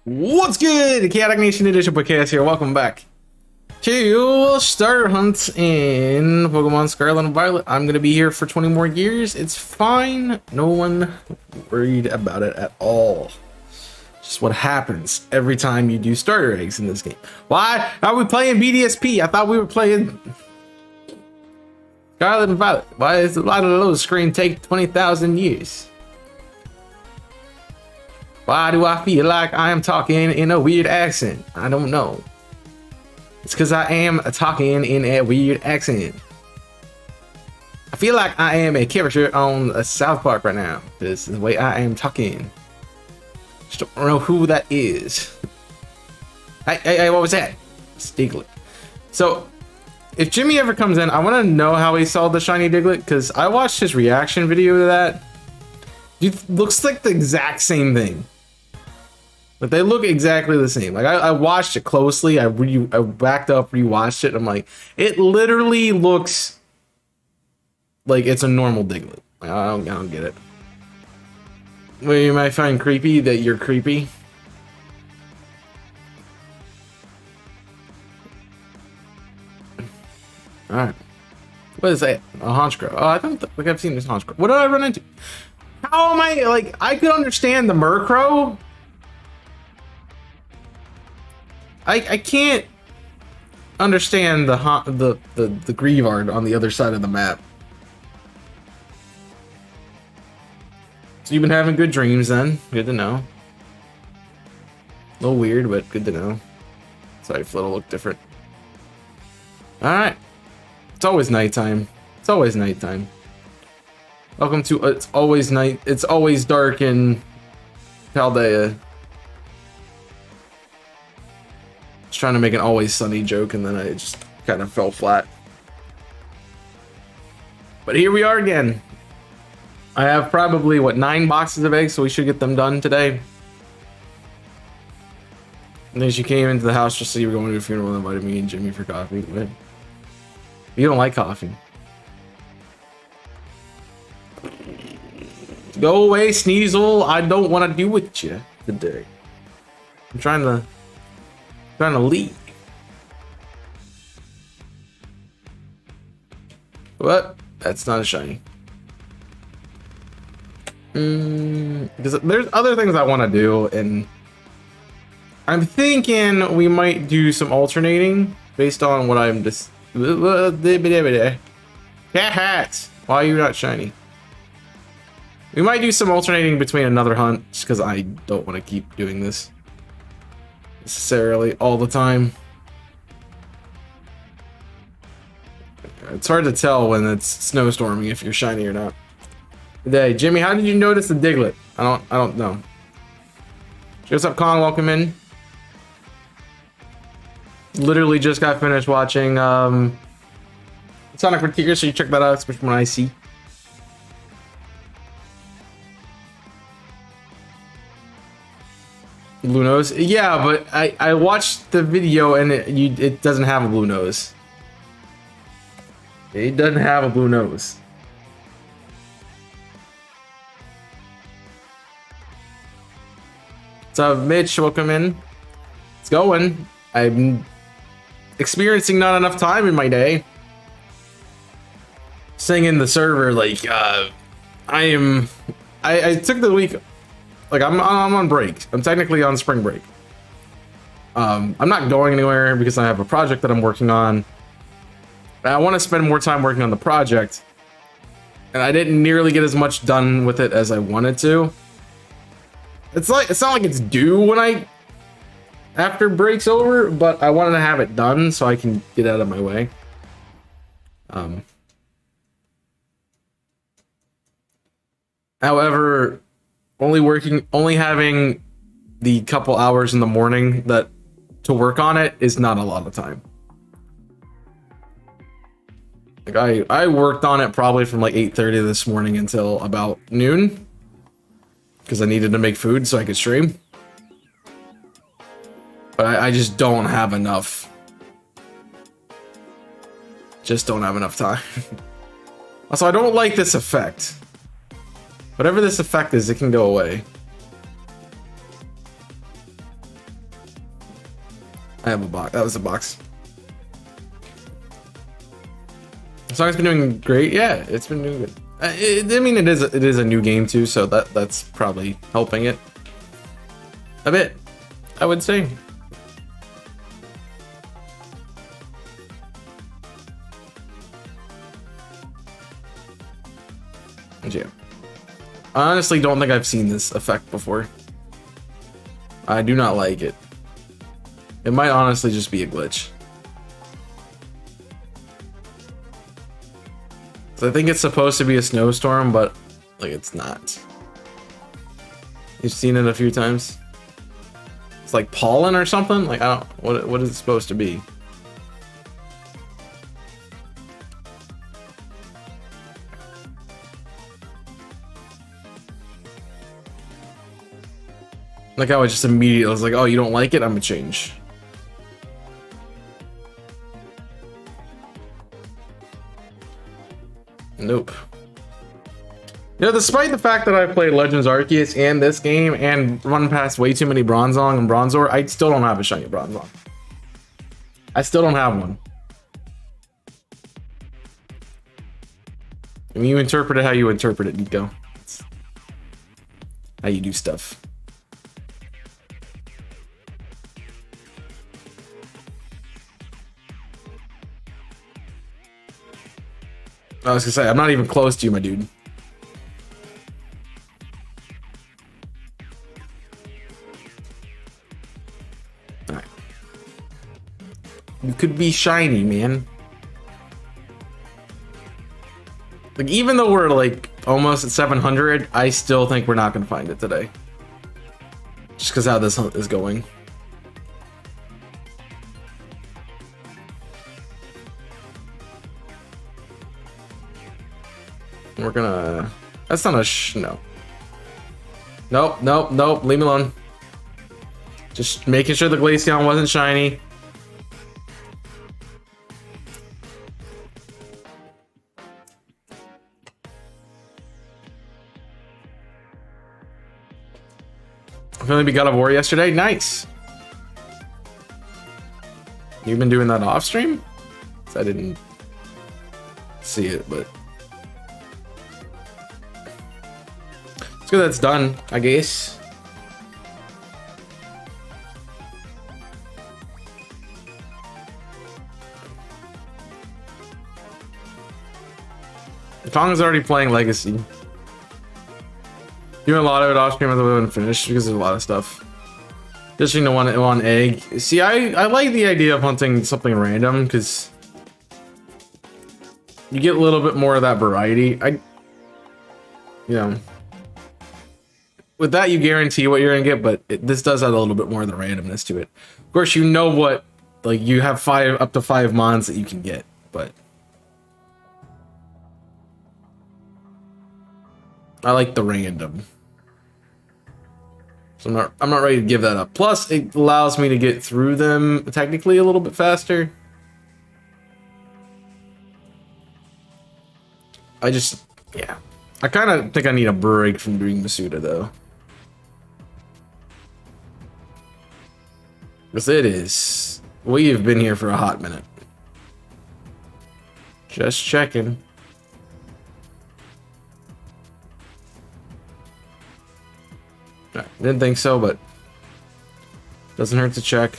What's good? Chaotic Nation Edition podcast here. Welcome back to Starter Hunt in Pokemon Scarlet and Violet. I'm going to be here for 20 more years. It's fine. No one worried about it at all. Just what happens every time you do starter eggs in this game. Why are we playing BDSP? I thought we were playing Scarlet and Violet. Why is a lot of those screen take 20,000 years? Why do I feel like I am talking in a weird accent? I don't know. It's because I am talking in a weird accent. I feel like I am a character on a South Park right now. This is the way I am talking. Just don't know who that is. Hey, what was that? Diglett. So, if Jimmy ever comes in, I want to know how he saw the shiny Diglett, because I watched his reaction video to that. It looks like the exact same thing. But they look exactly the same. Like I watched it closely. I backed up, rewatched it. I'm like, it literally looks like it's a normal Diglett. Like, I don't get it. Well, you might find creepy that you're creepy. All right. What is that? A Honchkrow. Oh, I don't think I've seen this Honchkrow. What did I run into? How am I like? I could understand the Murkrow. I can't understand the Greavard on the other side of the map. So you've been having good dreams then. Good to know. A little weird, but good to know. Sorry, Flittle look different. Alright. It's always nighttime. It's always nighttime. Welcome to It's Always Night. It's always dark in Paldea. Trying to make an always sunny joke and then I just kind of fell flat. But here we are again. I have probably 9 boxes of eggs, so we should get them done today. And as you came into the house just so you were going to a funeral and invited me and Jimmy for coffee. But you don't like coffee. Go away, Sneasel. I don't want to deal with you today. I'm trying to leave. What? That's not a shiny. Because there's other things I want to do, and I'm thinking we might do some alternating based on what I'm just. Hats. Why are you not shiny? We might do some alternating between another hunt, just because I don't want to keep doing this necessarily all the time. It's hard to tell when it's snowstorming if you're shiny or not. Hey, Jimmy, how did you notice the Diglett? I don't know. What's up, Kong? Welcome in. Literally just got finished watching Sonic Frontiers, so you check that out, especially from I see. Blue nose? Yeah, but I watched the video and it doesn't have a blue nose. It doesn't have a blue nose. What's up, Mitch? Welcome in. It's going. I'm experiencing not enough time in my day. Singing the server like I took the week. Like I'm on break. I'm technically on spring break. I'm not going anywhere because I have a project that I'm working on. I want to spend more time working on the project, and I didn't nearly get as much done with it as I wanted to. It's not like it's due when after break's over, but I wanted to have it done so I can get out of my way. However, only having the couple hours in the morning to work on it is not a lot of time. Like I worked on it probably from like 8:30 this morning until about noon because I needed to make food so I could stream. But I just don't have enough. Just don't have enough time. Also, I don't like this effect. Whatever this effect is, it can go away. I have a box. That was a box. The song's been doing great. Yeah, it's been doing good. I mean, it is a new game too, so that's probably helping it a bit, I would say. Yeah. I honestly don't think I've seen this effect before. I do not like it. It might honestly just be a glitch. So I think it's supposed to be a snowstorm, but like it's not. You've seen it a few times. It's like pollen or something. Like I don't. What is it supposed to be? Like I was just immediately, I was like, oh, you don't like it? I'm gonna change. Nope. You know, despite the fact that I played Legends Arceus and this game and run past way too many Bronzong and Bronzor, I still don't have a shiny Bronzong. I still don't have one. I mean, you interpret it how you interpret it, Nico. It's how you do stuff. I was gonna say, I'm not even close to you, my dude. Alright. You could be shiny, man. Like, even though we're like almost at 700, I still think we're not gonna find it today. Just because how this hunt is going. We're gonna... That's not a no. Nope, nope, nope. Leave me alone. Just making sure the Glaceon wasn't shiny. I finally beat God of War yesterday. Nice. You've been doing that off stream? I didn't see it, but... It's good that's done, I guess. Kong is already playing Legacy. Doing a lot of it off stream as I wouldn't finish because there's a lot of stuff. Just one egg. See, I like the idea of hunting something random because you get a little bit more of that variety. You know. With that, you guarantee what you're gonna get, but this does add a little bit more of the randomness to it. Of course, you know what, like you have up to 5 mons that you can get, but I like the random. So I'm not ready to give that up. Plus, it allows me to get through them technically a little bit faster. Yeah. I kind of think I need a break from doing Masuda though. Because it is. We have been here for a hot minute. Just checking. Didn't think so, but doesn't hurt to check.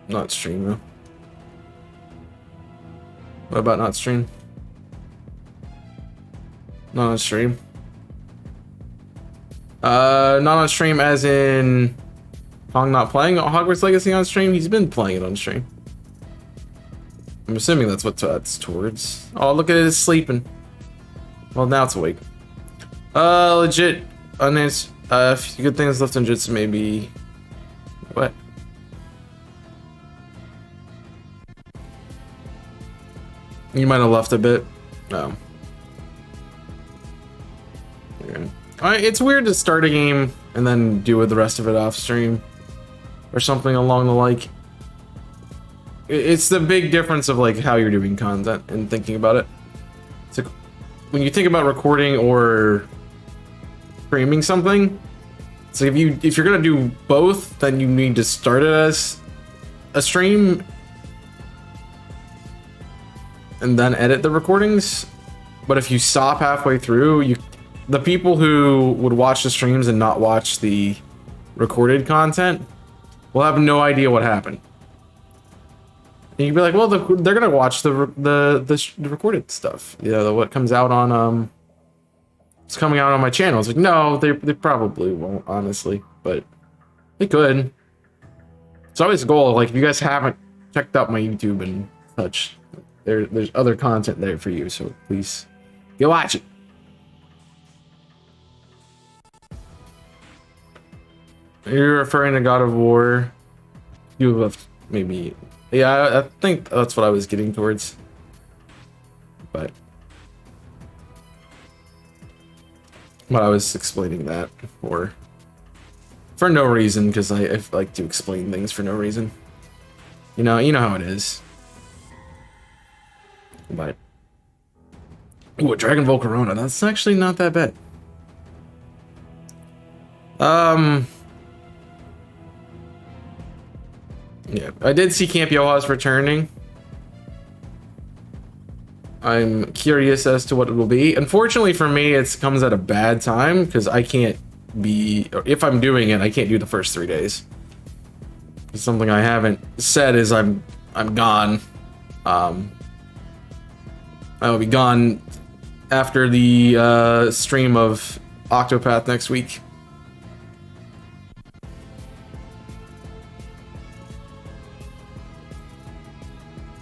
Not stream though. What about not stream? Not on stream. Not on stream as in Hong not playing Hogwarts Legacy on stream. He's been playing it on stream. I'm assuming that's what that's towards. Oh, look at it, it's sleeping. Well, now it's awake. Legit. Nice. A few good things left in Jitsu, maybe. What? You might have left a bit. No. It's weird to start a game and then do the rest of it off stream or something along the like. It's the big difference of like how you're doing content and thinking about it. So when you think about recording or streaming something. So if you're gonna do both, then you need to start it as a stream and then edit the recordings. But if you stop halfway through, the people who would watch the streams and not watch the recorded content will have no idea what happened. And you'd be like, well, they're gonna watch the recorded stuff. You know, what comes out on it's coming out on my channel. It's like, no, they probably won't, honestly, but they could. It's always a goal. Like, if you guys haven't checked out my YouTube and such, there's other content there for you. So please go watch it. You're referring to God of War. You have maybe, yeah. I think that's what I was getting towards, but I was explaining that for no reason, because I like to explain things for no reason. You know how it is. But ooh, a Dragon Volcarona. That's actually not that bad. Yeah, I did see Camp Yoha's returning. I'm curious as to what it will be. Unfortunately for me, it comes at a bad time because I can't be, or if I'm doing it, I can't do the first 3 days. Something I haven't said is I'm gone. I will be gone after the stream of Octopath next week.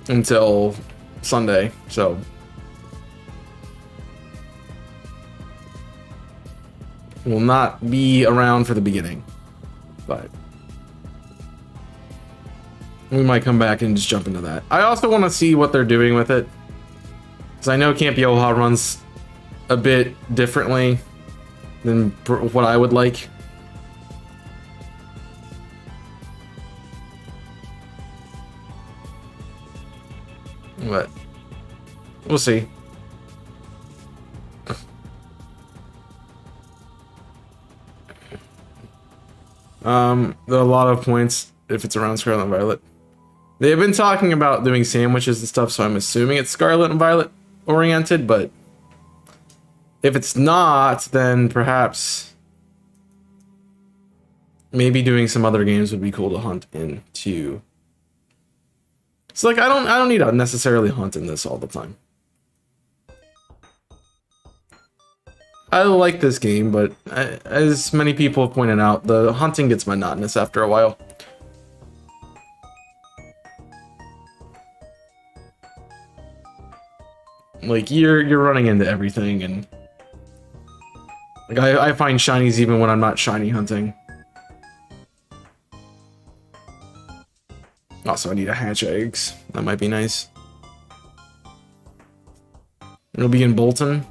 Until Sunday, so will not be around for the beginning, but we might come back and just jump into that. I also want to see what they're doing with it, because I know Camp Yoha runs a bit differently than what I would like. But we'll see. There are a lot of points if it's around Scarlet and Violet. They've been talking about doing sandwiches and stuff, so I'm assuming it's Scarlet and Violet oriented, but if it's not, then perhaps maybe doing some other games would be cool to hunt into. It's like, I don't need to necessarily hunt in this all the time. I like this game, but as many people have pointed out, the hunting gets monotonous after a while. Like, you're running into everything, and like I find shinies even when I'm not shiny hunting. Also, I need to hatch eggs. That might be nice. It'll be in Bolton.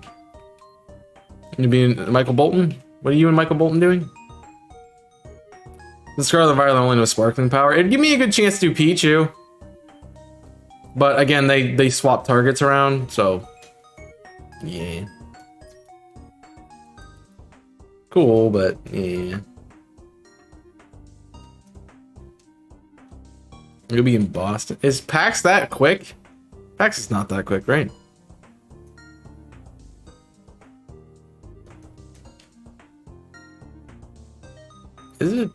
It'll be in Michael Bolton. What are you and Michael Bolton doing? The Scarlet and Violet only know Sparkling Power. It'd give me a good chance to do Pichu. But again, they swap targets around, so yeah. Cool, but yeah. You'll be in Boston. Is PAX that quick? PAX is not that quick, right? Is it?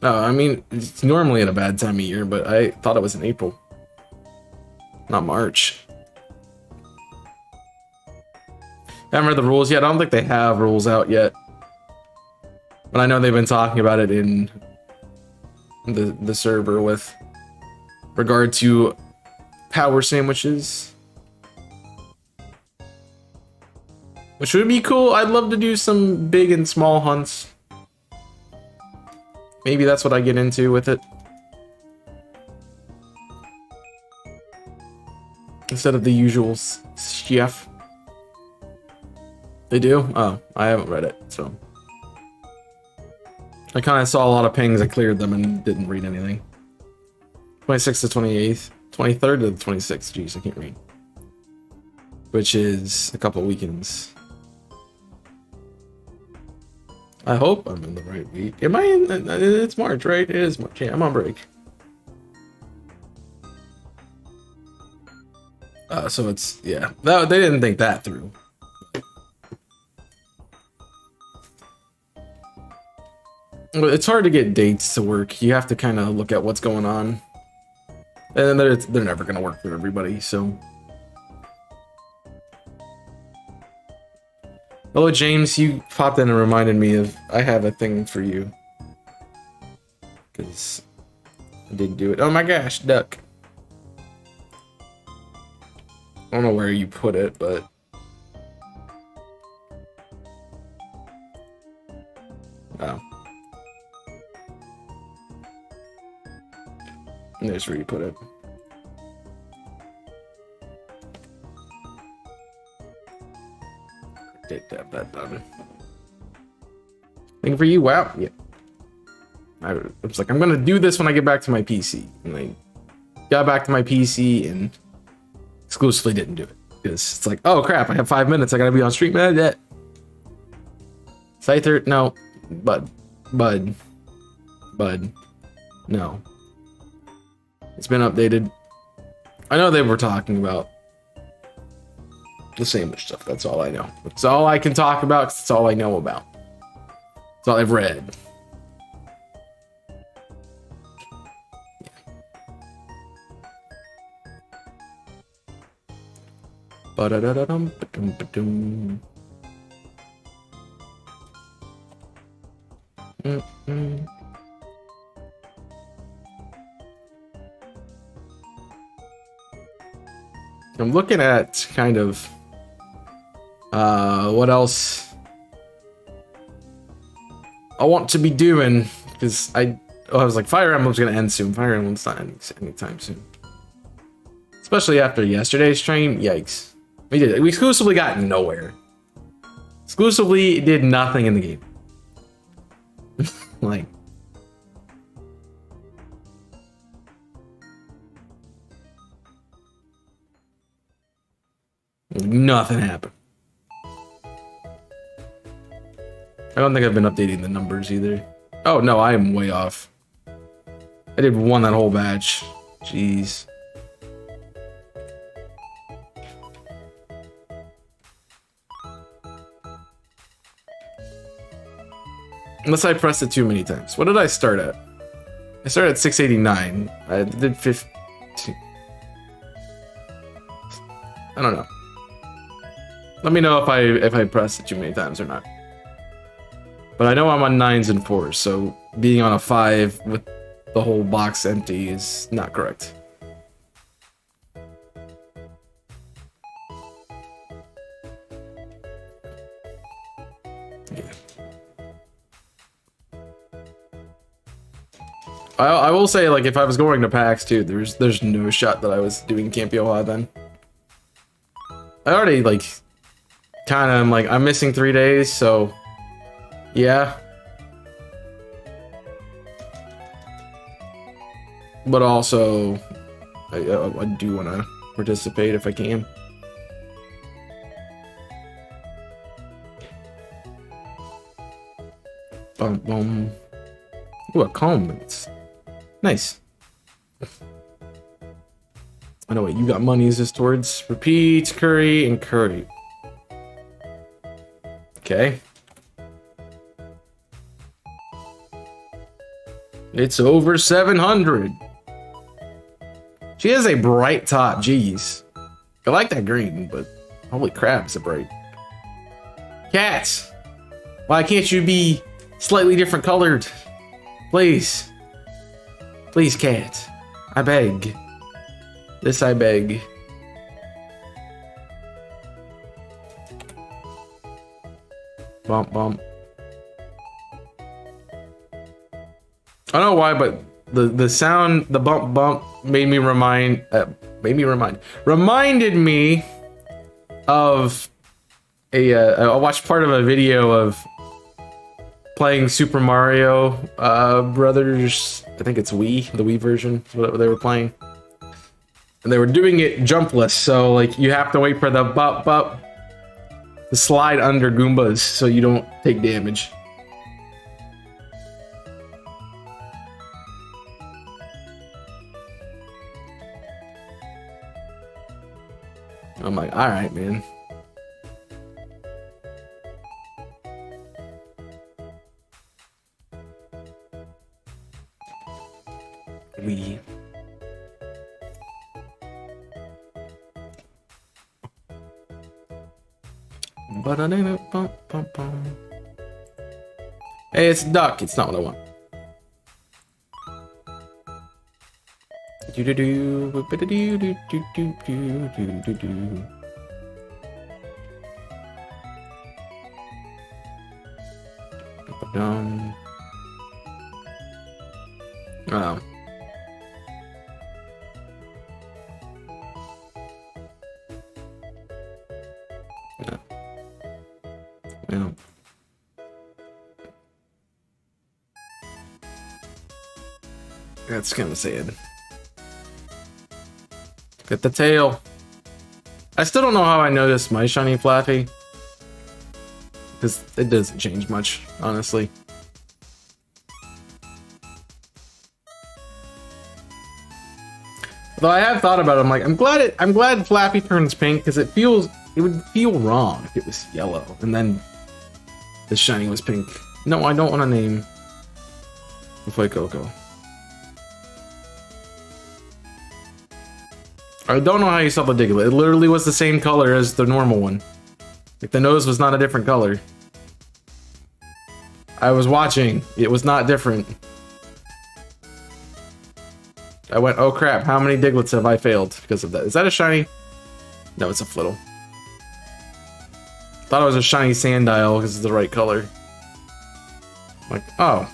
No, I mean, it's normally at a bad time of year, but I thought it was in April. Not March. Haven't read the rules yet. I don't think they have rules out yet. But I know they've been talking about it in the server with regard to power sandwiches, which would be cool. I'd love to do some big and small hunts. Maybe that's what I get into with it, instead of the usual chef. They do? Oh, I haven't read it, so I kind of saw a lot of pings. I cleared them and didn't read anything. 26th to 28th. 23rd to the 26th. Jeez, I can't read. Which is a couple weekends. I hope I'm in the right week. Am I in? It's March, right? It is March. Yeah, I'm on break. So it's, yeah. No, they didn't think that through. It's hard to get dates to work. You have to kind of look at what's going on. And they're never going to work for everybody, so. Hello, James. You popped in and reminded me of, I have a thing for you. Because I didn't do it. Oh my gosh, duck. I don't know where you put it, but. Oh. There's where you put it. Did have that done. Thing for you, wow. Yeah. I was like, I'm gonna do this when I get back to my PC. And I got back to my PC and exclusively didn't do it. Because it's like, oh crap, I have 5 minutes, I gotta be on stream. Scyther, no. Bud. No. It's been updated. I know they were talking about the same stuff. That's all I know. That's all I can talk about, because that's all I know about. That's all I've read. Ba-da-da-da-dum-ba-dum-ba-dum. I'm looking at kind of what else I want to be doing, because I was like, Fire Emblem's gonna end soon. Fire Emblem's not ending anytime soon, especially after yesterday's stream. Yikes. We exclusively got nowhere. Exclusively did nothing in the game. Like, nothing happened. I don't think I've been updating the numbers either. Oh no, I am way off. I did one that whole batch. Jeez. Unless I pressed it too many times. What did I start at? I started at 689. I did 15. I don't know. Let me know if I pressed it too many times or not. But I know I'm on 9s and 4s, so being on a 5 with the whole box empty is not correct. Yeah. I will say, like, if I was going to PAX too, there's no shot that I was doing Campiola then. I already, like, kind of am like, I'm missing 3 days, so yeah. But also, I do want to participate if I can. Ooh, a comment. Nice. I know what you got money is this towards. Repeat, curry, and curry. Okay. It's over 700. She has a bright top, jeez. I like that green, but holy crap, it's a bright. Cats, why can't you be slightly different colored? Please. Please, cat. I beg. This I beg. Bump, bump. I don't know why, but the sound, the bump bump reminded me of I watched part of a video of playing Super Mario Brothers. I think it's Wii, the Wii version is what they were playing. And they were doing it jumpless, so like you have to wait for the bump bump to slide under Goombas so you don't take damage. I'm like, all right, man. We. Hey, it's a duck. It's not what I want. Do do do do do do do do do do do. Oh. Yeah. Yeah. That's kind of sad. Get the tail. I still don't know how I noticed my shiny Flappy. Because it doesn't change much, honestly. Though I have thought about it, I'm like, I'm glad Flappy turns pink because it would feel wrong if it was yellow and then the shiny was pink. No, I don't want to name Fuecoco. I don't know how you saw the Diglett. It literally was the same color as the normal one. Like the nose was not a different color. I was watching. It was not different. I went, oh crap, how many Digletts have I failed because of that? Is that a shiny? No, it's a Flittle. Thought it was a shiny Sandile because it's the right color. Like, oh.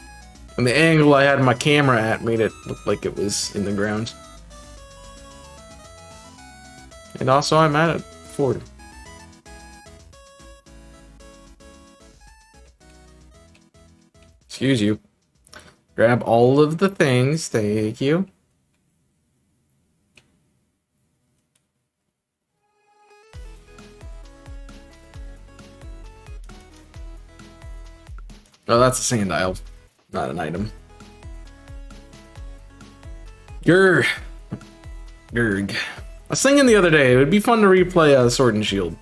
And the angle I had my camera at made it look like it was in the ground. And also I'm at 40. Excuse you. Grab all of the things, thank you. Oh, that's a Sandile, not an item. Grr. Gurg. I was thinking the other day, it would be fun to replay Sword and Shield.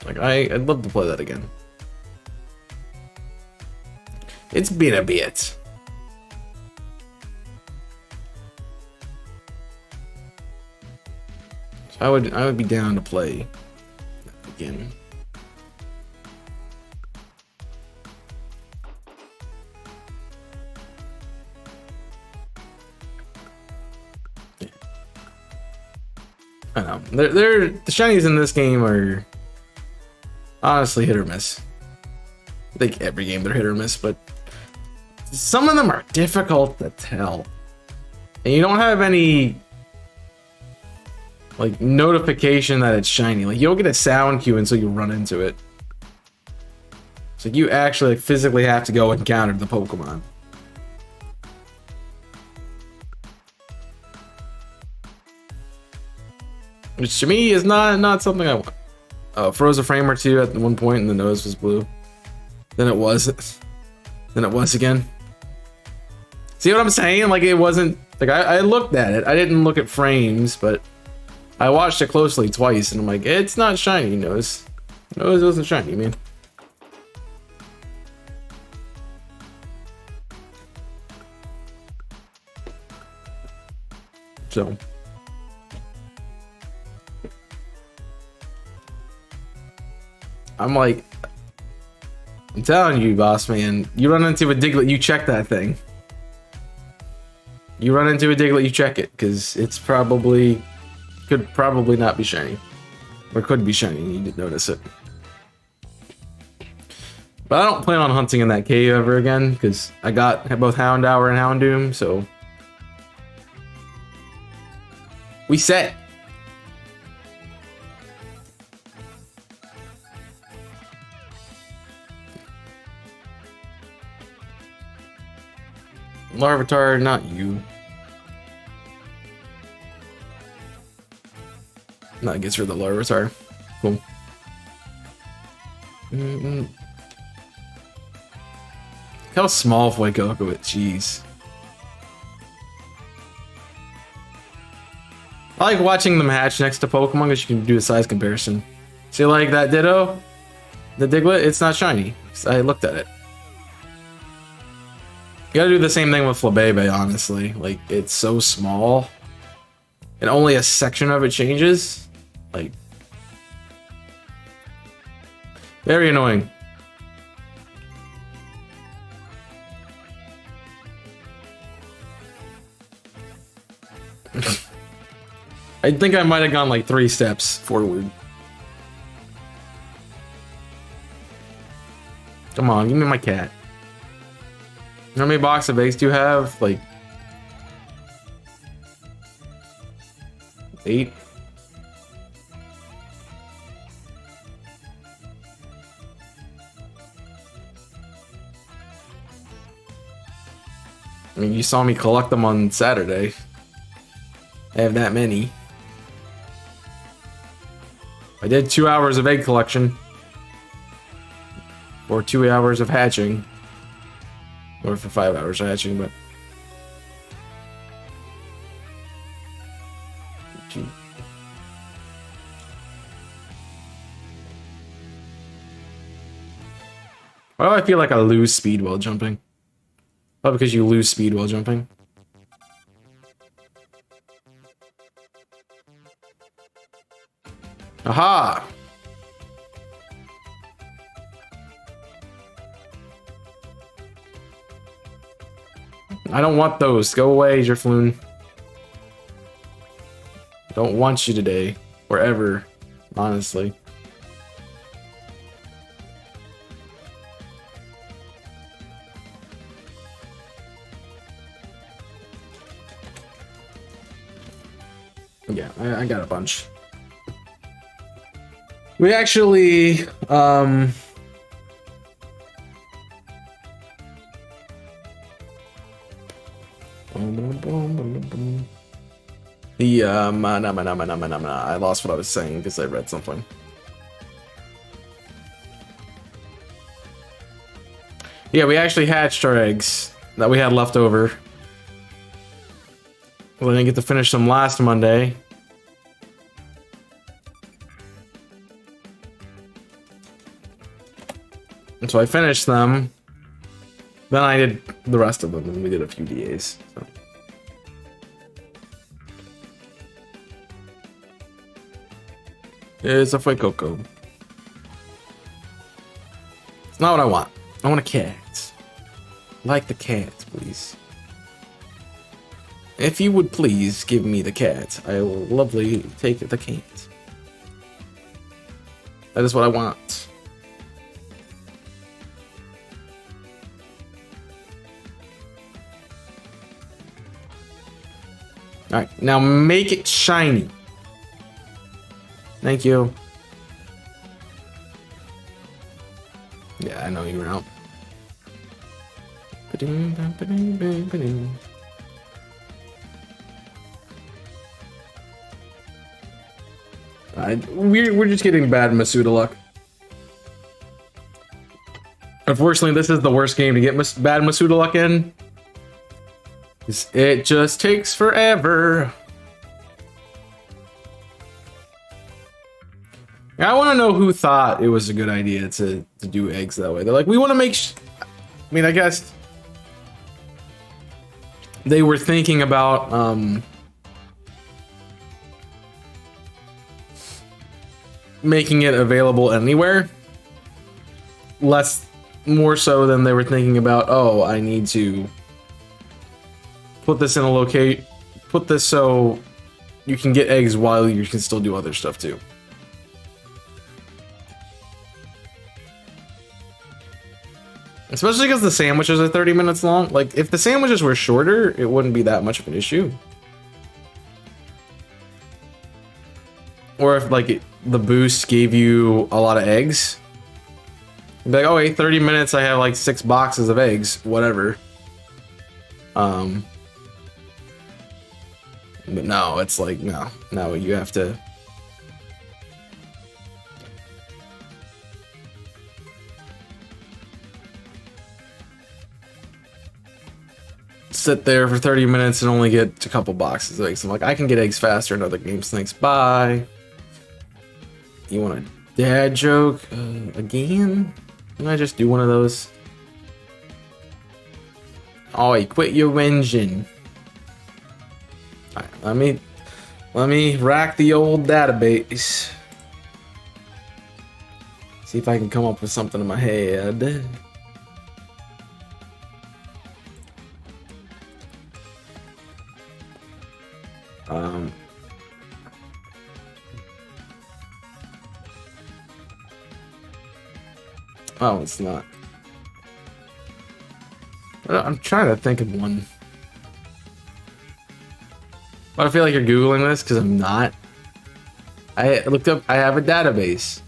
Like, I'd love to play that again. It's been a bit. So I would be down to play again. I know. The shinies in this game are honestly hit or miss. I think every game they're hit or miss, but some of them are difficult to tell. And you don't have any like notification that it's shiny. Like you don't get a sound cue until you run into it. So you actually like, physically have to go encounter the Pokemon. Which to me is not something I want. Froze a frame or two at one point and the nose was blue. Then it was. Then it was again. See what I'm saying? Like it wasn't like I looked at it. I didn't look at frames, but I watched it closely twice and I'm like, it's not shiny, nose. Nose wasn't shiny, man. So I'm like, I'm telling you, boss man, you run into a Diglett, you check that thing. You run into a Diglett, you check it, because it's could probably not be shiny. Or could be shiny, you didn't notice it. But I don't plan on hunting in that cave ever again, because I got both Houndour and Houndoom, so... We set! Larvitar, not you. No, it gets rid of the Larvitar. Cool. Look how small Fuecoco is, jeez. I like watching them hatch next to Pokemon because you can do a size comparison. See, like that Ditto, the Diglett, it's not shiny. I looked at it. You gotta do the same thing with Flabébé, honestly. Like, it's so small, and only a section of it changes. Like, very annoying. I think I might have gone like 3 steps forward. Come on, give me my cat. How many boxes of eggs do you have? Like 8? I mean, you saw me collect them on Saturday. I have that many. I did 2 hours of egg collection. Or 2 hours of hatching. Or for 5 hours of hatching, but... Why do I feel like I lose speed while jumping? Oh, because you lose speed while jumping. Aha! I don't want those. Go away, Jerfloon. Don't want you today. Or ever. Honestly. Yeah, I got a bunch. We actually, I lost what I was saying because I read something. Yeah, we actually hatched our eggs that we had left over. Well, I didn't get to finish them last Monday. And so I finished them. Then I did the rest of them, and we did a few DAs. So. It's a Fuecoco. It's not what I want. I want a cat. Like the cat, please. If you would please give me the cat, I will lovely take the cat. That is what I want. Alright, now make it shiny. Thank you. Yeah, I know you were out. We're just getting bad Masuda luck. Unfortunately, this is the worst game to get bad Masuda luck in. It just takes forever. I want to know who thought it was a good idea to do eggs that way. They're like, we want to make... I mean, I guess... They were thinking about... making it available anywhere. More so than they were thinking about, oh, I need to put this in a locate, put this so you can get eggs while you can still do other stuff too. Especially because the sandwiches are 30 minutes long. Like, if the sandwiches were shorter, it wouldn't be that much of an issue. Or if, like, the boost gave you a lot of eggs. You'd be like, oh, wait, 30 minutes, I have, like, 6 boxes of eggs. Whatever. But no, it's like, no, you have to... sit there for 30 minutes and only get a couple boxes of eggs. I'm like, I can get eggs faster in other games. Thanks, bye. You want a dad joke? Again? Can I just do one of those? Oh, quit your whinging. Alright, let me rack the old database. See if I can come up with something in my head. Oh, it's not. I'm trying to think of one. But I feel like you're Googling this because I'm not. I looked up, I have a database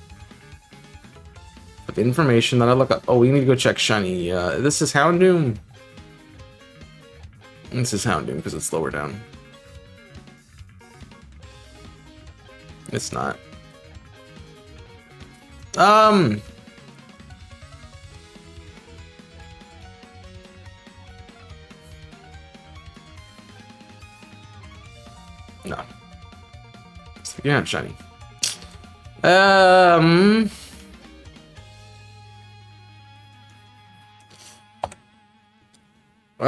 of information that I look up. Oh, we need to go check Shiny. This is Houndoom. This is Houndoom because it's lower down. It's not. No. You're not shiny. I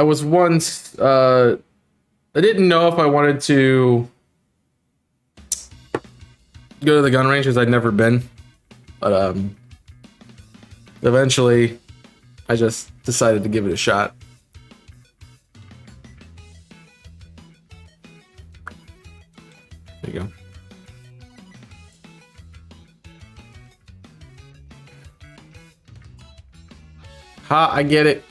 was once, I didn't know if I wanted to go to the gun range because I'd never been, but eventually I just decided to give it a shot. There you go. Ha, I get it.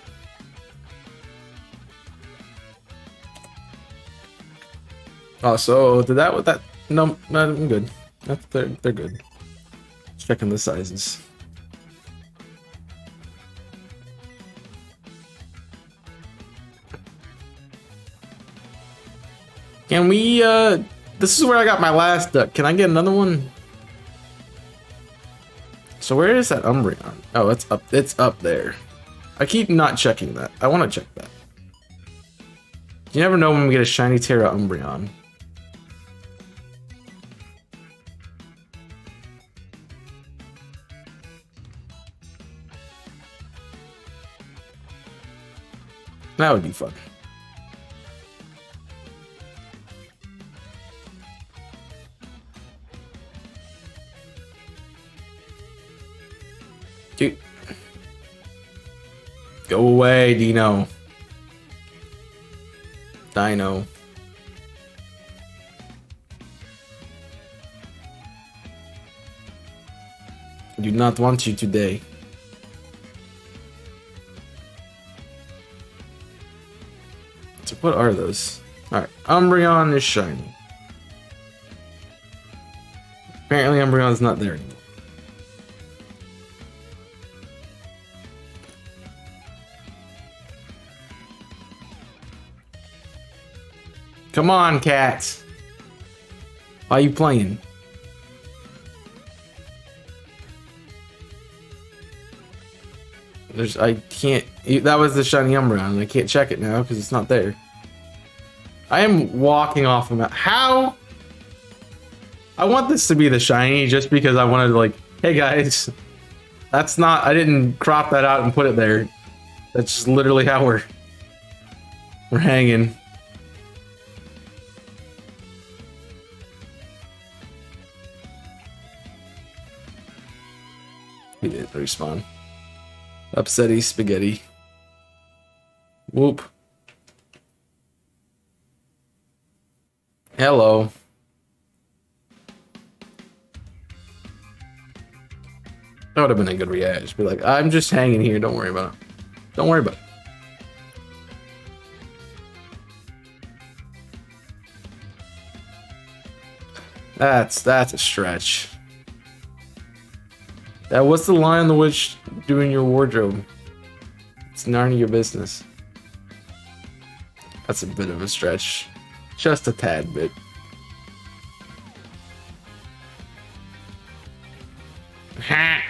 Oh, so did that with that? No, I'm good. They're good. Just checking the sizes. Can we, this is where I got my last duck. Can I get another one? So where is that Umbreon? Oh, it's up there. I keep not checking that. I want to check that. You never know when we get a shiny Terra Umbreon. That would be fun. Dude. Go away, Dino. Dino. I do not want you today. So what are those? Alright, Umbreon is shiny. Apparently Umbreon's not there anymore. Come on, cats. Why are you playing? I can't. That was the shiny Umbreon. I can't check it now because it's not there. I am walking off of that. How? I want this to be the shiny just because I wanted to, like, hey guys, that's not. I didn't crop that out and put it there. That's just literally how we're hanging. He didn't respawn. Upsetty spaghetti. Whoop. Hello. That would have been a good reaction. Be like, I'm just hanging here. Don't worry about it. Don't worry about it. That's a stretch. That was the Lion the Witch doing your wardrobe. It's none of your business. That's a bit of a stretch. Just a tad bit. Ha!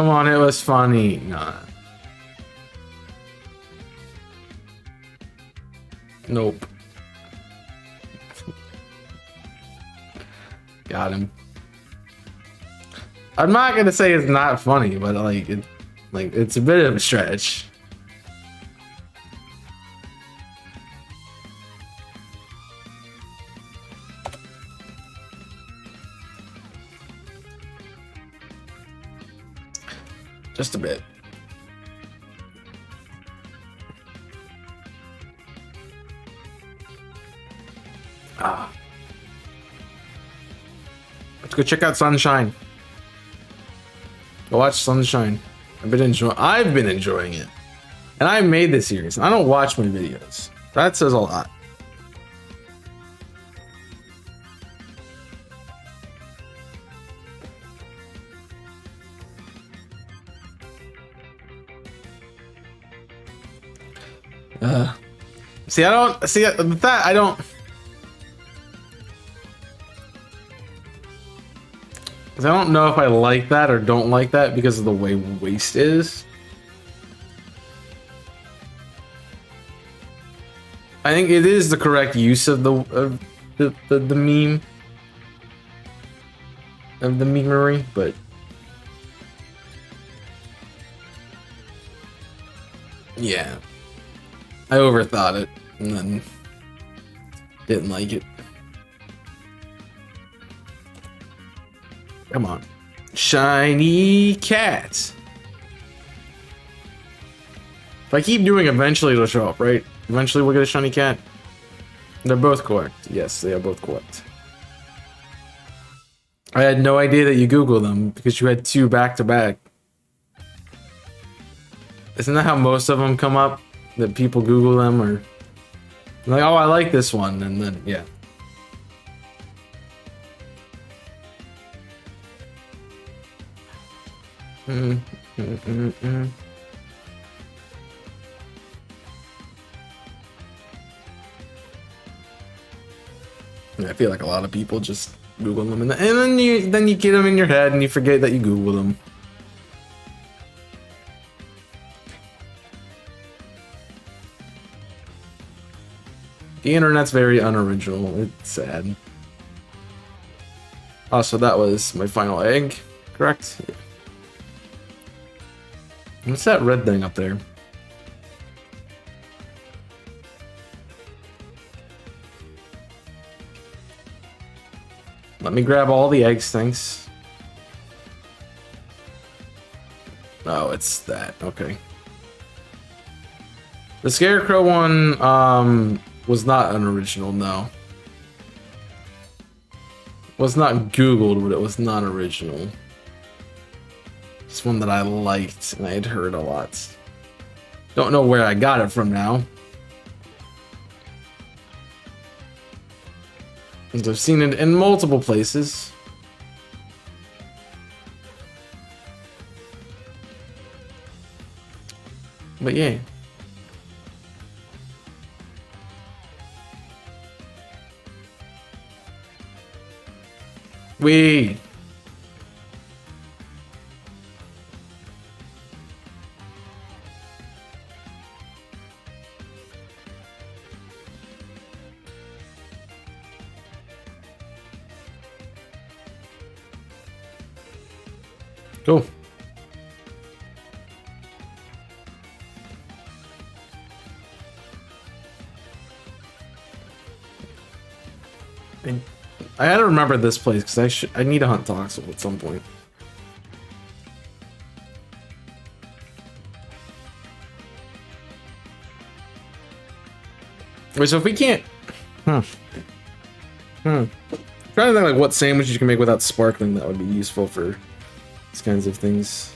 Come on, it was funny. Nah. Nope. Got him. I'm not gonna say it's not funny, but like it's a bit of a stretch. Just a bit. Let's go check out Sunshine. Go watch Sunshine. I've been enjoying it. And I made this series. I don't watch my videos. That says a lot. See, I don't see that. I don't. I don't know if I like that or don't like that because of the way waist is. I think it is the correct use of the meme of the memery, but yeah, I overthought it and then didn't like it. Come on. Shiny cat. If I keep doing, eventually it'll show up, right? Eventually we'll get a shiny cat. They're both correct. Yes, they are both correct. I had no idea that you Google them because you had two back to back. Isn't that how most of them come up? That people Google them or like, oh, I like this one, and then yeah. I feel like a lot of people just Google them, and then you get them in your head, and you forget that you Google them. The internet's very unoriginal. It's sad. Oh, so that was my final egg, correct? What's that red thing up there? Let me grab all the eggs, thanks. Oh, it's that. Okay. The Scarecrow one was not an original, no. Was not Googled, but it was not original. It's one that I liked and I had heard a lot. Don't know where I got it from now. And I've seen it in multiple places. But yeah. Wait. Cool. I gotta remember this place because I need to hunt Toxel at some point. Wait, so if we can't, trying to think like what sandwiches you can make without sparkling that would be useful for these kinds of things.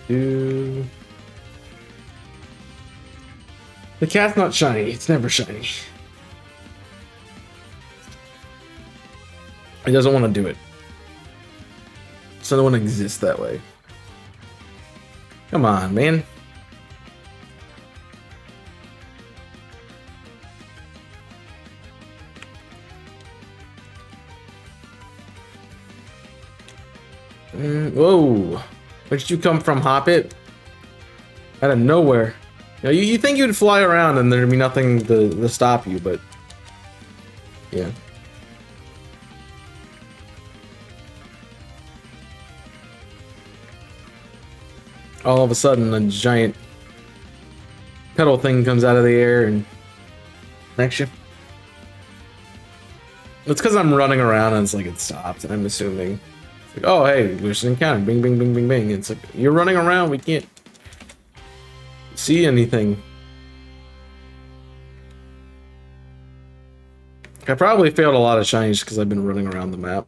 Yeah. The cat's not shiny. It's never shiny. He doesn't want to do it. so no one exists that way. Come on, man. Whoa. Where did you come from, Hoppit? Out of nowhere. You know, you think you'd fly around and there'd be nothing to stop you, but... yeah. All of a sudden, a giant pedal thing comes out of the air and next you. It's because I'm running around and it's like it stopped, and I'm assuming. It's like, oh, hey, there's an encounter. Bing, bing, bing, bing, bing. It's like, you're running around, we can't see anything. I probably failed a lot of shinies because I've been running around the map.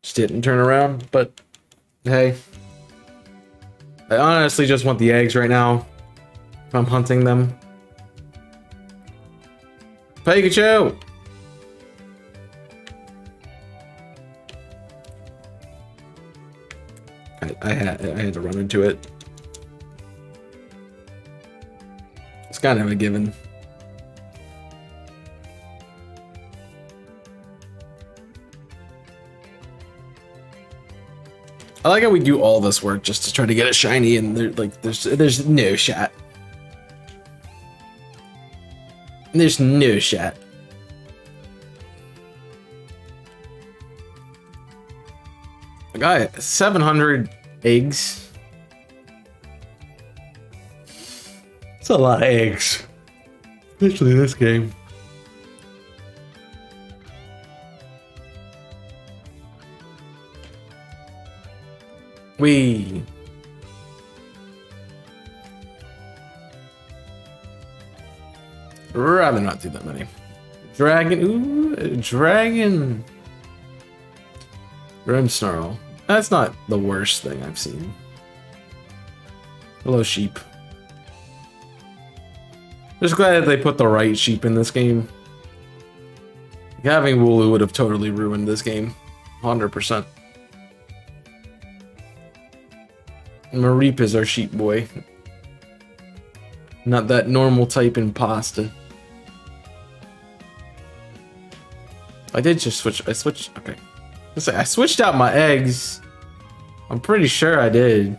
Just didn't turn around, but hey. I honestly just want the eggs right now. If I'm hunting them. Pikachu! I had to run into it. It's kind of a given. I like how we do all this work just to try to get it shiny, and there's no shot. There's no shot. I got 700 eggs. It's a lot of eggs, especially this game. Wee. Rather not do that many. Dragon, ooh, dragon. Grimmsnarl. That's not the worst thing I've seen. Hello, sheep. Just glad that they put the right sheep in this game. Having Wooloo would have totally ruined this game. 100%. Mareep is our sheep boy. Not that normal type in pasta. I did just switch. I switched. Okay. I switched out my eggs. I'm pretty sure I did.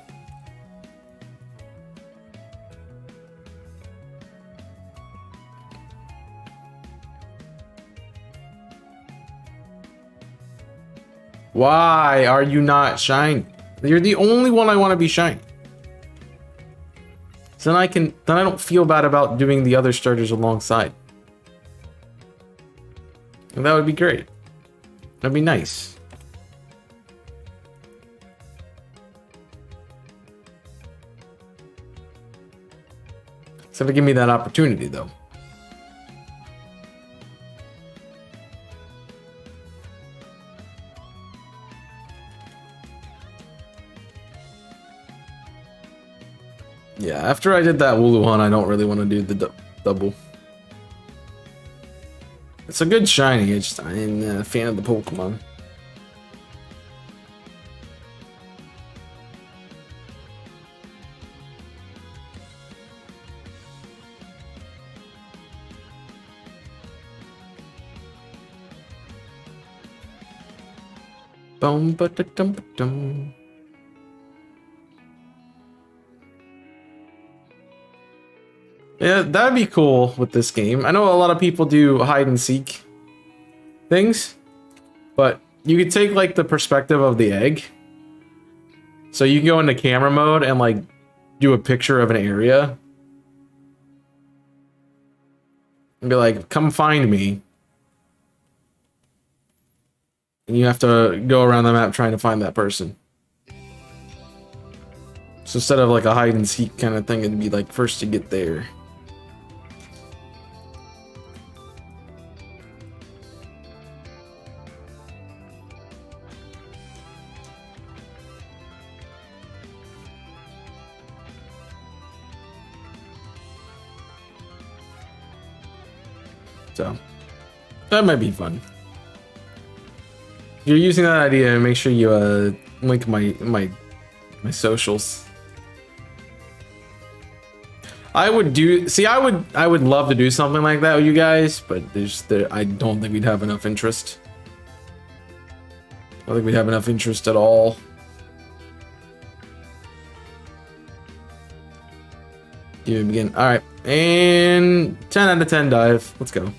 Why are you not shiny? You're the only one I want to be shiny. So then I don't feel bad about doing the other starters alongside. And that would be great. That'd be nice. So to give me that opportunity though. Yeah, after I did that Wooloo hunt, I don't really want to do the double. It's a good shiny, I'm a fan of the Pokemon. Boom, but dum dum. Yeah, that'd be cool with this game. I know a lot of people do hide and seek things, but you could take like the perspective of the egg. So you can go into camera mode and like do a picture of an area. And be like, come find me. And you have to go around the map trying to find that person. So instead of like a hide and seek kind of thing, it'd be like first to get there. So that might be fun. you're using that idea, make sure you link my socials. I would love to do something like that with you guys, but I don't think we'd have enough interest. I don't think we'd have enough interest at all. You begin. All right, and 10 out of 10 dive. Let's go.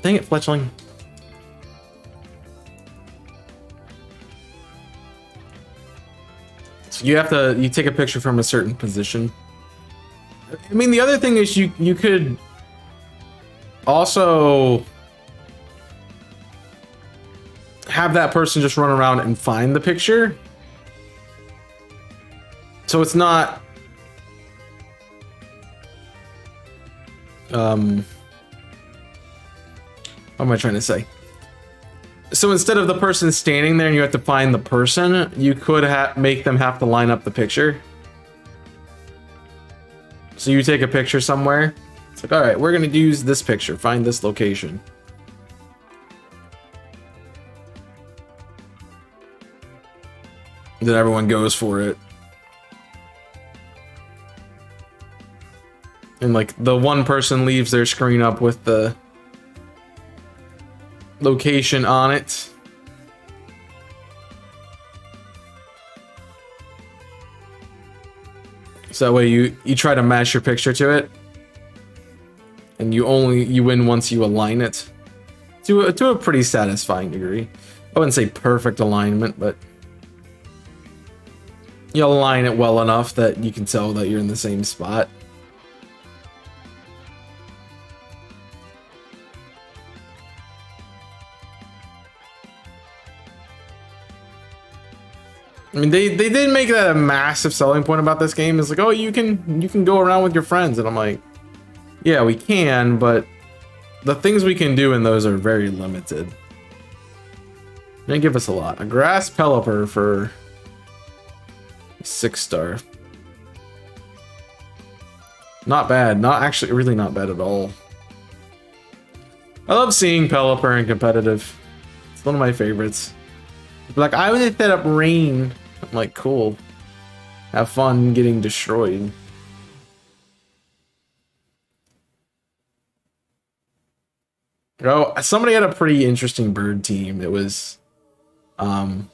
Dang it, Fletchling. So you take a picture from a certain position. I mean, the other thing is you could also have that person just run around and find the picture. So it's not what am I trying to say? So instead of the person standing there and you have to find the person, you could make them have to line up the picture. So you take a picture somewhere. It's like, all right, we're going to use this picture. Find this location. Then everyone goes for it. And like the one person leaves their screen up with the location on it. So that way you try to match your picture to it, and you win once you align it to a pretty satisfying degree. I wouldn't say perfect alignment, but you align it well enough that you can tell that you're in the same spot. I mean, they did make that a massive selling point about this game. It's like, oh, you can go around with your friends, and I'm like, yeah, we can, but the things we can do in those are very limited. They give us a lot. A grass Pelipper for 6-star. Not bad. Not actually, really not bad at all. I love seeing Pelipper in competitive. It's one of my favorites. Like, I would set up rain. I'm like, cool. Have fun getting destroyed. Oh, somebody had a pretty interesting bird team. It was, it's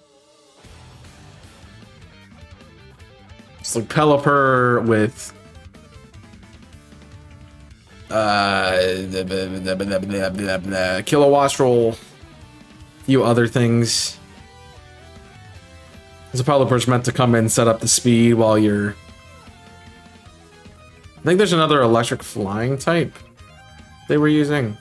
like Pelipper with, Kilowastrel, a few other things. The Pelipper's meant to come in, set up the speed while you're... I think there's another electric flying type they were using.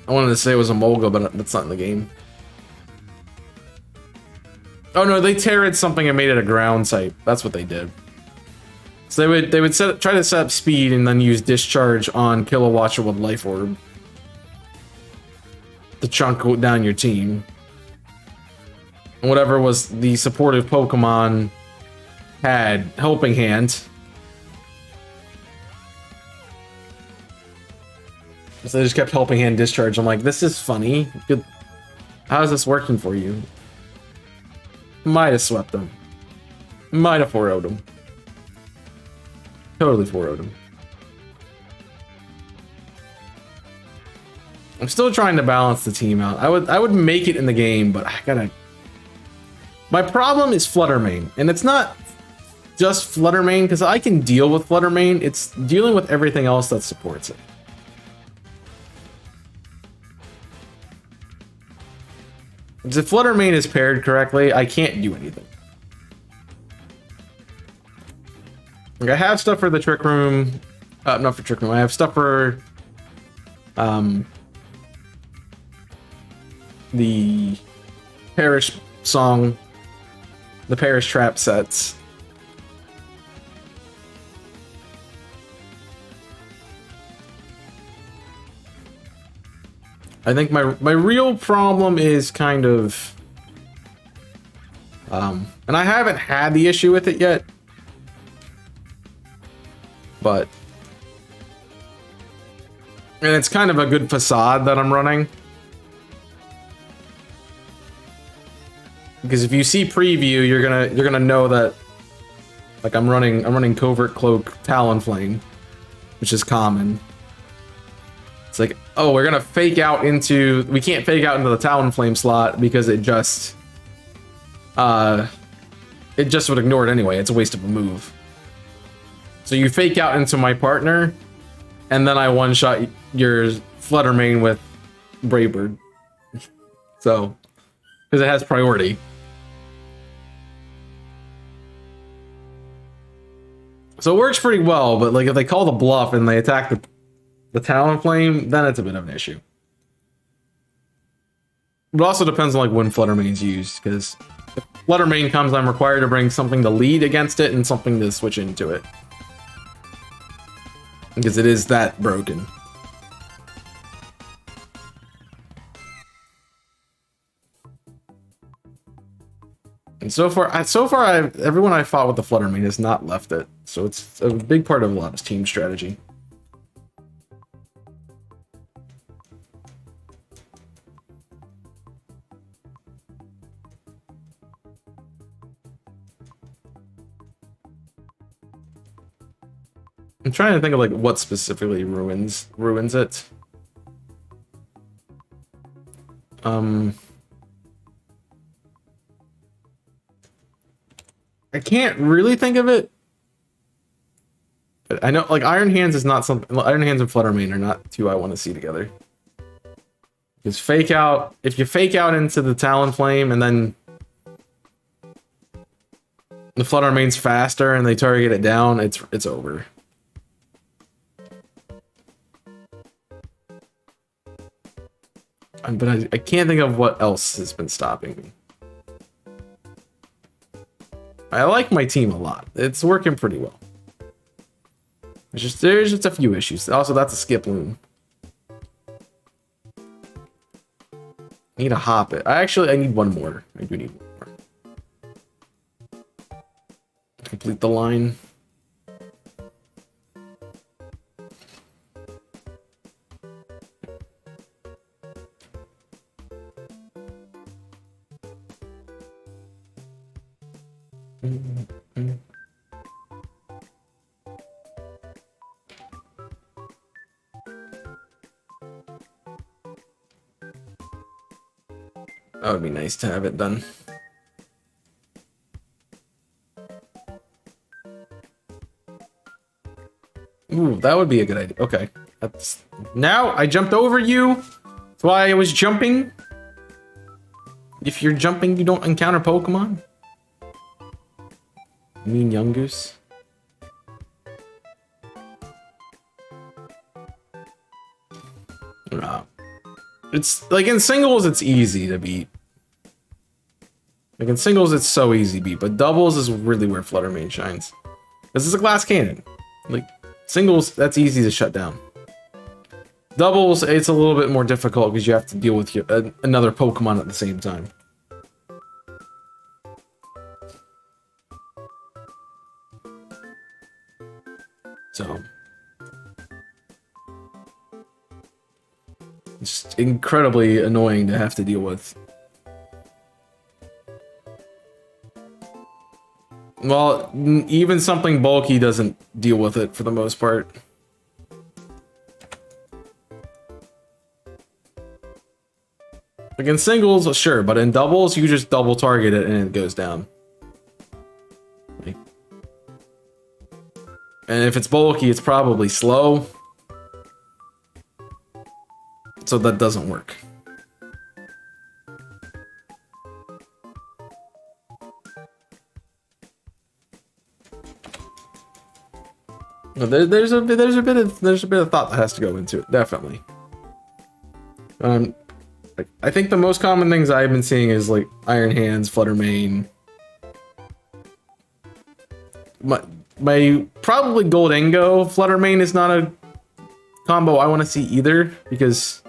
I wanted to say it was a Molga, but that's not in the game. Oh no, they teared something and made it a ground type. That's what they did. So they would try to set up speed and then use discharge on Kilowattrel with Life Orb to chunk down your team. And whatever was the supportive Pokemon had Helping Hand. So they just kept Helping Hand discharge. I'm like, this is funny. Good. How is this working for you? Might have swept him. Might have 4-0'd him. Totally 4-0'd him. I'm still trying to balance the team out. I would make it in the game, but I gotta... My problem is Fluttermane, and it's not just Fluttermane, because I can deal with Fluttermane. It's dealing with everything else that supports it. If Fluttermane is paired correctly, I can't do anything. Like, I have stuff for the Trick Room. Not for Trick Room. I have stuff for... the Parish song, the Parish Trap sets. I think my real problem is kind of And I haven't had the issue with it yet, but and it's kind of a good facade that I'm running. Because if you see preview, you're gonna know that like I'm running Covert Cloak Talonflame, which is common. It's like, oh, we're gonna fake out into, we can't fake out into the Talonflame slot because it just would ignore it anyway. It's a waste of a move. So you fake out into my partner, and then I one-shot your Fluttermane with Bravebird. So, because it has priority. So it works pretty well, but like if they call the bluff and they attack the Talonflame, then it's a bit of an issue. It also depends on like when Fluttermane's used, because if Fluttermane comes, I'm required to bring something to lead against it and something to switch into it. Because it is that broken. And so far, everyone I fought with the Fluttermane has not left it. So it's a big part of a lot of team strategy. I'm trying to think of like what specifically ruins it. I can't really think of it. But I know like Iron Hands is not something, Iron Hands and Fluttermane are not two I want to see together. Because fake out, if you fake out into the Talonflame and then the Fluttermane's faster and they target it down, it's over. But I can't think of what else has been stopping me. I like my team a lot. It's working pretty well. There's just a few issues. Also, that's a skip loon. Need to hop it. I need one more. I do need one more. Complete the line. That would be nice to have it done. Ooh, that would be a good idea. Okay. Now I jumped over you. That's why I was jumping. If you're jumping, you don't encounter Pokemon. You mean Yungoos? Nah. It's like in singles, it's easy to beat. Like in singles, it's so easy to beat, but doubles is really where Fluttermane shines. This is a glass cannon. Like singles, that's easy to shut down. Doubles, it's a little bit more difficult because you have to deal with another Pokemon at the same time. So it's incredibly annoying to have to deal with. Well, even something bulky doesn't deal with it for the most part. Like in singles, sure, but in doubles, you just double target it and it goes down. Like, and if it's bulky, it's probably slow. So that doesn't work. There's a bit of thought that has to go into it, definitely. I think the most common things I've been seeing is like Iron Hands, Fluttermane. My probably Gholdengo Fluttermane is not a combo I want to see either, because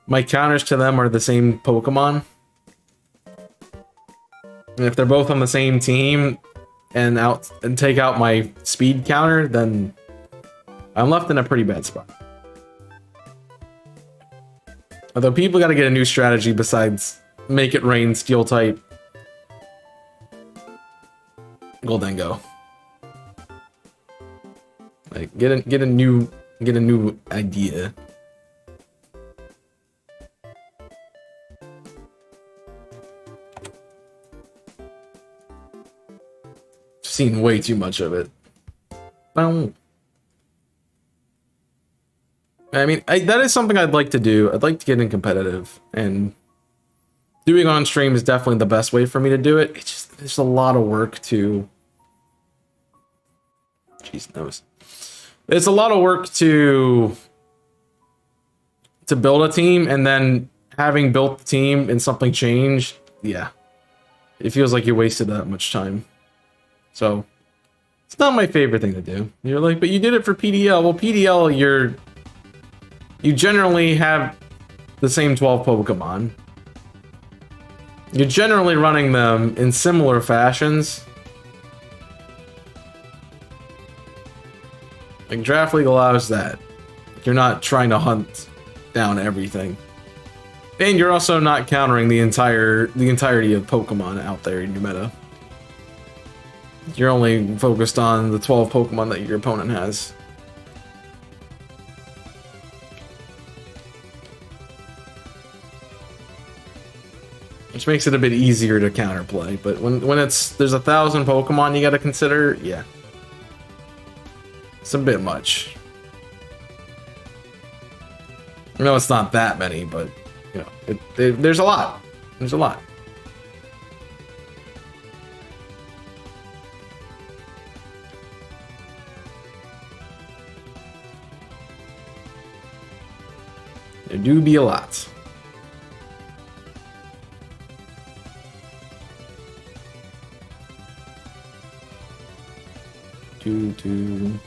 my counters to them are the same Pokemon. And if they're both on the same team and take out my speed counter, then I'm left in a pretty bad spot. Although people got to get a new strategy besides make it rain steel type Goldengo. Like get a new idea. Seen way too much of it. I mean, that is something I'd like to do. I'd like to get in competitive, and doing on stream is definitely the best way for me to do it. It's just, there's a lot of work to... Jeez, nose. It's a lot of work to build a team, and then having built the team and something changed, yeah. It feels like you wasted that much time. So, it's not my favorite thing to do. You're like, but you did it for PDL. Well, PDL, you generally have the same 12 Pokemon. You're generally running them in similar fashions. Like, Draft League allows that. You're not trying to hunt down everything. And you're also not countering the entirety of Pokemon out there in your meta. You're only focused on the 12 Pokemon that your opponent has. Which makes it a bit easier to counterplay, but when there's 1,000 Pokemon you gotta consider, yeah. It's a bit much. I know it's not that many, but you know, there's a lot. There's a lot. There do be a lot. Two.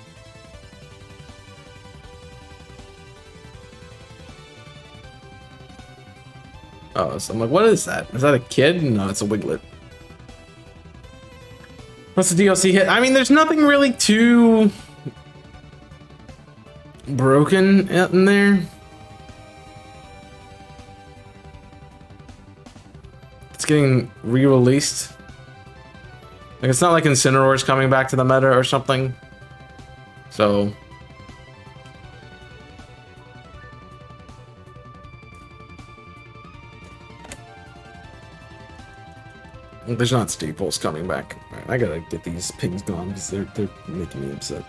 Oh, so I'm like, what is that? Is that a kid? No, it's a Wiglet. What's the DLC hit? I mean, there's nothing really too broken in there. It's getting re-released. Like, it's not like Incineroar's coming back to the meta or something. So... there's not staples coming back. Alright, I gotta get these pings gone because they're making me upset.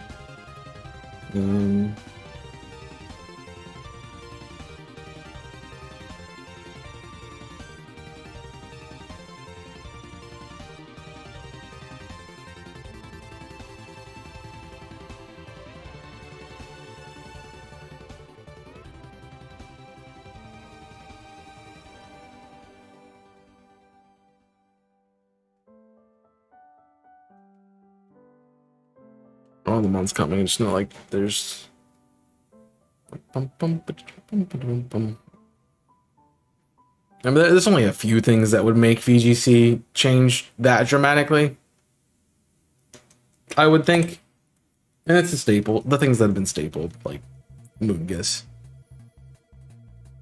All the months coming, it's not like there's... I mean, there's only a few things that would make VGC change that dramatically, I would think. And it's a staple. The things that have been stapled, like Moongus,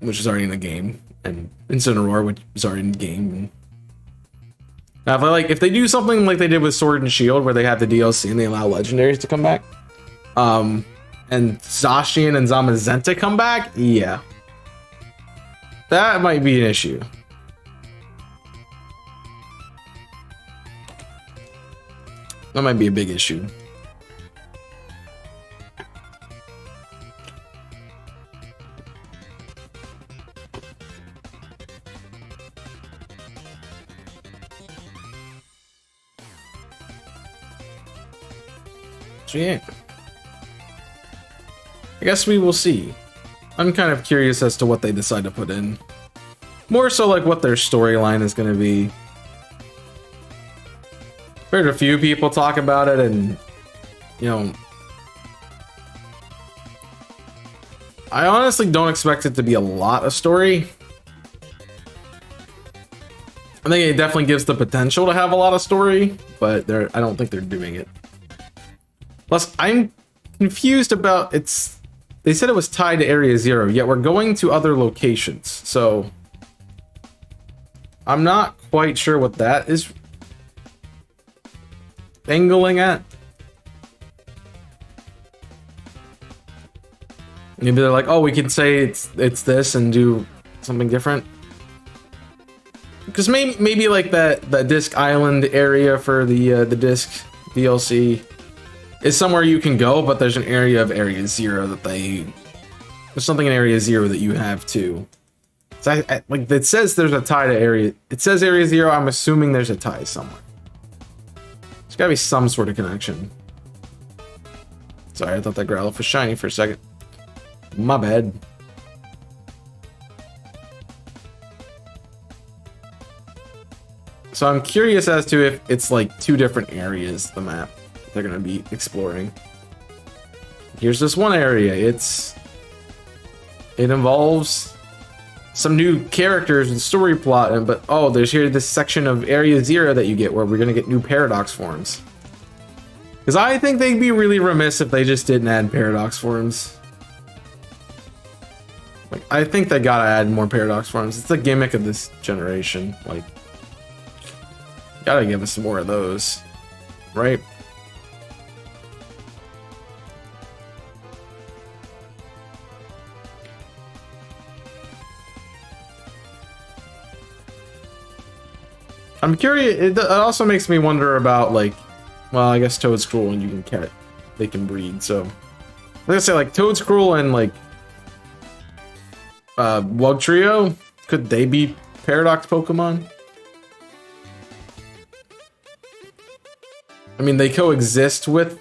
which is already in the game, and Incineroar, which is already in the game. Now, if they do something like they did with Sword and Shield, where they have the DLC and they allow legendaries to come back, and Zacian and Zamazenta come back, yeah, that might be an issue. That might be a big issue. Yeah, I guess we will see. I'm kind of curious as to what they decide to put in. More so like what their storyline is going to be. Heard a few people talk about it, and you know, I honestly don't expect it to be a lot of story. I think it definitely gives the potential to have a lot of story, but I don't think they're doing it. Plus, I'm confused about it's. They said it was tied to Area Zero, yet we're going to other locations, so I'm not quite sure what that is angling at. Maybe they're like, oh, we can say it's this and do something different. Because maybe like that Disc Island area for the Disc DLC is somewhere you can go, but there's an area of Area Zero that there's something in Area Zero that you have too. So I like it says there's a tie to Area. It says Area Zero. I'm assuming there's a tie somewhere. There's gotta be some sort of connection. Sorry, I thought that Growlithe was shiny for a second. My bad. So I'm curious as to if it's like two different areas, the map they're gonna be exploring. Here's this one area. It involves some new characters and story plot, but oh, there's this section of Area Zero that you get where we're gonna get new Paradox forms. Because I think they'd be really remiss if they just didn't add Paradox forms. Like, I think they gotta add more Paradox forms. It's the gimmick of this generation. Like, gotta give us some more of those, right? I'm curious. It also makes me wonder about like, well, I guess Toedscruel and you can catch, they can breed. So I'm gonna say like Toedscruel and like Wugtrio, could they be Paradox Pokemon? I mean, they coexist with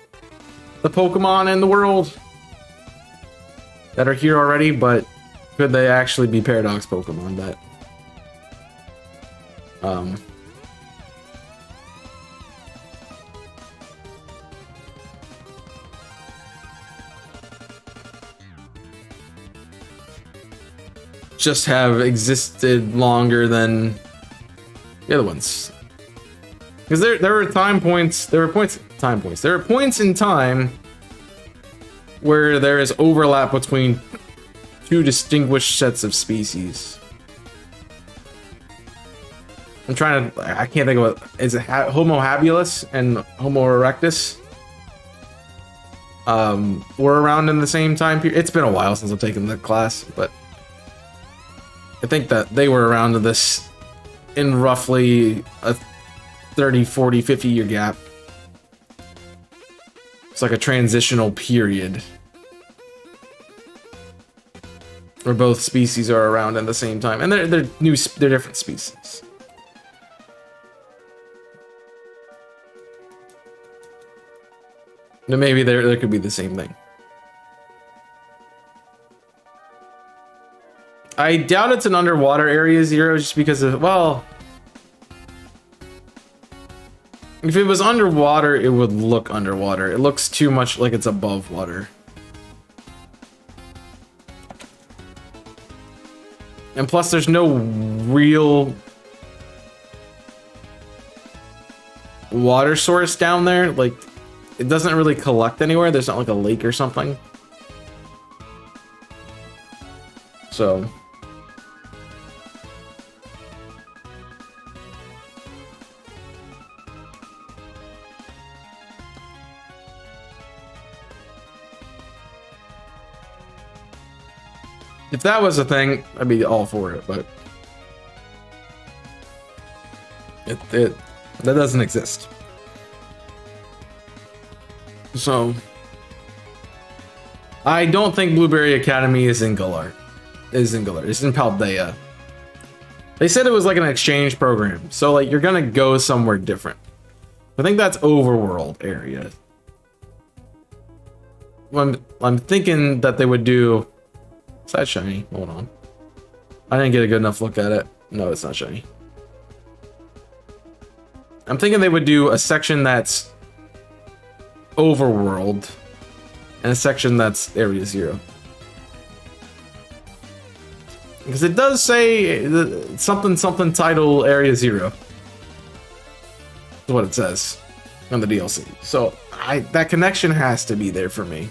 the Pokemon in the world that are here already, but could they actually be Paradox Pokemon that just have existed longer than the other ones? Because there were points in time where there is overlap between two distinguished sets of species. I can't think of what, is it Homo habilis and Homo erectus? Were around in the same time period. It's been a while since I've taken the class, but I think that they were around this in roughly a 30, 40, 50 year gap. It's like a transitional period where both species are around at the same time, and they're different species. But maybe there could be the same thing. I doubt it's an underwater Area Zero just because of, well, if it was underwater, it would look underwater. It looks too much like it's above water. And plus, there's no real water source down there. Like, it doesn't really collect anywhere. There's not like a lake or something. So if that was a thing, I'd be all for it, but that doesn't exist. So I don't think Blueberry Academy is in Galar. It's in Paldea. They said it was like an exchange program, so like you're gonna go somewhere different. I think that's overworld area. I'm thinking that they would do. Is that shiny? Hold on. I didn't get a good enough look at it. No, it's not shiny. I'm thinking they would do a section that's overworld and a section that's Area Zero. Because it does say something something title Area Zero. That's what it says on the DLC. So that connection has to be there for me.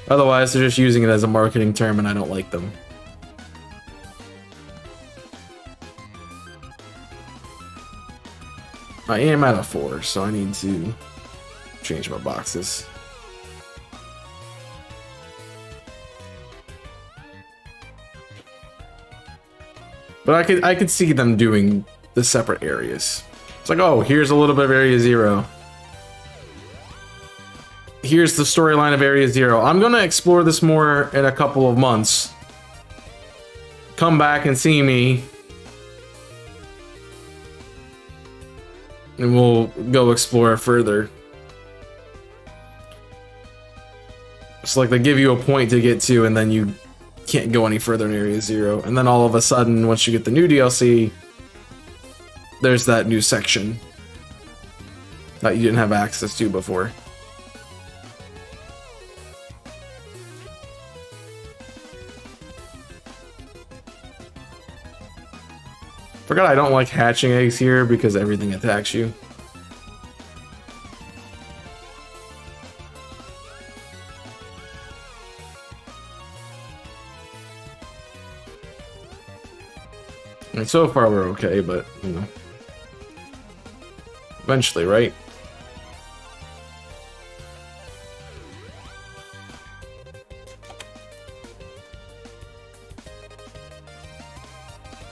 Otherwise, they're just using it as a marketing term, and I don't like them. I am at a 4, so I need to change my boxes. But I could see them doing the separate areas. It's like, oh, here's a little bit of Area Zero. Here's the storyline of Area Zero. I'm gonna explore this more in a couple of months. Come back and see me. And we'll go explore further. It's like they give you a point to get to, and then you can't go any further in Area Zero. And then all of a sudden, once you get the new DLC, there's that new section that you didn't have access to before. Forgot I don't like hatching eggs here because everything attacks you. And so far we're okay, but you know, eventually, right?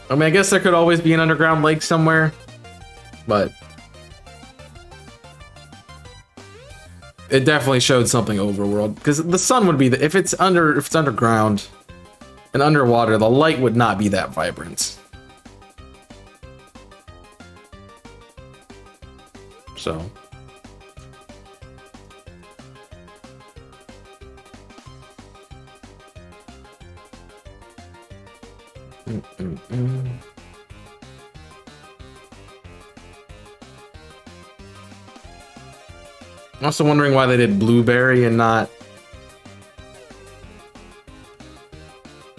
I mean, I guess there could always be an underground lake somewhere, but it definitely showed something overworld, because the sun would be if it's underground and underwater, the light would not be that vibrant. So I'm also wondering why they did blueberry and not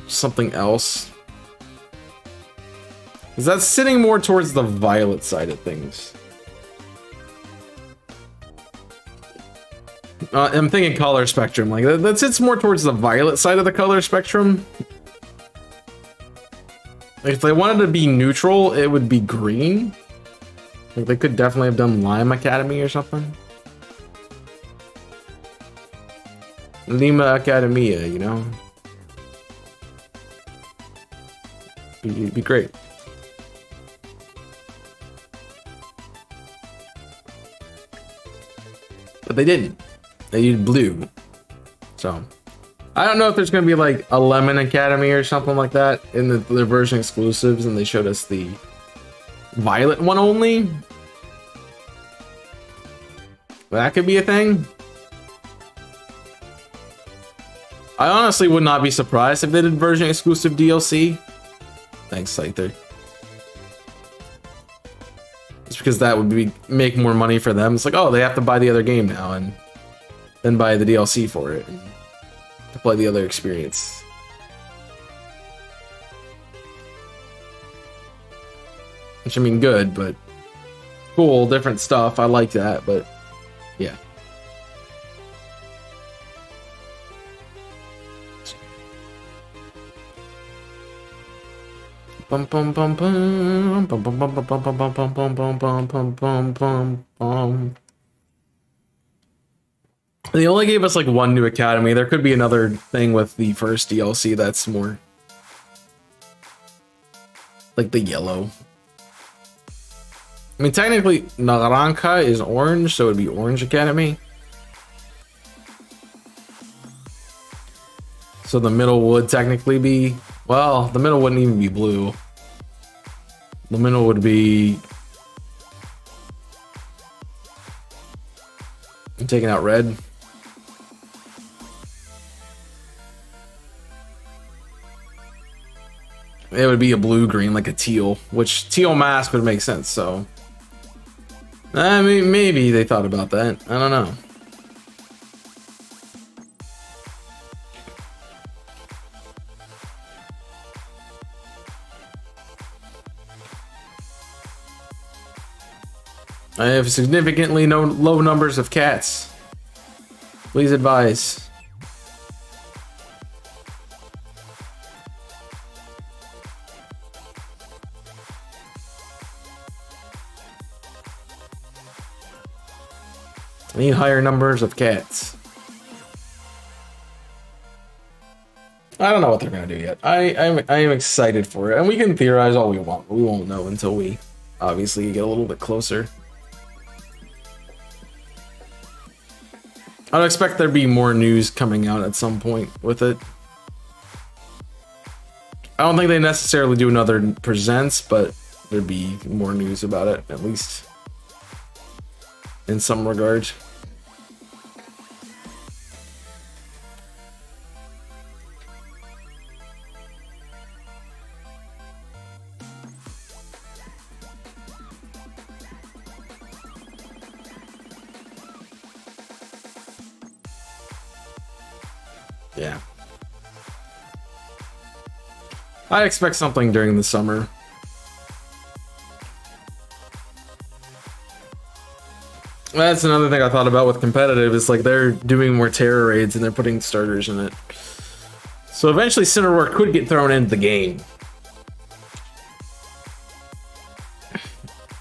something else. Is that sitting more towards the violet side of things? I'm thinking color spectrum. Like that sits more towards the violet side of the color spectrum. If they wanted to be neutral, it would be green. Like they could definitely have done Lime Academy or something. Lima Academia, you know? Be great. But they didn't. They used blue. So I don't know if there's gonna be like a Lemon Academy or something like that in the version exclusives, and they showed us the violet one only. That could be a thing. I honestly would not be surprised if they did version exclusive DLC. Thanks, Scyther. Just because that would make more money for them. It's like, oh, they have to buy the other game now and then buy the DLC for it to play the other experience. Which I mean, good, but cool, different stuff. I like that, but yeah. Bum bum bum bum bum bum bum bum bum bum bum bum bum bum bum bum bum bum. They only gave us like one new academy. There could be another thing with the first DLC that's more like the yellow. I mean, technically, Naranja is orange, so it would be Orange Academy. So the middle would technically be, well, the middle wouldn't even be blue. The middle would be, I'm taking out red. It would be a blue-green, like a teal, which teal mask would make sense, so. I mean, maybe they thought about that. I don't know. I have significantly low numbers of cats. Please advise. I need higher numbers of cats. I don't know what they're gonna do yet. I am excited for it, and we can theorize all we want, but we won't know until we obviously get a little bit closer. I'd expect there be more news coming out at some point with it. I don't think they necessarily do another presents, but there'd be more news about it, at least in some regard. Yeah. I expect something during the summer. That's another thing I thought about with competitive, is like they're doing more terror raids and they're putting starters in it. So eventually Cineroar could get thrown into the game.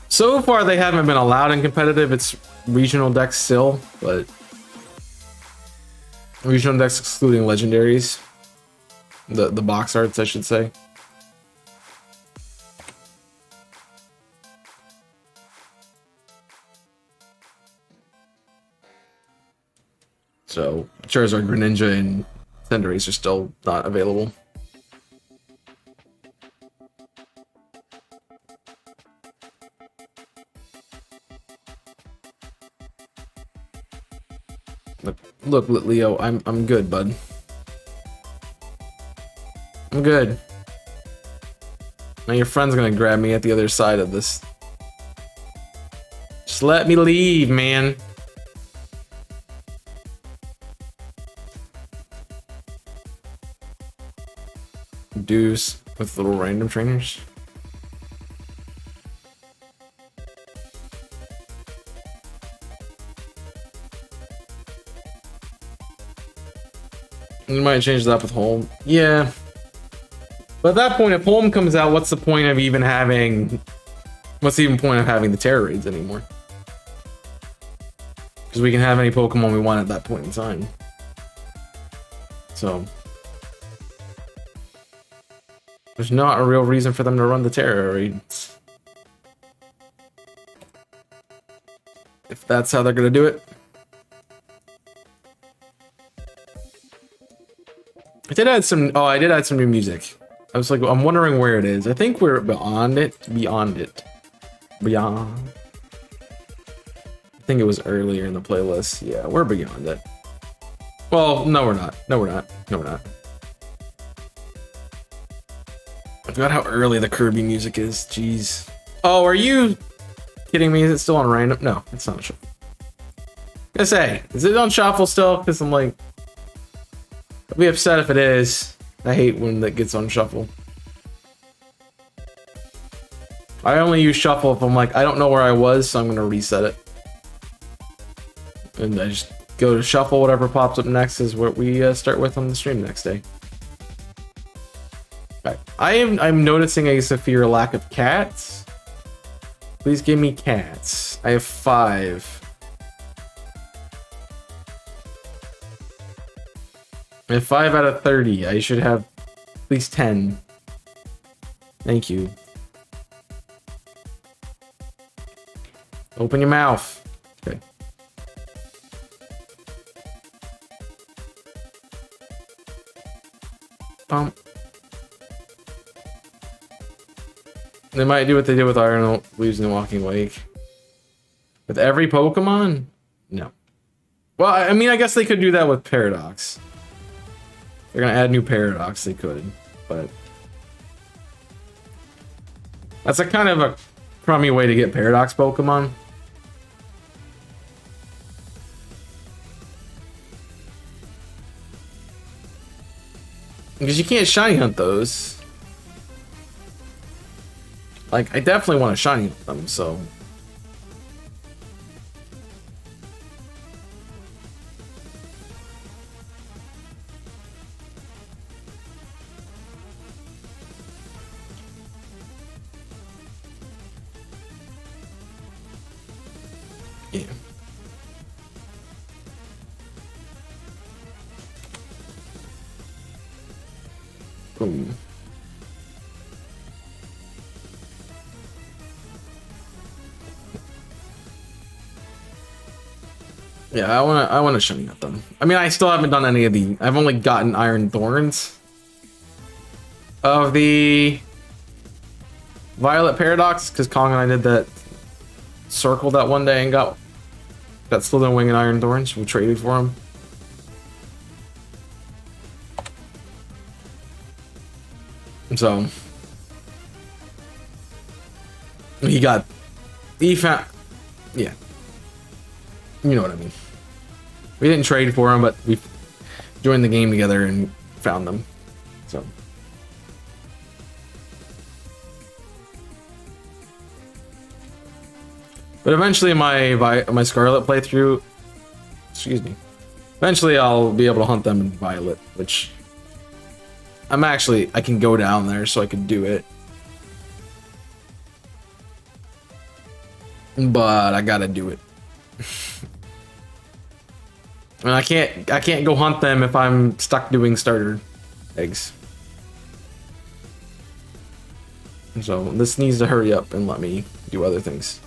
So far they haven't been allowed in competitive. It's regional decks still, but regional decks excluding legendaries. The box arts, I should say. So Charizard, Greninja, and Cinderace are still not available. Look, Leo, I'm good, bud. I'm good. Now your friend's gonna grab me at the other side of this. Just let me leave, man. Deuce with little random trainers. You might change that up with Home. Yeah. But at that point, if Home comes out, what's the point of even having... What's the even point of having the Terror Raids anymore? Because we can have any Pokemon we want at that point in time. So... there's not a real reason for them to run the Terror Raids. If that's how they're gonna do it. I did add some new music. I was like, I'm wondering where it is. I think we're beyond it. Beyond. I think it was earlier in the playlist. Yeah, we're beyond it. Well, no, we're not. No, we're not. No, we're not. I forgot how early the Kirby music is. Jeez. Oh, are you kidding me? Is it still on random? No, it's not on shuffle. I say, is it on shuffle still? Because I'm like, I'll be upset if it is. I hate when that gets on shuffle. I only use shuffle if I'm like, I don't know where I was, so I'm gonna reset it. And I just go to shuffle, whatever pops up next is what we start with on the stream next day. Okay. I'm noticing a severe lack of cats. Please give me cats. I have 5. I have 5 out of 30. I should have at least 10. Thank you. Open your mouth. Okay. They might do what they did with Iron Leaves and Walking Lake. With every Pokemon? No. Well, I mean, I guess they could do that with Paradox. They're gonna add new Paradox, they could, but... that's a kind of a crummy way to get Paradox Pokemon. Because you can't shiny hunt those. Like, I definitely want to shiny hunt them, so... Yeah. Boom. Yeah, I wanna shiny at them. I mean, I still haven't done any of the. I've only gotten Iron Thorns of the Violet Paradox because Kong and I did that circle that one day and got Slither Wing and Iron Thorns. We traded for them. So he found, yeah, you know what I mean. We didn't trade for them, but we joined the game together and found them. So. But eventually my Scarlet playthrough, excuse me, eventually I'll be able to hunt them in Violet, which I can go down there so I can do it. But I gotta do it. And I can't go hunt them if I'm stuck doing starter eggs. So this needs to hurry up and let me do other things.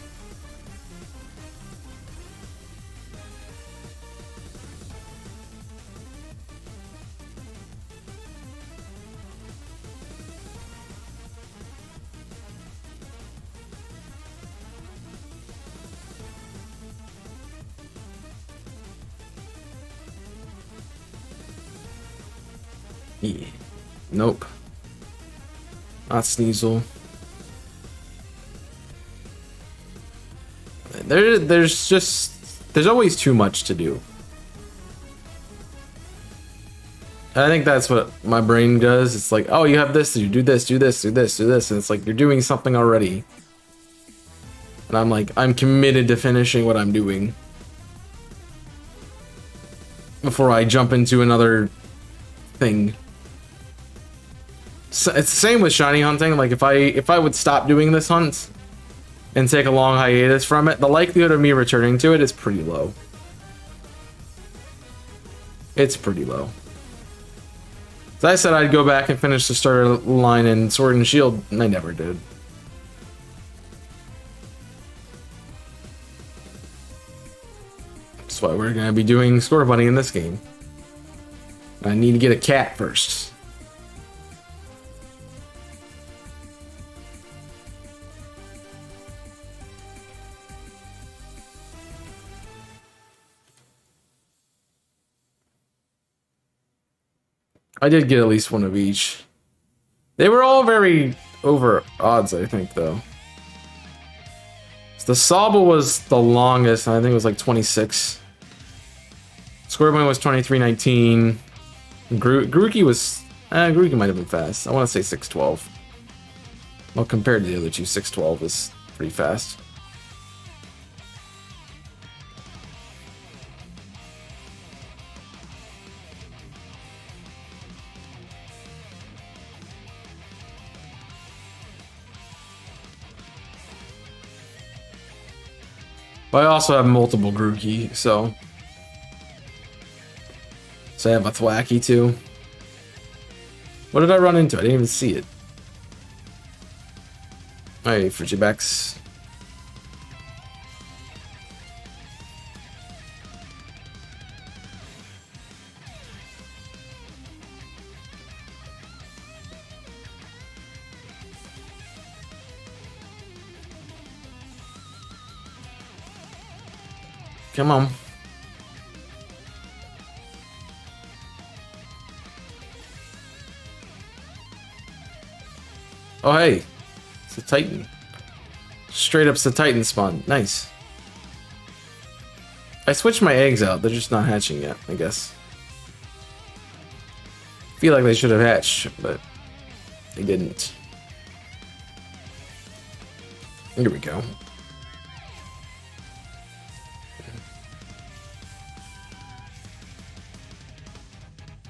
Yeah. Nope. Not Sneasel. There's always too much to do. And I think that's what my brain does. It's like, oh, you have this, you do this, do this, do this, do this, and it's like you're doing something already. And I'm like, I'm committed to finishing what I'm doing before I jump into another thing. So it's the same with shiny hunting. Like if I would stop doing this hunt and take a long hiatus from it, the likelihood of me returning to it is pretty low. It's pretty low. As I said, I'd go back and finish the starter line in Sword and Shield, and I never did. That's why we're gonna be doing Score Bunny in this game. I need to get a cat first. I did get at least one of each. They were all very over odds, I think, though. So the Sobble was the longest, and I think it was like 26. Scorbunny was 23:19. Grookey was... Grookey might have been fast. I want to say 6:12. Well, compared to the other two, 6:12 is pretty fast. But I also have multiple Grookey, so I have a Thwackey too. What did I run into? I didn't even see it. Alright, Frigibax. Come on. Oh, hey. It's a Titan. Straight up's the Titan spawn. Nice. I switched my eggs out. They're just not hatching yet, I guess. Feel like they should have hatched, but they didn't. Here we go.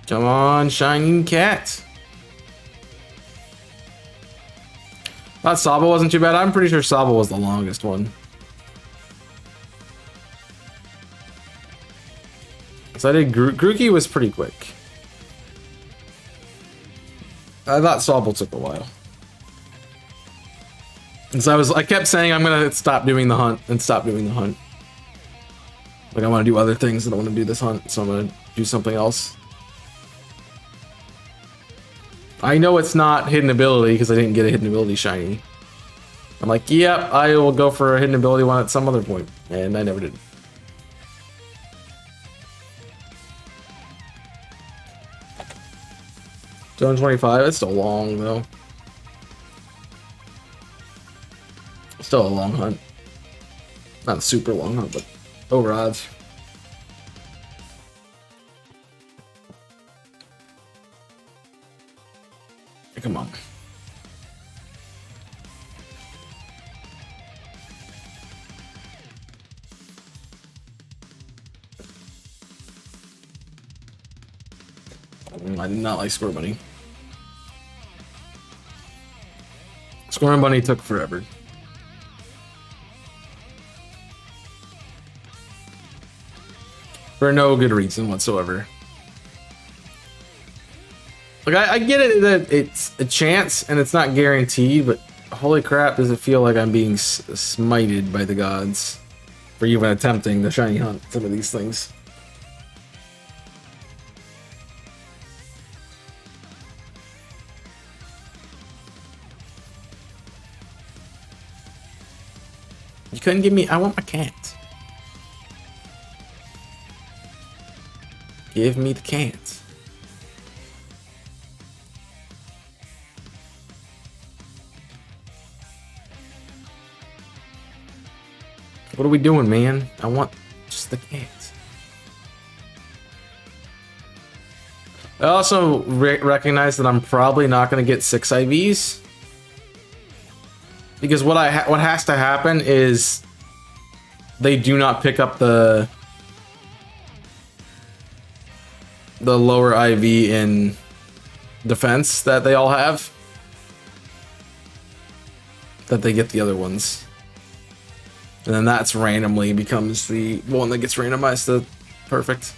Come on, Shining Cat. Thought Sobble wasn't too bad. I'm pretty sure Sobble was the longest one. So I did Grookey was pretty quick. I thought Sobble took a while. And so I kept saying I'm gonna stop doing the hunt and stop doing the hunt. Like I want to do other things. I don't want to do this hunt, so I'm gonna do something else. I know it's not hidden ability because I didn't get a hidden ability shiny. I'm like, yep, I will go for a hidden ability one at some other point, and I never did. Zone 25, it's still long though. Still a long hunt. Not a super long hunt, but over odds. Come on. I did not like Squirrel Bunny. Squirrel Bunny took forever. For no good reason whatsoever. Like, I get it that it's a chance and it's not guaranteed, but holy crap, does it feel like I'm being smited by the gods for even attempting the shiny hunt some of these things. You couldn't give me... I want my cat. Give me the cat. What are we doing, man? I want just the cat. I also recognize that I'm probably not going to get 6 IVs. Because what has to happen is they do not pick up the lower IV in defense that they all have. That they get the other ones. And then that's randomly becomes the one that gets randomized to perfect.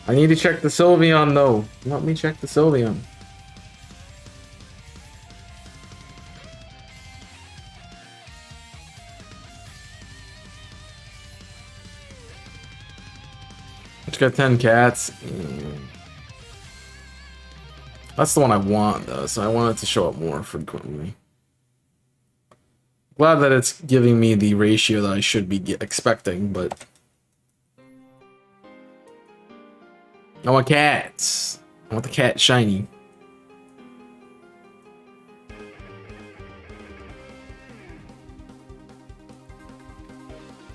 I need to check the Sylveon though. Let me check the Sylveon. It's got 10 cats. That's the one I want though, so I want it to show up more frequently. Glad that it's giving me the ratio that I should be expecting, but I want cats. I want the cat shiny.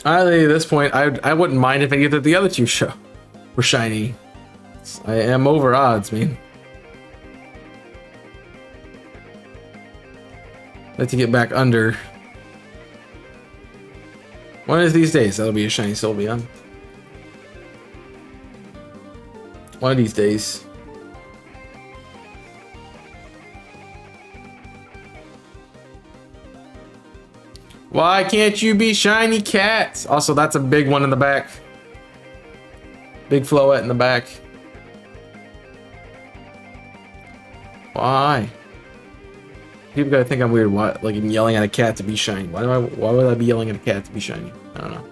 At this point, I wouldn't mind if any of the other two were shiny. I am over odds, man. I'd like to get back under. One of these days, that'll be a shiny Sylveon. One of these days. Why can't you be shiny cats? Also, that's a big one in the back. Big Floette in the back. Why? People gotta think I'm weird. Why? Like I'm yelling at a cat to be shiny. Why would I be yelling at a cat to be shiny? I don't know.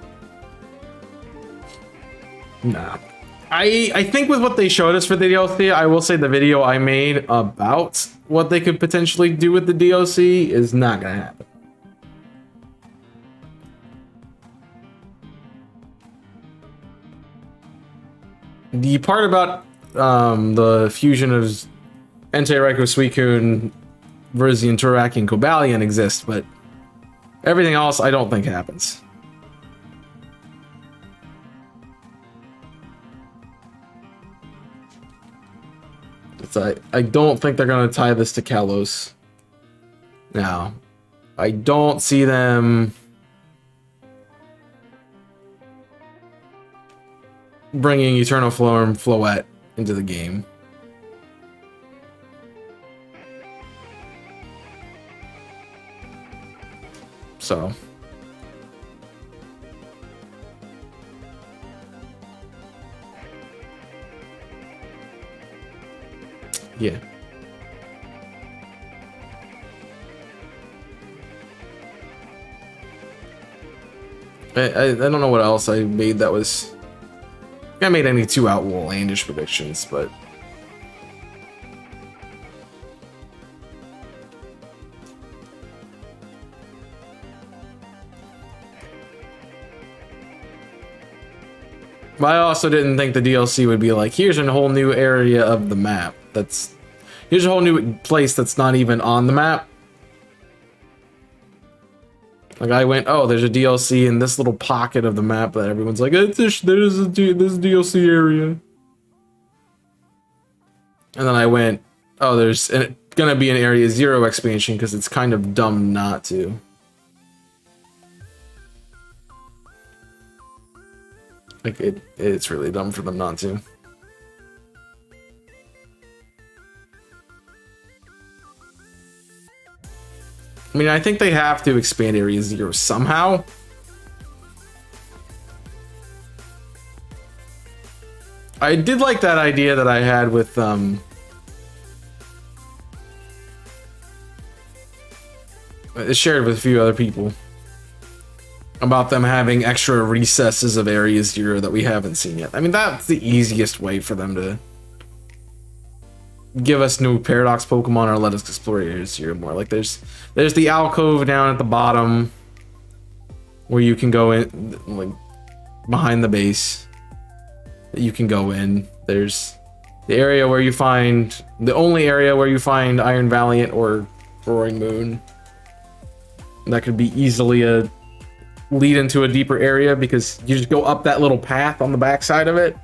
Nah. I think with what they showed us for the DLC, I will say the video I made about what they could potentially do with the DLC is not gonna happen. The part about the fusion of Entei, Raikou, Suicune, Virizion, Turaki, and Cobalion exists, but everything else I don't think happens. I don't think they're going to tie this to Kalos. Now, I don't see them bringing Eternal Form Floette into the game. So yeah. I don't know what else I made that was... I made any too outlandish predictions, but... But I also didn't think the DLC would be like, here's a whole new area of the map. Here's a whole new place that's not even on the map. Like I went, oh, there's a DLC in this little pocket of the map that everyone's like, there's this DLC area. And then I went, oh, there's gonna be an Area Zero expansion because it's kind of dumb not to. Like it's really dumb for them not to. I mean, I think they have to expand Area Zero somehow. I did like that idea that I had with shared with a few other people about them having extra recesses of Area Zero that we haven't seen yet. I mean, that's the easiest way for them to give us new Paradox Pokemon or let us explore Area Zero more. Like there's the alcove down at the bottom where you can go in, like behind the base that you can go in. There's the area where you find the only area where you find Iron Valiant or Roaring Moon. And that could be easily a lead into a deeper area because you just go up that little path on the backside of it.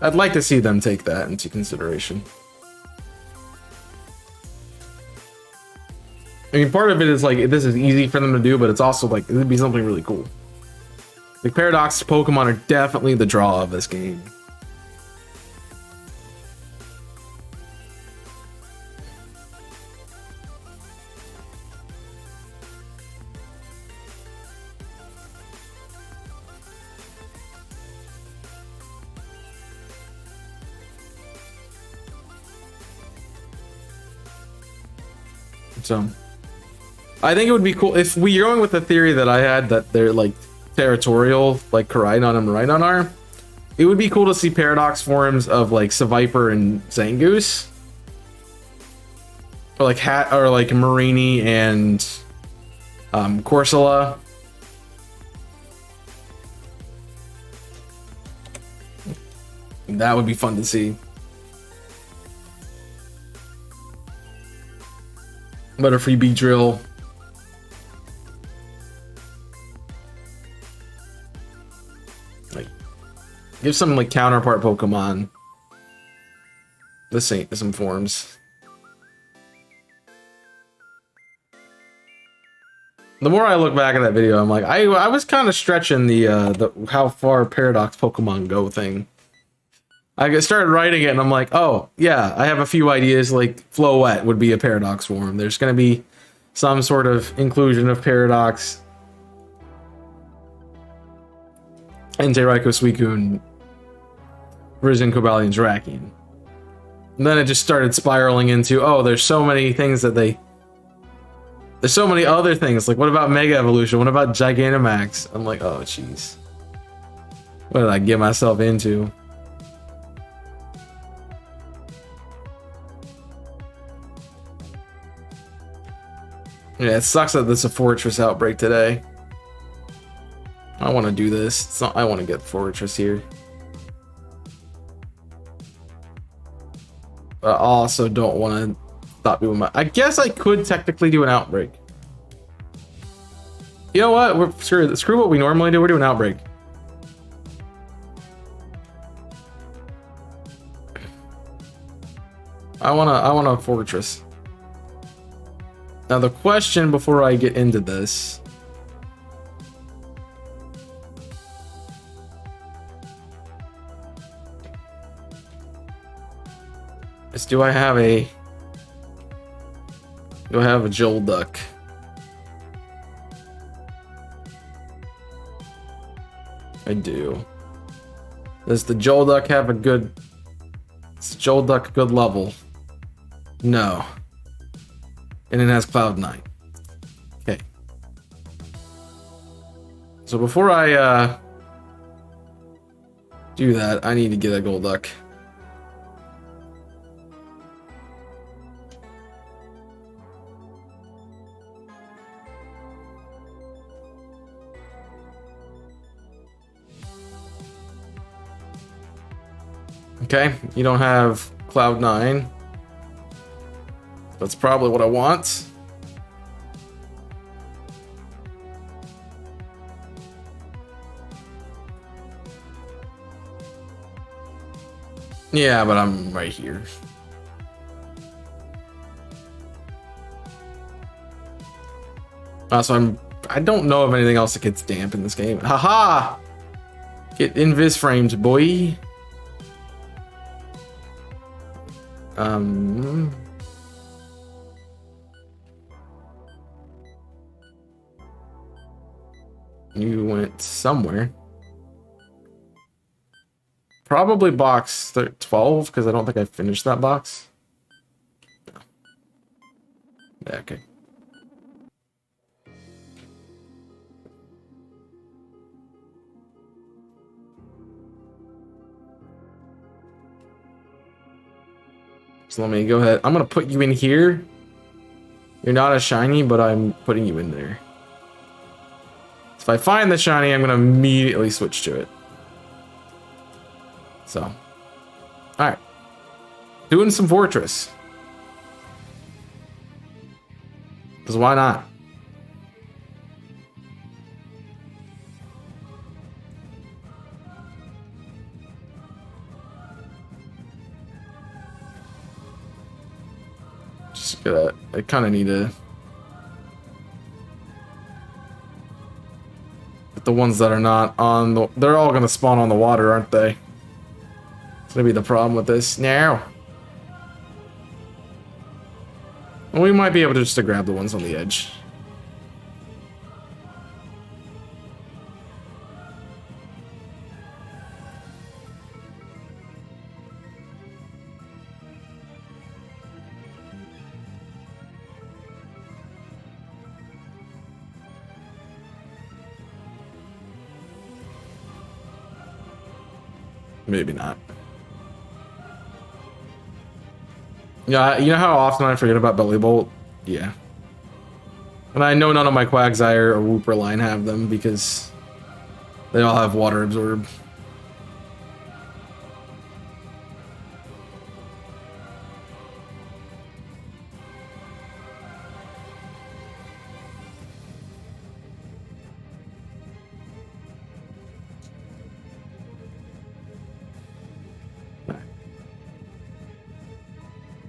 I'd like to see them take that into consideration. I mean, part of it is like, this is easy for them to do, but it's also like, it would be something really cool. Like, Paradox Pokemon are definitely the draw of this game. So, I think it would be cool if we're going with the theory that I had that they're like territorial, like Koraidon and Miraidon are. It would be cool to see Paradox forms of like Seviper and Zangoose, or like Marini and Corsola. That would be fun to see. Butterfree, Beedrill. Like, give some like counterpart Pokemon some forms. The more I look back at that video, I'm like, I was kind of stretching the how far Paradox Pokemon go thing. I started writing it and I'm like, oh yeah, I have a few ideas. Like Floette would be a Paradox form. There's going to be some sort of inclusion of Paradox. Entei-Raikou, Suicune, Risen, Cobalion, Drakion. And then it just started spiraling into, oh, there's so many things that there's so many other things. Like, what about Mega Evolution? What about Gigantamax? I'm like, oh, jeez. What did I get myself into? Yeah, it sucks that there's a Fortress outbreak today. I want to do this. It's not, I want to get Fortress here. But I also don't want to stop doing my... I guess I could technically do an Outbreak. You know what? Screw what we normally do. We're doing Outbreak. I want a fortress. Now the question before I get into this is, do I have a Jolduck? I do. Does the Jolduck have a good... Is Jolduck a good level? No. And it has Cloud9. Okay. So before I do that, I need to get a Golduck. Okay, you don't have Cloud9. That's probably what I want. Yeah, but I'm right here. So I don't know of anything else that gets damp in this game. Haha! Get invis framed, boy. You went somewhere. Probably box 12, because I don't think I finished that box. No. Yeah, okay. So let me go ahead. I'm going to put you in here. You're not a shiny, but I'm putting you in there. If I find the shiny, I'm going to immediately switch to it. So, alright. Doing some Fortress. Because why not? Just gotta, I kind of need to... But the ones that are not on the... They're all going to spawn on the water, aren't they? It's going to be the problem with this. Now. Well, we might be able to just to grab the ones on the edge. Maybe not. Yeah, you know how often I forget about Belly Bolt? Yeah. And I know none of my Quagsire or Wooperline have them because they all have Water Absorb.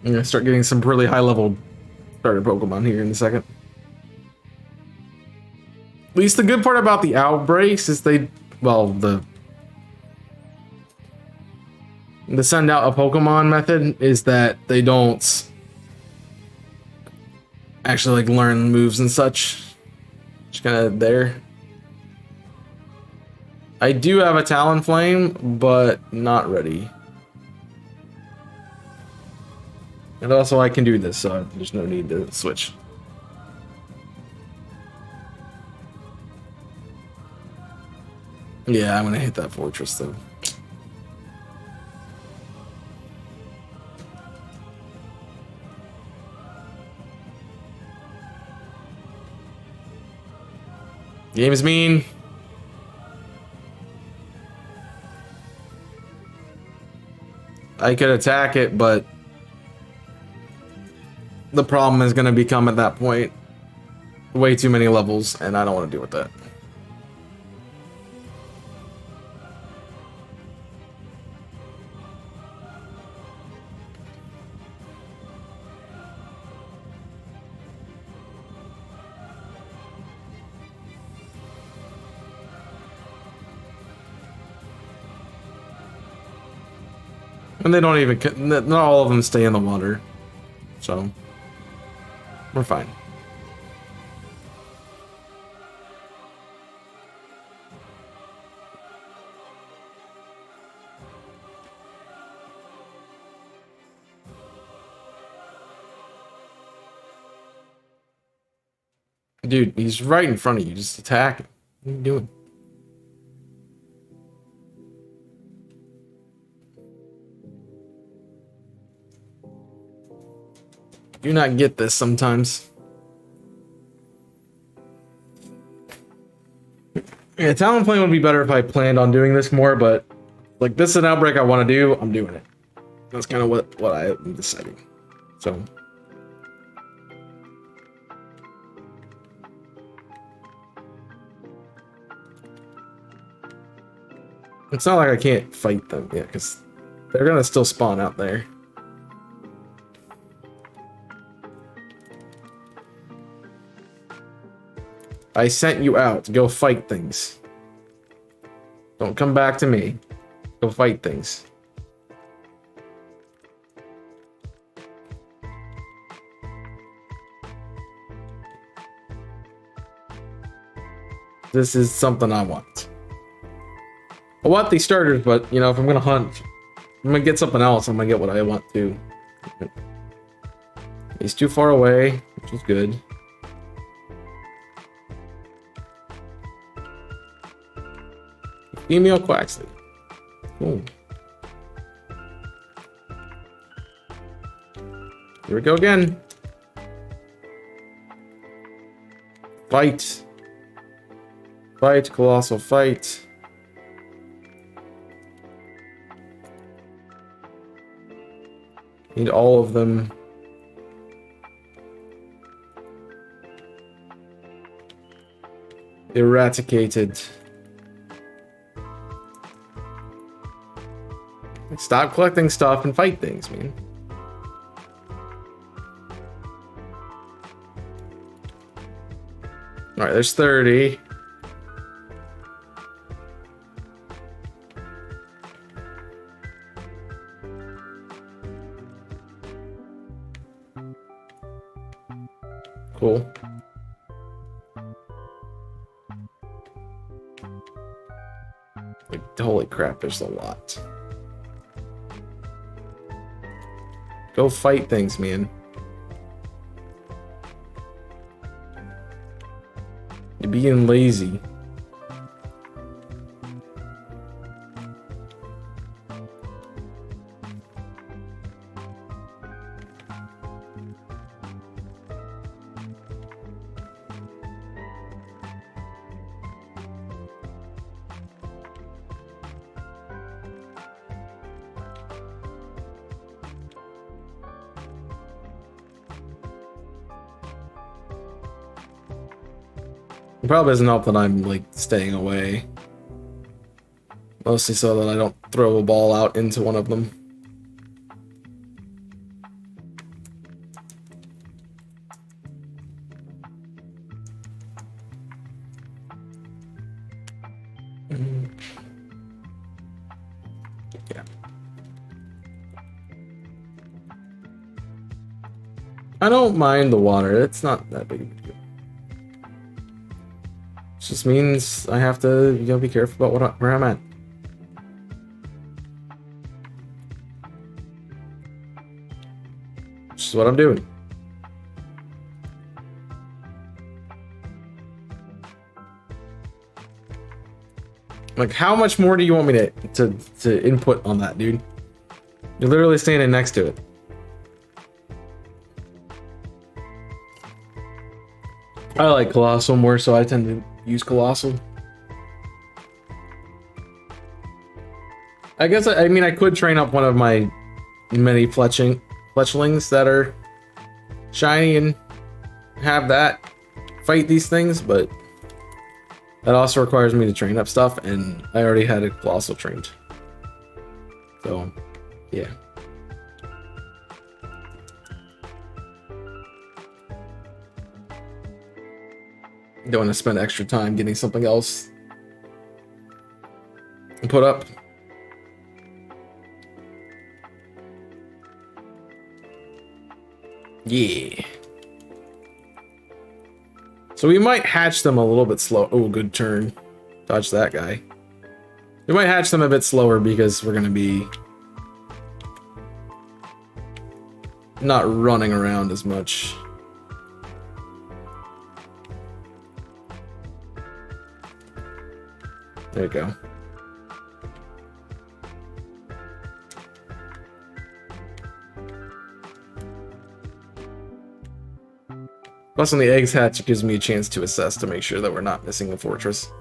I'm gonna start getting some really high level starter Pokemon here in a second. At least the good part about the outbreaks is they, well, the send out a Pokemon method is that they don't actually like learn moves and such. Just kind of there. I do have a Talonflame, but not ready. And also I can do this, so there's no need to switch. Yeah, I'm gonna hit that Fortress though. Game is mean. I could attack it, but the problem is going to become at that point way too many levels, and I don't want to deal with that. And they don't even, not all of them stay in the water. So, we're fine. Dude, he's right in front of you. Just attack him. What are you doing? Do not get this sometimes. Yeah, Talonflame would be better if I planned on doing this more, but like this is an outbreak I want to do, I'm doing it. That's kind of what I'm deciding. So. It's not like I can't fight them, yeah, because they're gonna still spawn out there. I sent you out to go fight things. Don't come back to me. Go fight things. This is something I want. I want these starters, but, you know, if I'm gonna hunt, I'm gonna get something else, I'm gonna get what I want too. He's too far away, which is good. Female Quaxley. Cool. Here we go again. Fight. Fight, Colossal, fight. Need all of them. Eradicated. Stop collecting stuff and fight things, man. Alright, there's 30. Cool. Like, holy crap, there's a lot. Go fight things, man. You're being lazy. It probably doesn't help that I'm, like, staying away. Mostly so that I don't throw a ball out into one of them. Yeah. I don't mind the water. It's not that big of a deal. Just means I have to, you know, be careful about where I'm at. Which is what I'm doing. Like, how much more do you want me to input on that, dude? You're literally standing next to it. I like Colossal more, so I tend to use Colossal. I guess, I mean, I could train up one of my many fletchlings that are shiny and have that fight these things, but that also requires me to train up stuff, and I already had a Colossal trained. So, yeah. Don't want to spend extra time getting something else put up. Yeah. So we might hatch them a little bit slow. Oh, good turn. Dodge that guy. We might hatch them a bit slower because we're going to be not running around as much. There you go. Plus, on the eggs hatch, it gives me a chance to assess to make sure that we're not missing the fortress.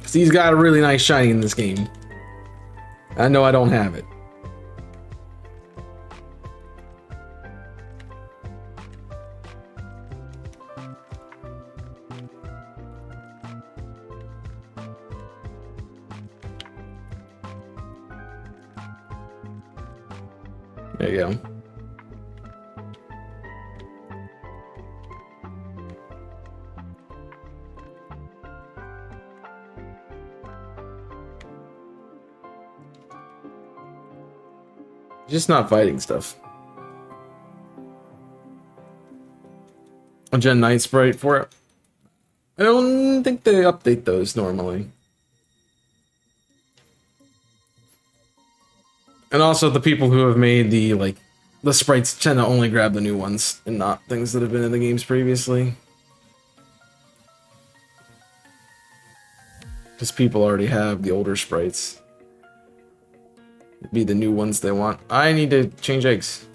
See, he's got a really nice shiny in this game. I know I don't have it. There you go. Just not fighting stuff. A Gen 9 sprite for it. I don't think they update those normally. And also the people who have made the sprites tend to only grab the new ones and not things that have been in the games previously. Because people already have the older sprites. Be the new ones they want. I need to change eggs.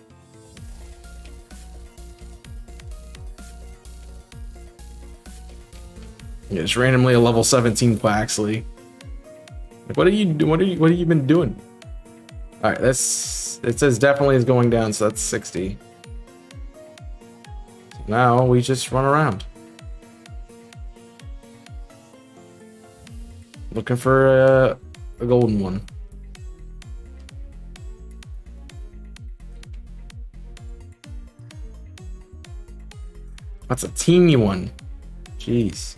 Yeah, just randomly a level 17 Quaxley. Like, what are you doing? What have you been doing? All right, it says definitely is going down, so that's 60. Now we just run around, looking for a golden one. That's a teeny one. Jeez.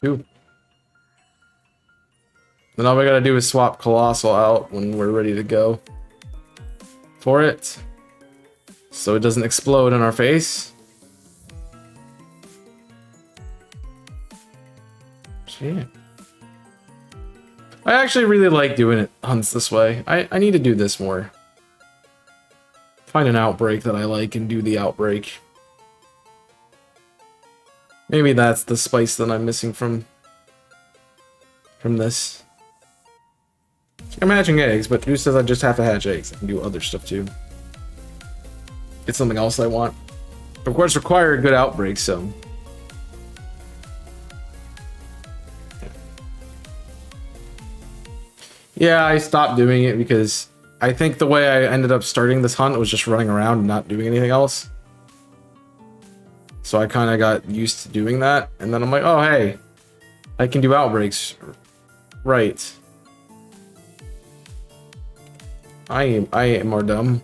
Two. Then all we gotta do is swap Colossal out when we're ready to go for it, so it doesn't explode in our face. Shit. I actually really like doing it hunts this way. I need to do this more. Find an outbreak that I like and do the outbreak. Maybe that's the spice that I'm missing from this. I'm hatching eggs, but who says I just have to hatch eggs? I can do other stuff too. It's something else I want. Of course, require a good outbreak, so. Yeah, I stopped doing it because I think the way I ended up starting this hunt was just running around and not doing anything else. So I kind of got used to doing that, and then I'm like, oh hey, I can do outbreaks. Right. I am more dumb.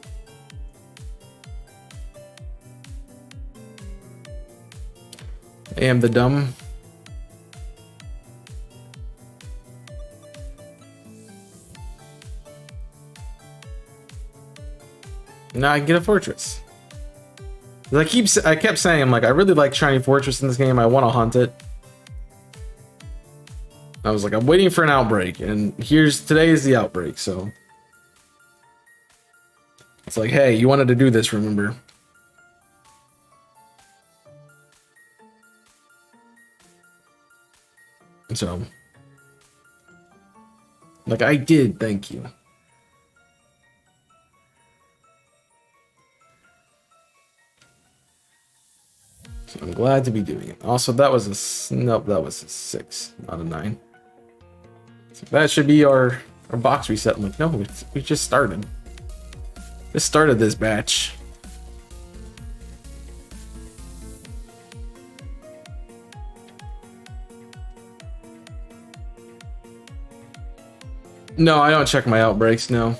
I am the dumb. Now I can get a fortress. I kept saying, I'm like, I really like Shiny Fortress in this game. I want to hunt it. I was like, I'm waiting for an outbreak, and today is the outbreak, so. It's like, hey, you wanted to do this, remember? So. Like, I did, thank you. So I'm glad to be doing it. Also, that was nope, that was a 6, not a 9. So that should be our box reset. I'm like, no, we just started. Just started this batch. No, I don't check my outbreaks, no.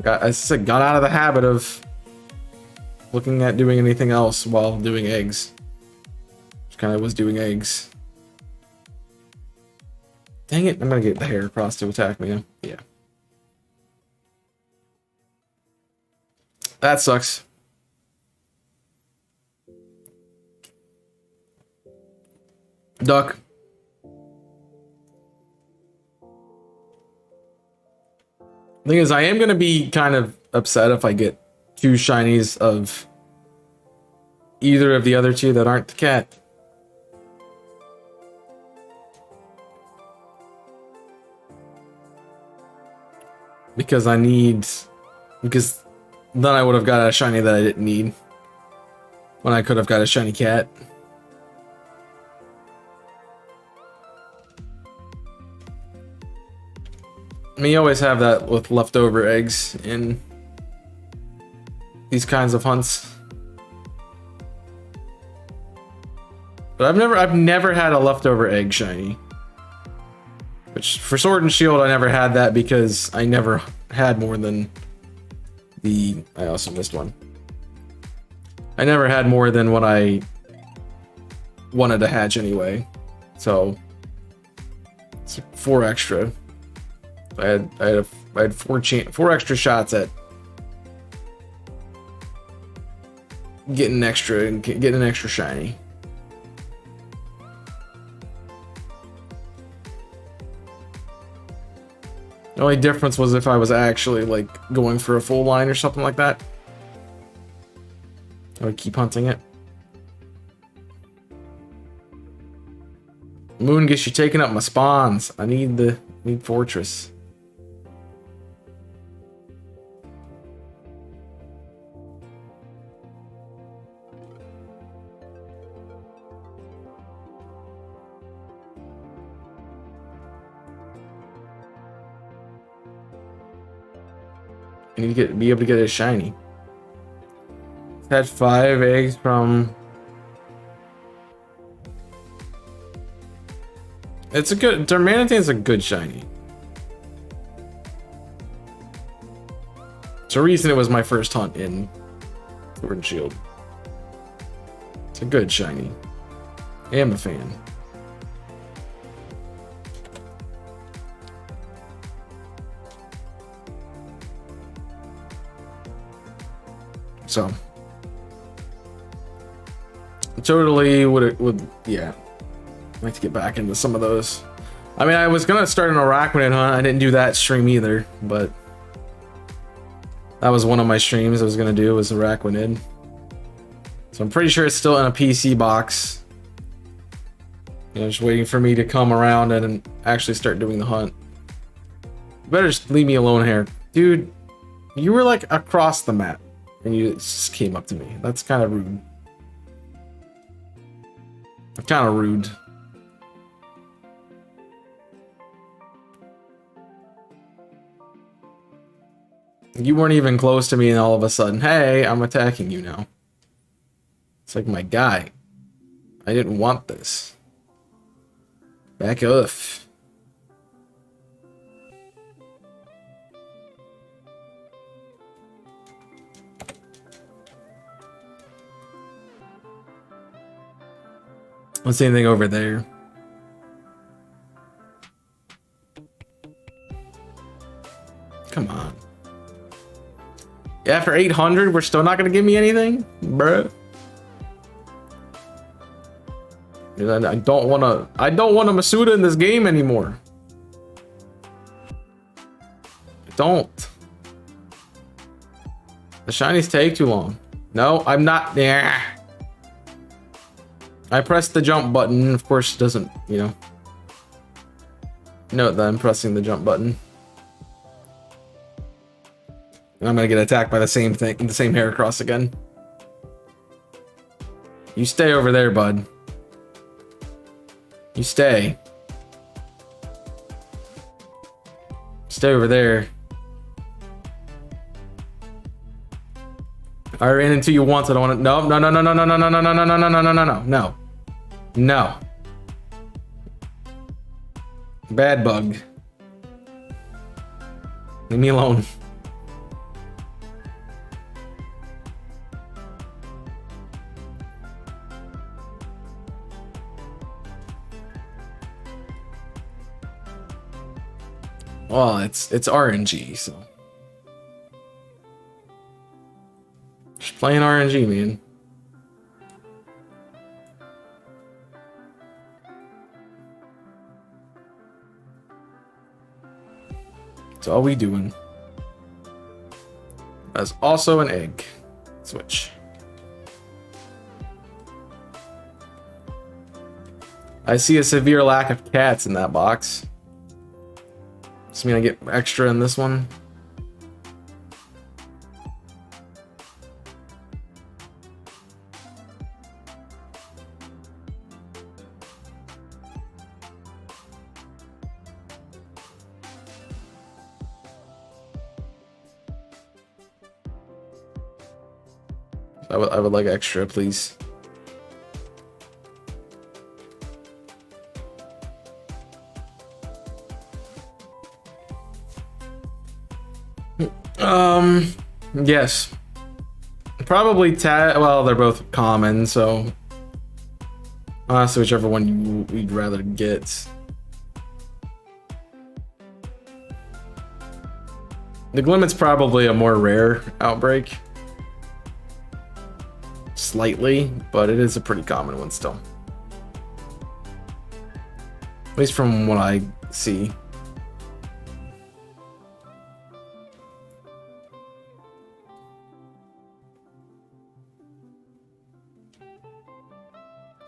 I said, got out of the habit of looking at doing anything else while doing eggs. Just kind of was doing eggs. Dang it, I'm gonna get the Heracross to attack me now. Yeah. That sucks. Duck. Thing is, I am gonna be kind of upset if I get 2 shinies of either of the other 2 that aren't the cat. Because then I would have got a shiny that I didn't need. When I could have got a shiny cat. I mean, you always have that with leftover eggs in these kinds of hunts. But I've never had a leftover egg shiny. Which, for Sword and Shield, I never had that because I never had more than I also missed one. I never had more than what I wanted to hatch anyway. So, it's 4 extra. I had 4 extra shots at getting an extra shiny. The only difference was if I was actually like going for a full line or something like that. I would keep hunting it. Moon gets you taking up my spawns. I need Fortress. I need to be able to get a shiny. Had 5 eggs from. It's a good. Darmanitan's a good shiny. It's a reason it was my first hunt in Sword and Shield. It's a good shiny. I am a fan. So totally would yeah. I'd like to get back into some of those. I mean, I was gonna start an Arachnid hunt. I didn't do that stream either, but that was one of my streams I was gonna do, was Arachnid. So I'm pretty sure it's still in a PC box. You know, just waiting for me to come around and actually start doing the hunt. You better just leave me alone here. Dude, you were like across the map and you just came up to me. That's kind of rude. Kind of rude. You weren't even close to me and all of a sudden, hey, I'm attacking you now. It's like, my guy, I didn't want this. Back off. What's anything over there? Come on. After 800, we're still not gonna give me anything, bruh. I don't want a Masuda in this game anymore. I don't. The shinies take too long. No, I'm not there. I pressed the jump button, of course it doesn't, you know. Note that I'm pressing the jump button. And I'm gonna get attacked by the same thing, the same Heracross again. You stay over there, bud. You stay. Stay over there. I ran into you once. I don't want to. No, no, no, no, no, no, no, no, no, no, no, no, no, no, no, no, no. No. Bad bug. Leave me alone. Well, it's RNG, so just playing RNG, man. That's all we doing. That's also an egg. Switch. I see a severe lack of cats in that box. Does this mean I get extra in this one? I would like extra, please. Yes. Probably well, they're both common, so honestly, whichever one you'd rather get. The Glimmet's probably a more rare outbreak. Slightly, but it is a pretty common one still. At least from what I see.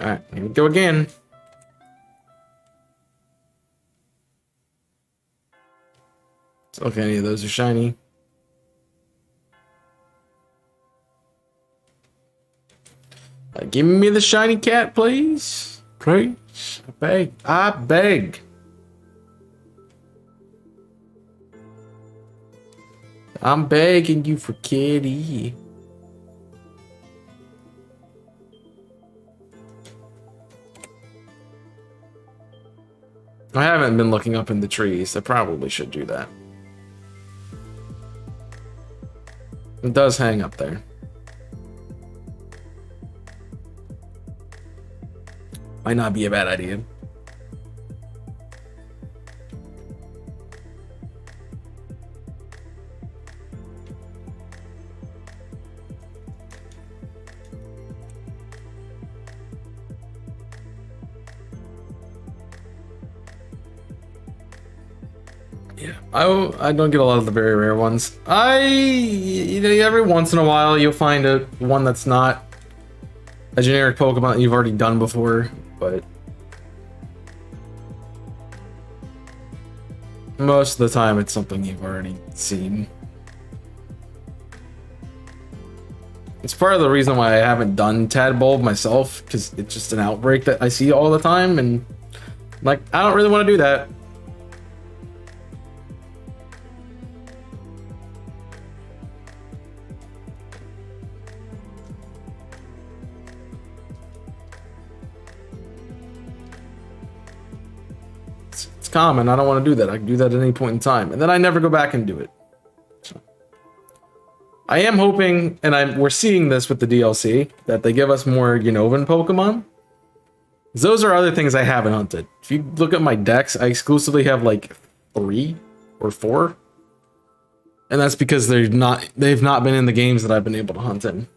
Alright, here we go again. So if any of those are shiny. Give me the shiny cat, please. Please. I beg. I beg. I'm begging you for kitty. I haven't been looking up in the trees. I probably should do that. It does hang up there. Might not be a bad idea. Yeah, I don't get a lot of the very rare ones. You know, every once in a while you'll find one that's not a generic Pokemon that you've already done before, but most of the time it's something you've already seen. It's part of the reason why I haven't done Tadbulb myself, because it's just an outbreak that I see all the time, and like, I don't really want to do that. It's common. I don't want to do that. I can do that at any point in time, and then I never go back and do it. So I am hoping, and we're seeing this with the DLC, that they give us more Unova Pokemon. Those are other things I haven't hunted. If you look at my decks, I exclusively have like 3 or 4, and that's because they've not been in the games that I've been able to hunt in.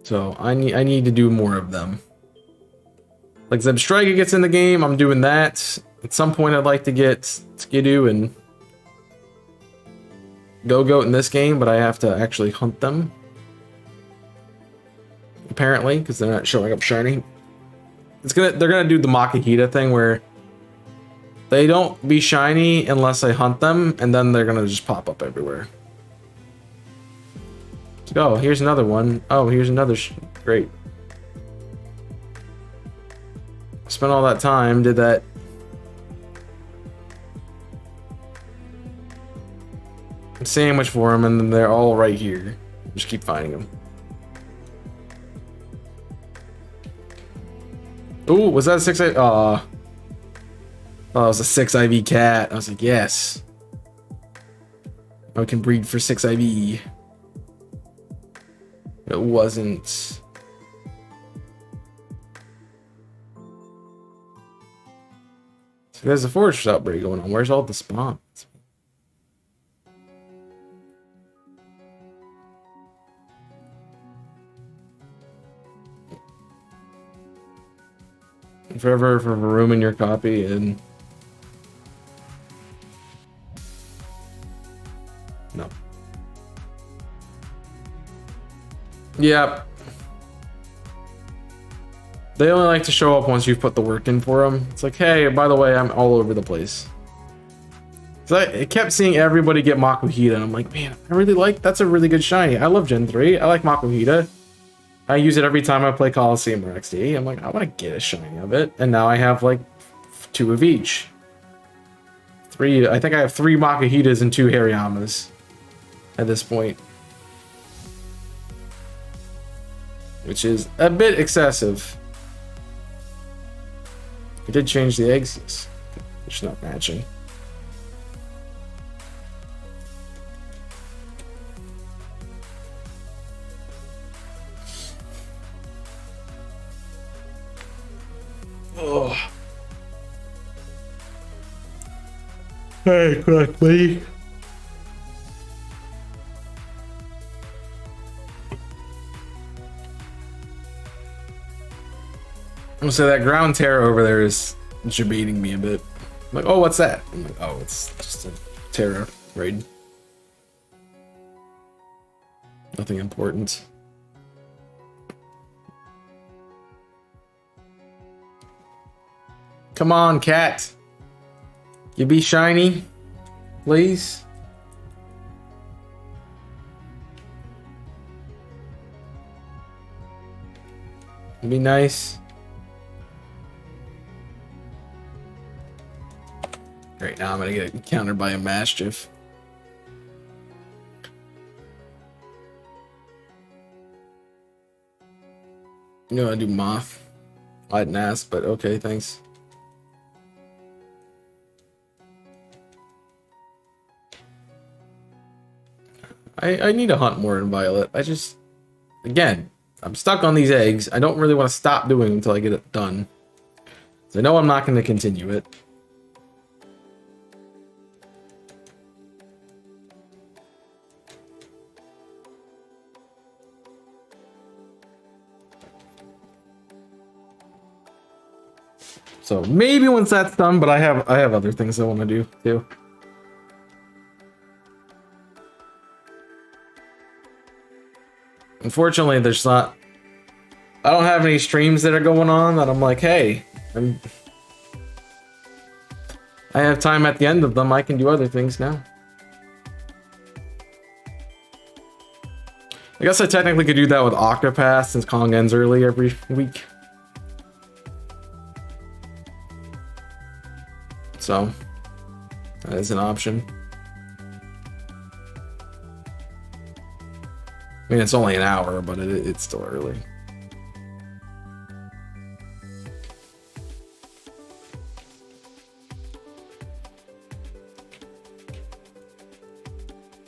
So I need to do more of them. Like Zebstrika gets in the game, I'm doing that. At some point I'd like to get Skidoo and Go-Goat in this game, but I have to actually hunt them. Apparently, because they're not showing up shiny. They're gonna do the Makihita thing where they don't be shiny unless I hunt them, and then they're gonna just pop up everywhere. Oh, here's another one. Oh, here's another. Great. Spent all that time, did that. Sandwich for them, and then they're all right here. Just keep finding them. Ooh, was that a 6 IV? Oh, it was a 6 IV cat. I was like, yes. I can breed for 6 IV. It wasn't. So there's a forest outbreak going on. Where's all the spawns? Forever for room in your copy and no. Yep. They only like to show up once you've put the work in for them. It's like, hey, by the way, I'm all over the place. So I kept seeing everybody get Makuhita, and I'm like, man, I really like, that's a really good shiny. I love Gen 3. I like Makuhita. I use it every time I play Coliseum or XD. I'm like, I want to get a shiny of it. And now I have like 2 of each. 3, I think I have 3 Makuhitas and 2 Hariyamas at this point. Which is a bit excessive. I did change the eggs. Yes. It's not matching. Oh. Hey, quickly. So that ground terror over there is debating me a bit. I'm like, oh, what's that? I'm like, oh, it's just a terror raid. Nothing important. Come on, cat. You be shiny, please. Be nice. Great, now I'm gonna get encountered by a Mastiff. I'm gonna do Moth. I didn't ask, but okay, thanks. I need to hunt more in Violet. I just, again, I'm stuck on these eggs. I don't really want to stop doing them until I get it done. So I know I'm not going to continue it. So maybe once that's done, but I have other things I want to do too. Unfortunately, there's not. I don't have any streams that are going on that I'm like, hey, I have time at the end of them. I can do other things now. I guess I technically could do that with Octopath since Kong ends early every week. So that is an option. I mean, it's only an hour, but it's still early.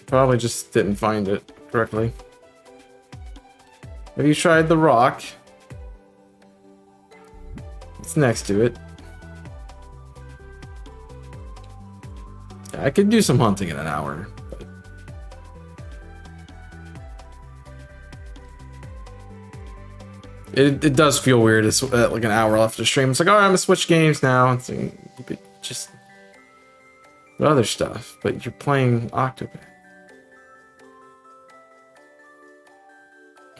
Probably just didn't find it correctly. Have you tried the rock? It's next to it. I could do some hunting in an hour. But it does feel weird. It's like an hour left to stream. It's like, oh, I'm gonna switch games now. It's like, just other stuff. But you're playing Octopath.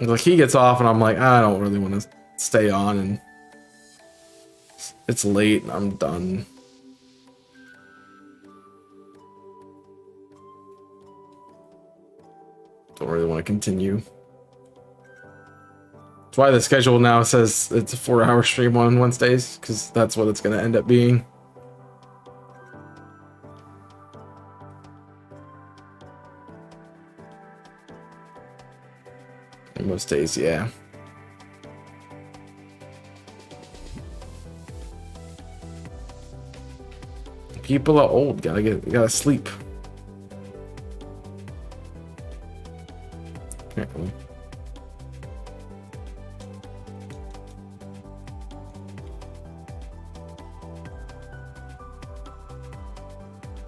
Like he gets off, and I'm like, I don't really want to stay on, and it's late, and I'm done. Don't really want to continue. That's why the schedule now says it's a 4-hour stream on Wednesdays, because that's what it's going to end up being. Most days, yeah. People are old. Gotta sleep. Apparently.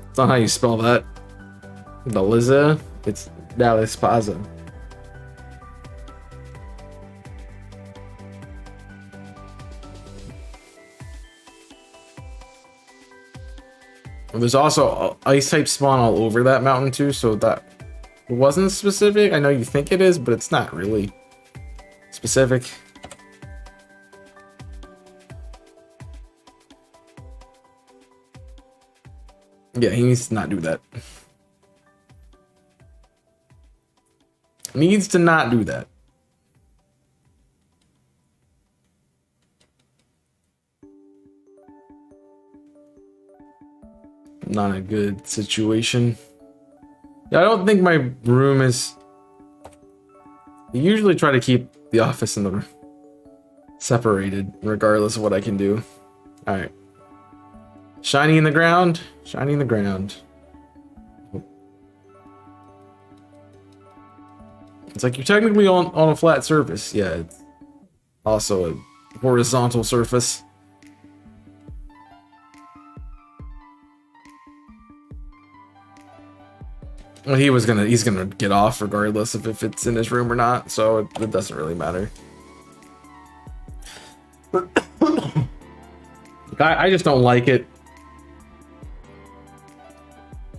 That's not how you spell that. Daliza. It's Dalispaza. There's also ice type spawn all over that mountain too, so that wasn't specific. I know you think it is, but it's not really specific. Yeah, he needs to not do that. Needs to not do that. Not a good situation. Yeah, I don't think my room is... I usually try to keep the office and the room separated, regardless of what I can do. Alright. Shiny in the ground. Shiny in the ground. It's like you're technically on a flat surface. Yeah, it's also a horizontal surface. Well, he's gonna get off regardless of if it's in his room or not, so it doesn't really matter. I just don't like it.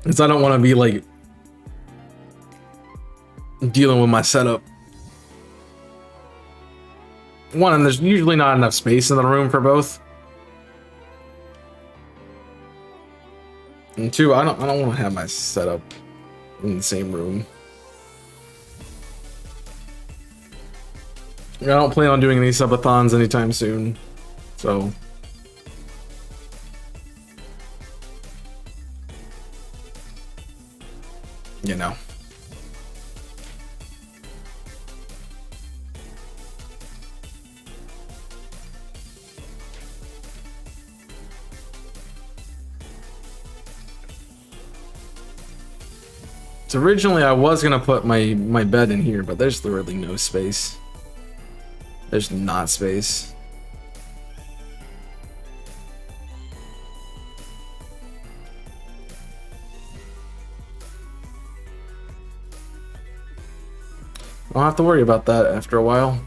Because I don't want to be like dealing with my setup. One, and there's usually not enough space in the room for both. And two, I don't want to have my setup in the same room. I don't plan on doing any subathons anytime soon, so you know. So originally I was gonna put my bed in here, but there's literally no space. There's not space. I don't have to worry about that after a while.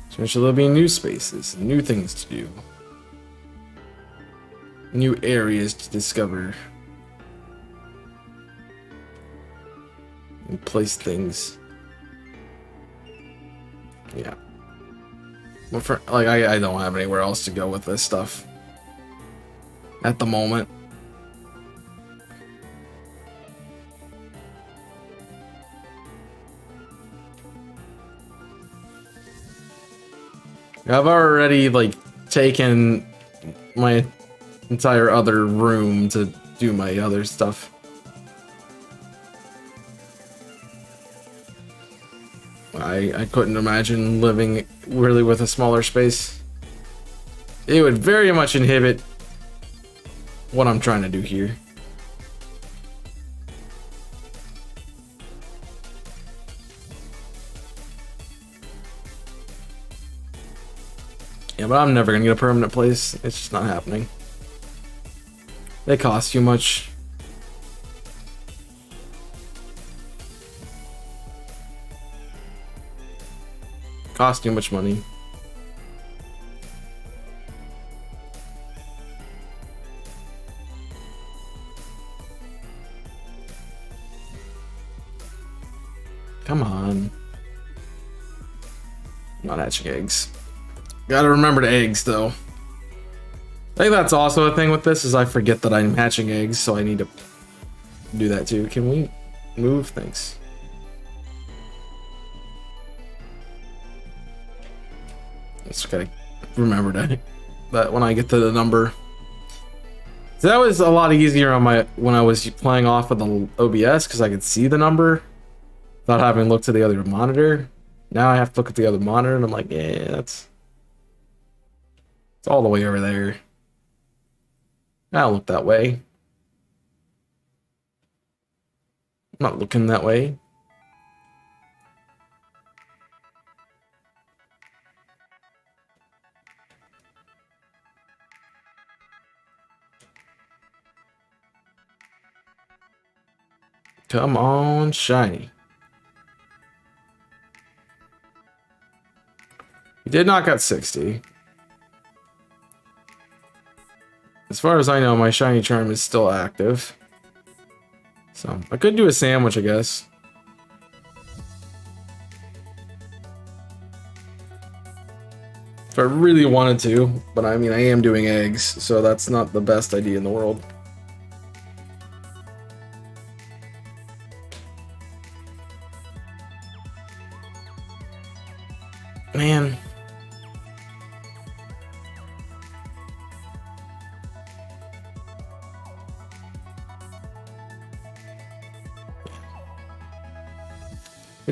Especially there'll be new spaces, new things to do. New areas to discover. And place things. Yeah. But for, like, I don't have anywhere else to go with this stuff. At the moment. I've already, like, taken my entire other room to do my other stuff. I couldn't imagine living really with a smaller space. It would very much inhibit what I'm trying to do here. Yeah, but I'm never gonna get a permanent place. It's just not happening. They cost too much. Cost too much money. Come on. Not hatching eggs. Gotta remember the eggs, though. I think that's also a thing with this, is I forget that I'm hatching eggs, so I need to do that too. Can we move? Thanks. Just gotta remember that when I get to the number. So that was a lot easier on my when I was playing off of the OBS, because I could see the number without having looked to the other monitor. Now I have to look at the other monitor, and I'm like, yeah, that's It's all the way over there. I don't look that way. I'm not looking that way. Come on, shiny. You did not got 60. As far as I know, my shiny charm is still active. So, I could do a sandwich, I guess. If I really wanted to, but I mean, I am doing eggs, so that's not the best idea in the world. Man.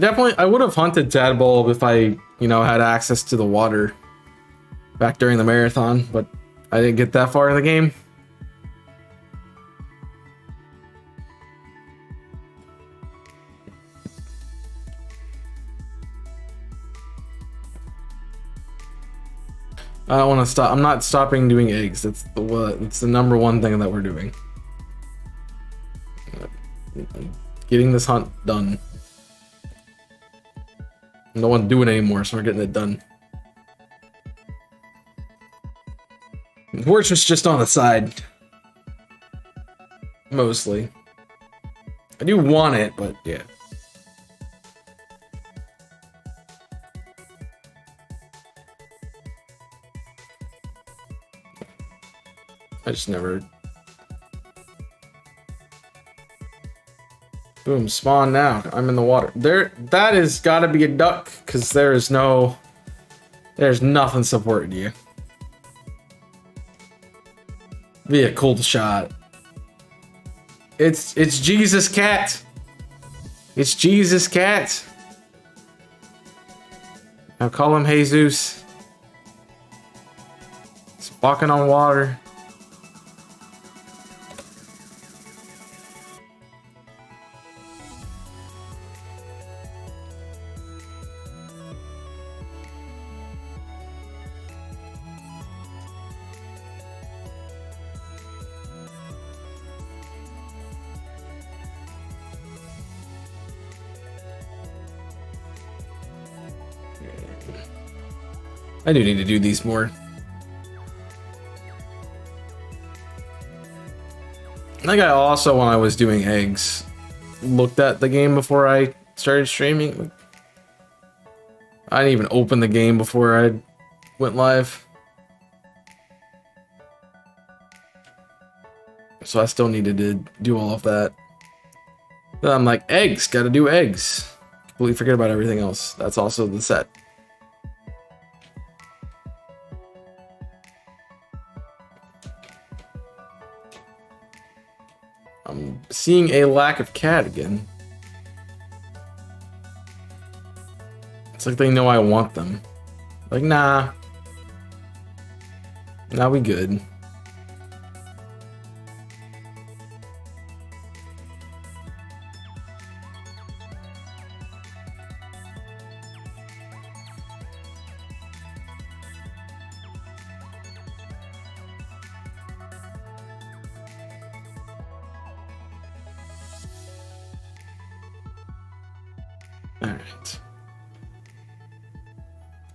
I would have hunted Tadbulb if I, had access to the water back during the marathon, but I didn't get that far in the game. I don't want to stop. I'm not stopping doing eggs. It's the number one thing that we're doing. Getting this hunt done. I don't want to do it anymore, so we're getting it done. Fortress just on the side. Mostly. I do want it, but yeah. I just never... Boom, spawn now. I'm in the water. That has gotta be a duck, because there's nothing supporting you. Be a cool shot. It's Jesus Cat. It's Jesus Cat. I'll call him Jesus. He's walking on water. I do need to do these more. I think I also, when I was doing eggs, looked at the game before I started streaming. I didn't even open the game before I went live. So I still needed to do all of that. Then I'm like, eggs, gotta do eggs. Completely forget about everything else. That's also the set. I'm seeing a lack of cat again. It's like they know I want them. Like, nah. Nah, we good. Alright.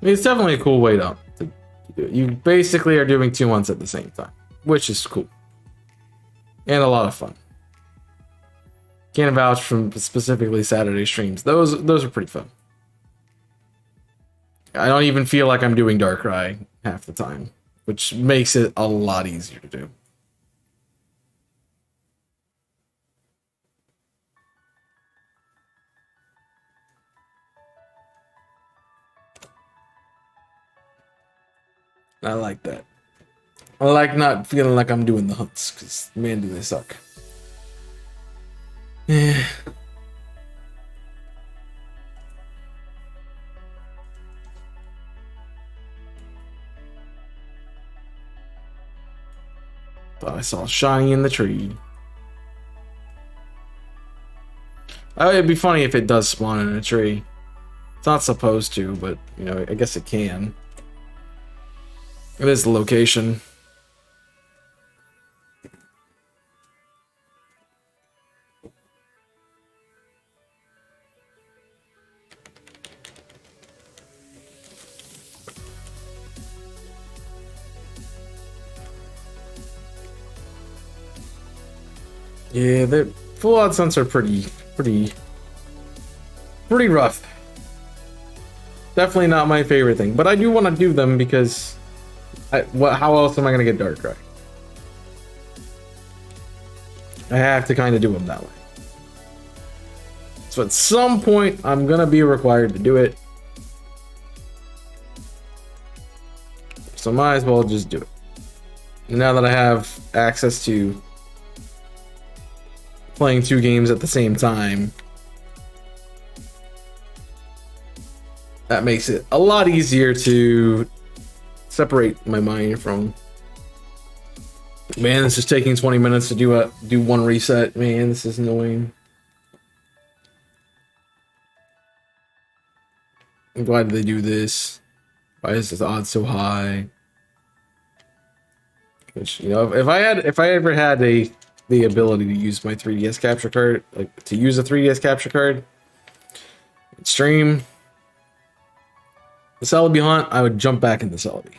I mean, it's definitely a cool way to do it. You basically are doing 2 months at the same time, which is cool. And a lot of fun. Can't vouch from specifically Saturday streams. Those are pretty fun. I don't even feel like I'm doing Darkrai half the time, which makes it a lot easier to do. I like that. I like not feeling like I'm doing the hunts, because man, do they suck. Yeah. I saw shiny in the tree. Oh, it'd be funny if it does spawn in a tree. It's not supposed to, but, you know, I guess it can. It is the location. Yeah, the full out stunts are pretty rough. Definitely not my favorite thing, but I do want to do them because how else am I going to get Darkrai? I have to kind of do them that way. So at some point, I'm going to be required to do it. So might as well just do it. Now that I have access to playing 2 games at the same time, that makes it a lot easier to separate my mind from. Man, this is taking 20 minutes to do one reset. Man, this is annoying. Why did they do this? Why is this odds so high? Which, you know, if I ever had the ability to use my 3DS capture card, like to use a 3DS capture card, stream the Celebi hunt, I would jump back into Celebi.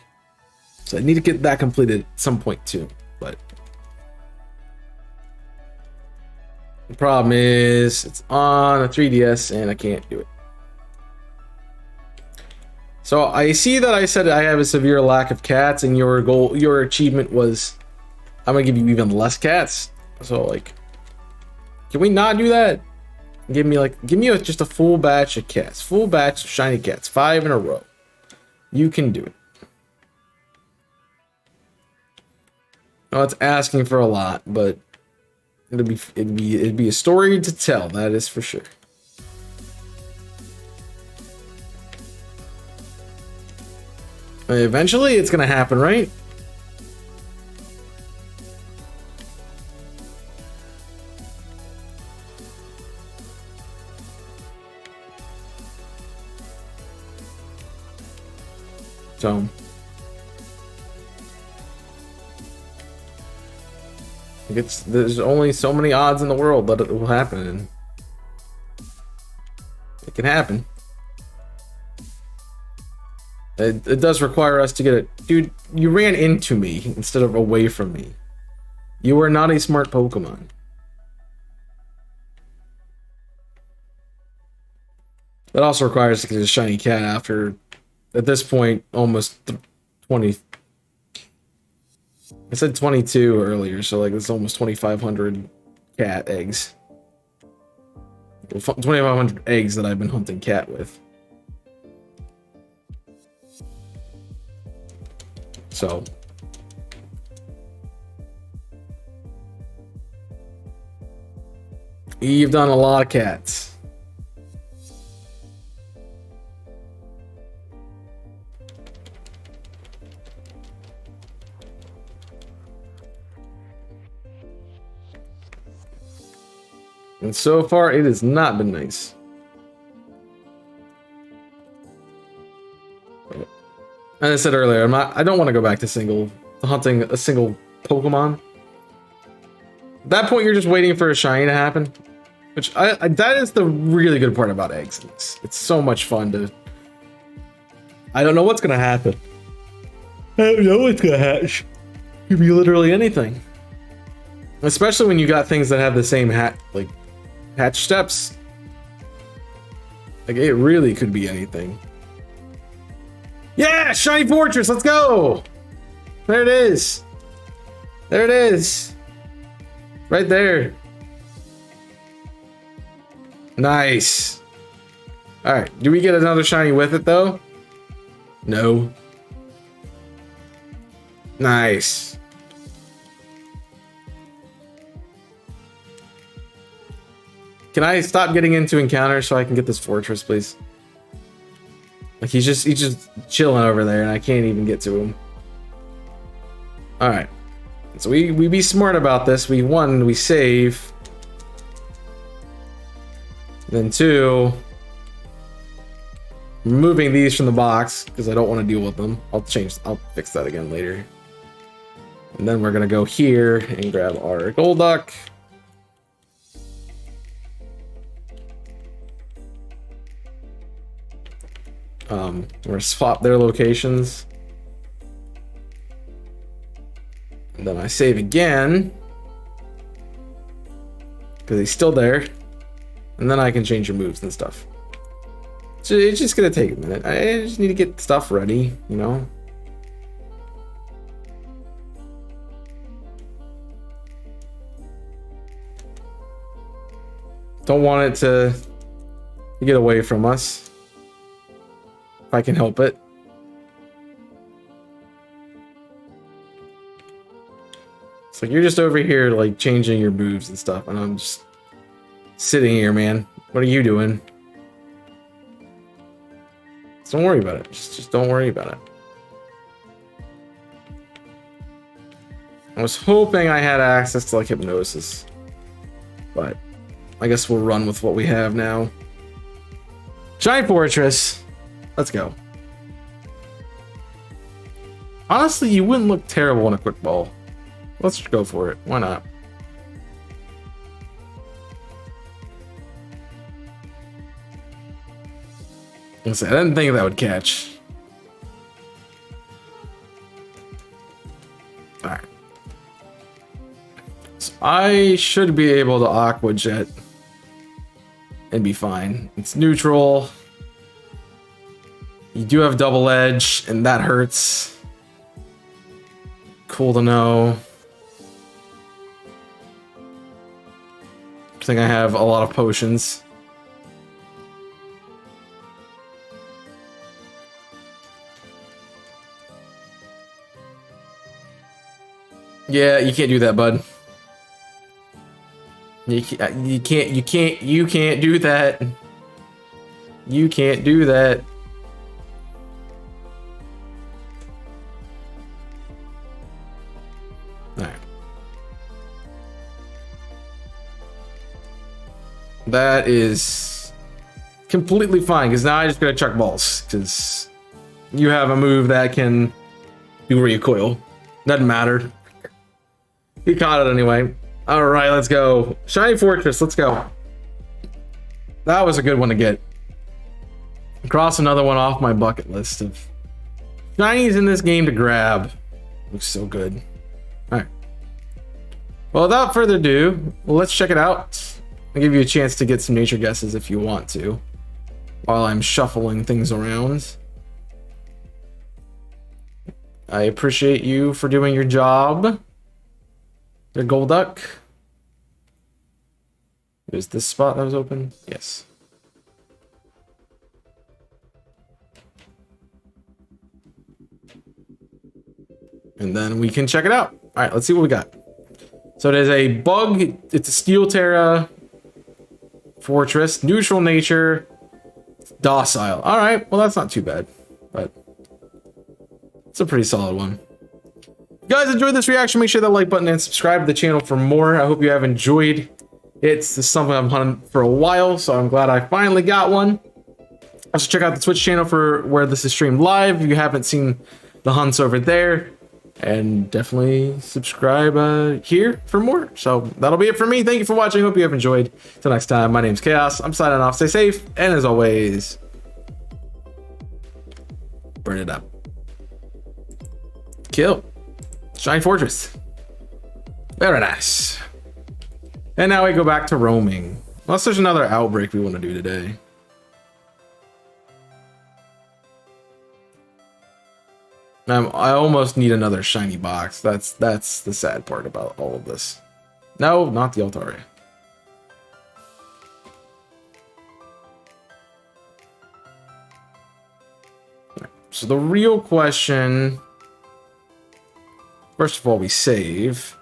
So I need to get that completed at some point too. But the problem is it's on a 3DS and I can't do it. So I see that I said I have a severe lack of cats, and your achievement was I'm gonna give you even less cats. So like, can we not do that? Give me just a full batch of cats, full batch of shiny cats, 5 in a row. You can do it. No, it's asking for a lot, but it'd be a story to tell. That is for sure. Eventually, it's gonna happen, right? So there's only so many odds in the world that it will happen, and it can happen. It does require us to get it. Dude, you ran into me instead of away from me. You are not a smart Pokemon. That also requires us to get a shiny cat after, at this point, almost 20. I said 22 earlier, so like it's almost 2,500 cat eggs. 2,500 eggs that I've been hunting cat with. So you've done a lot of cats. And so far, it has not been nice. As I said earlier, I don't want to go back to hunting a single Pokemon. At that point, you're just waiting for a shiny to happen. Which, that is the really good part about eggs. It's so much fun to... I don't know what's going to happen. I don't know what's going to hatch. Could be literally anything. Especially when you got things that have the same hatch steps. Like, it really could be anything. Yeah, Shiny Fortress, let's go! There it is. There it is. Right there. Nice. Alright, do we get another shiny with it, though? No. Nice. Can I stop getting into encounters so I can get this fortress, please? Like, he's just chilling over there, and I can't even get to him. Alright. So we be smart about this. We save. Then 2, removing these from the box because I don't want to deal with them. I'll fix that again later. And then we're gonna go here and grab our Golduck. We're gonna swap their locations. And then I save again because he's still there. And then I can change your moves and stuff. So it's just gonna take a minute. I just need to get stuff ready, you know? Don't want it to get away from us. If I can help it. It's like you're just over here like changing your moves and stuff, and I'm just sitting here, man. What are you doing? Just don't worry about it. Just don't worry about it. I was hoping I had access to like hypnosis, but I guess we'll run with what we have now. Shiny Fortress. Let's go. Honestly, you wouldn't look terrible in a quick ball. Let's go for it. Why not? I didn't think that would catch. Alright. So I should be able to Aqua Jet and be fine. It's neutral. You do have double edge, and that hurts. Cool to know. I think I have a lot of potions. Yeah, you can't do that, bud. You can't do that. You can't do that. Alright. That is completely fine, because now I just gotta chuck balls, because you have a move that can do recoil. Doesn't matter. He caught it anyway. Alright, let's go. Shiny Fortress, let's go. That was a good one to get. Cross another one off my bucket list of shinies in this game to grab. Looks so good. Alright. Well, without further ado, let's check it out. I'll give you a chance to get some nature guesses if you want to, while I'm shuffling things around. I appreciate you for doing your job. Your Golduck. Is this spot that was open? Yes. And then we can check it out. All right, let's see what we got. So it is a bug. It's a Steel Terra Fortress, neutral nature, docile. All right, well that's not too bad, but it's a pretty solid one. If you guys enjoyed this reaction, make sure that like button and subscribe to the channel for more. I hope you have enjoyed. It's something I've hunted for a while, so I'm glad I finally got one. Also check out the Twitch channel for where this is streamed live if you haven't seen the hunts over there. And definitely subscribe here for more. So that'll be it for me. Thank you for watching. Hope you have enjoyed. Till next time, my name's Chaos. I'm signing off. Stay safe. And as always, burn it up. Kill. Shiny Fortress. Very nice. And now we go back to roaming. Unless there's another outbreak we want to do today. I almost need another shiny box. That's the sad part about all of this. No, not the Altaria. So the real question... First of all, we save.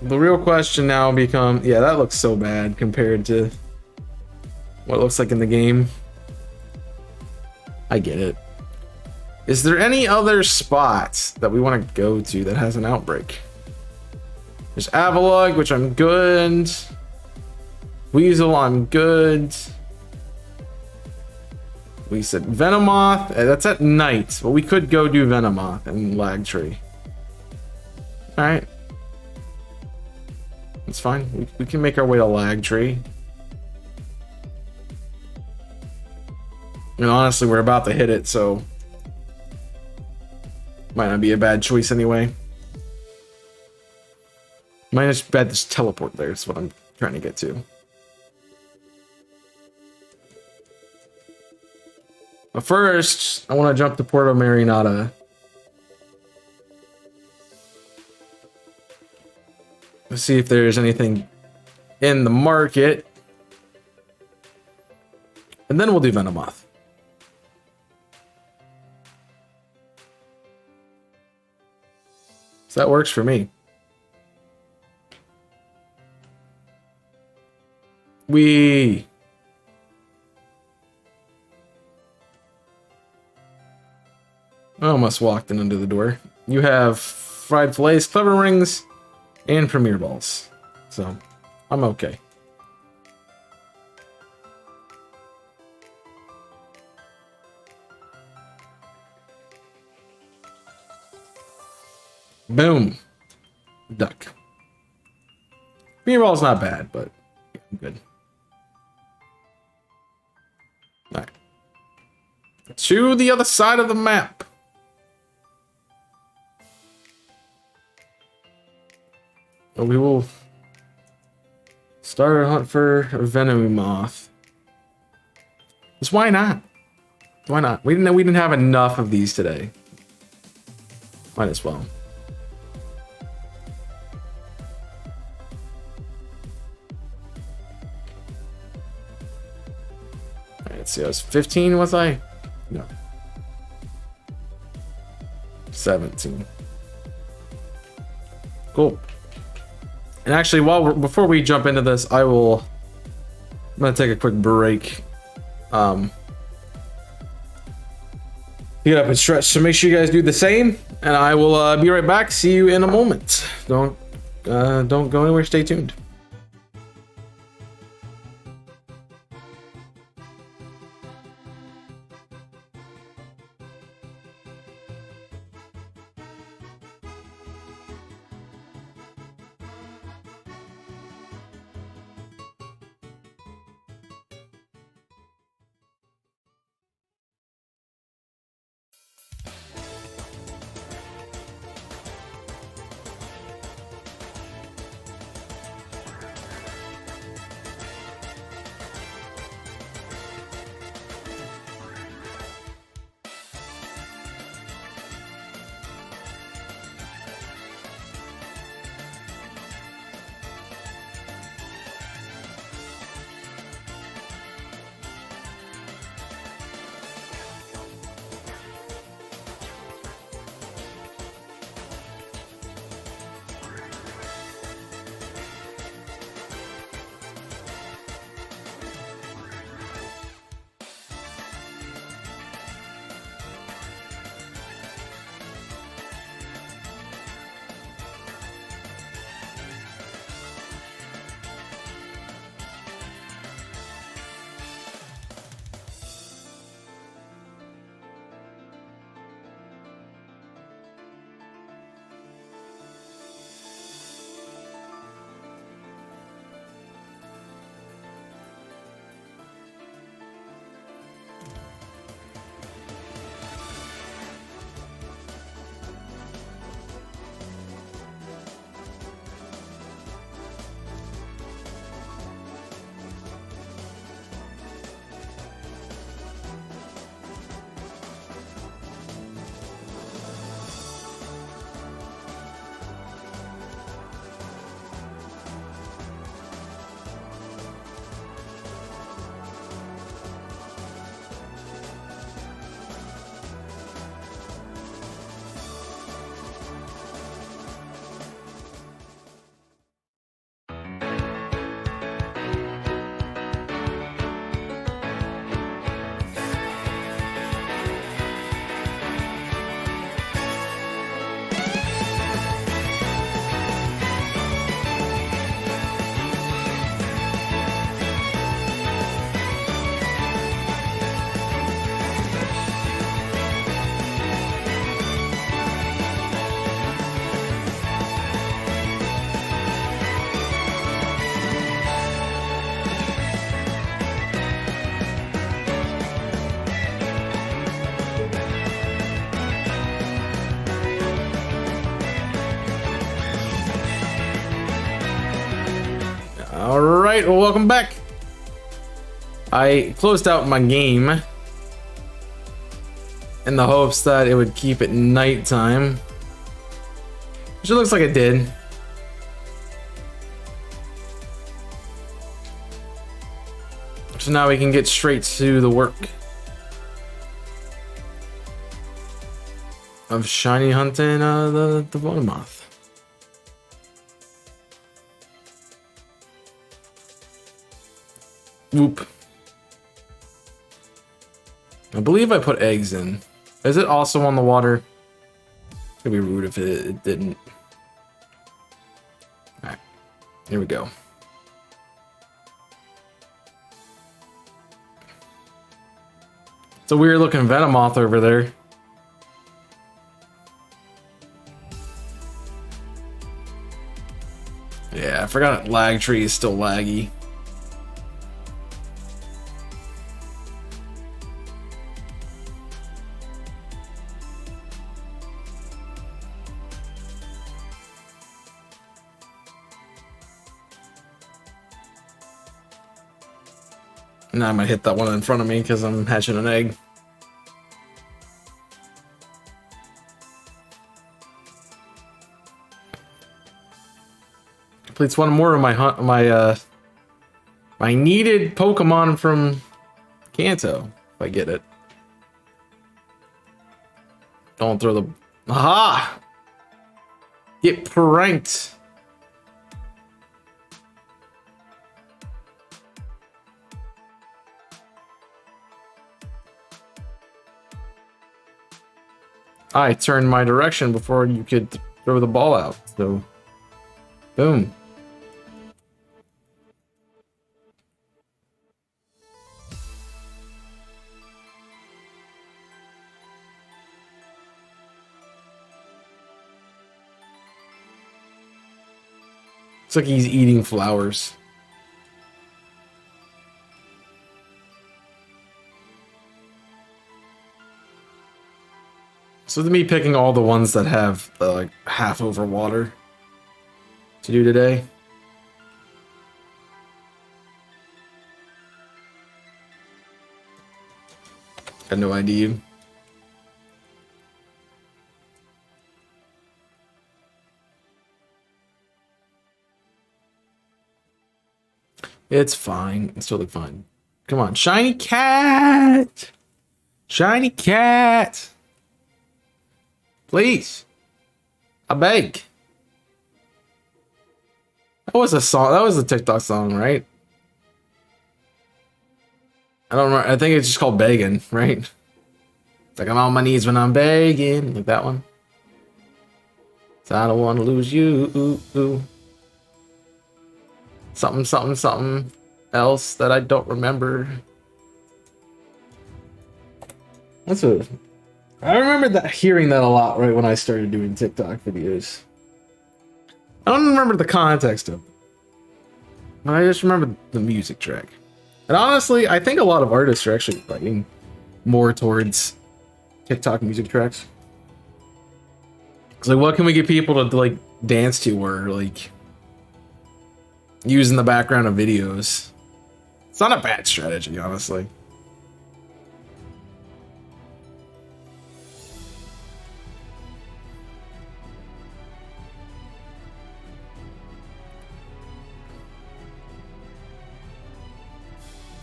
The real question now becomes... Yeah, that looks so bad compared to what it looks like in the game. I get it. Is there any other spots that we want to go to that has an outbreak? There's Avalugg, which I'm good. Weasel, I'm good. We said Venomoth. That's at night, but we could go do Venomoth and Lagtree. All right. It's fine. We can make our way to Lagtree. And honestly, we're about to hit it, so might not be a bad choice anyway. Might just bad just teleport there. Is what I'm trying to get to. But first, I want to jump to Puerto Marinata. Let's see if there's anything in the market. And then we'll do Venomoth. So that works for me. I almost walked in under the door. You have fried fillets, clever rings, and premier balls. So, I'm okay. Boom. Duck. Premier ball's not bad, but I'm good. Alright. To the other side of the map. We will start our hunt for a Venomoth. Just why not? Why not? We didn't have enough of these today. Might as well. Alright, let's see. I was 15, was I? No. 17. Cool. And actually, before we jump into this, I'm gonna take a quick break. Get up and stretch. So make sure you guys do the same, and I will be right back. See you in a moment. Don't go anywhere. Stay tuned. Alright, well, welcome back. I closed out my game in the hopes that it would keep it nighttime, which it looks like it did. So now we can get straight to the work of shiny hunting the Venomoth. Whoop. I believe I put eggs in. Is it also on the water? It'd be rude if it didn't. Alright, here we go. It's a weird looking Venomoth over there. Yeah, I forgot Lag Tree is still laggy. Now I'm gonna hit that one in front of me because I'm hatching an egg. Completes one more of my my needed Pokemon from Kanto, if I get it. Don't throw the... Aha! Get pranked. I turned my direction before you could throw the ball out, so boom. Looks like he's eating flowers. So to me picking all the ones that have like half over water to do today. Got no idea. It's fine. It's totally fine. Come on, shiny cat! Shiny cat! Please. I beg. That was a song. That was a TikTok song, right? I don't remember. I think it's just called begging, right? It's like I'm on my knees when I'm begging. Like that one. So I don't want to lose you. Ooh, ooh. Something, something, something else that I don't remember. That's a... I remember that hearing that a lot right when I started doing TikTok videos. I don't remember the context of it, but I just remember the music track. And honestly, I think a lot of artists are actually writing more towards TikTok music tracks. It's like, what can we get people to like dance to or like use in the background of videos? It's not a bad strategy, honestly.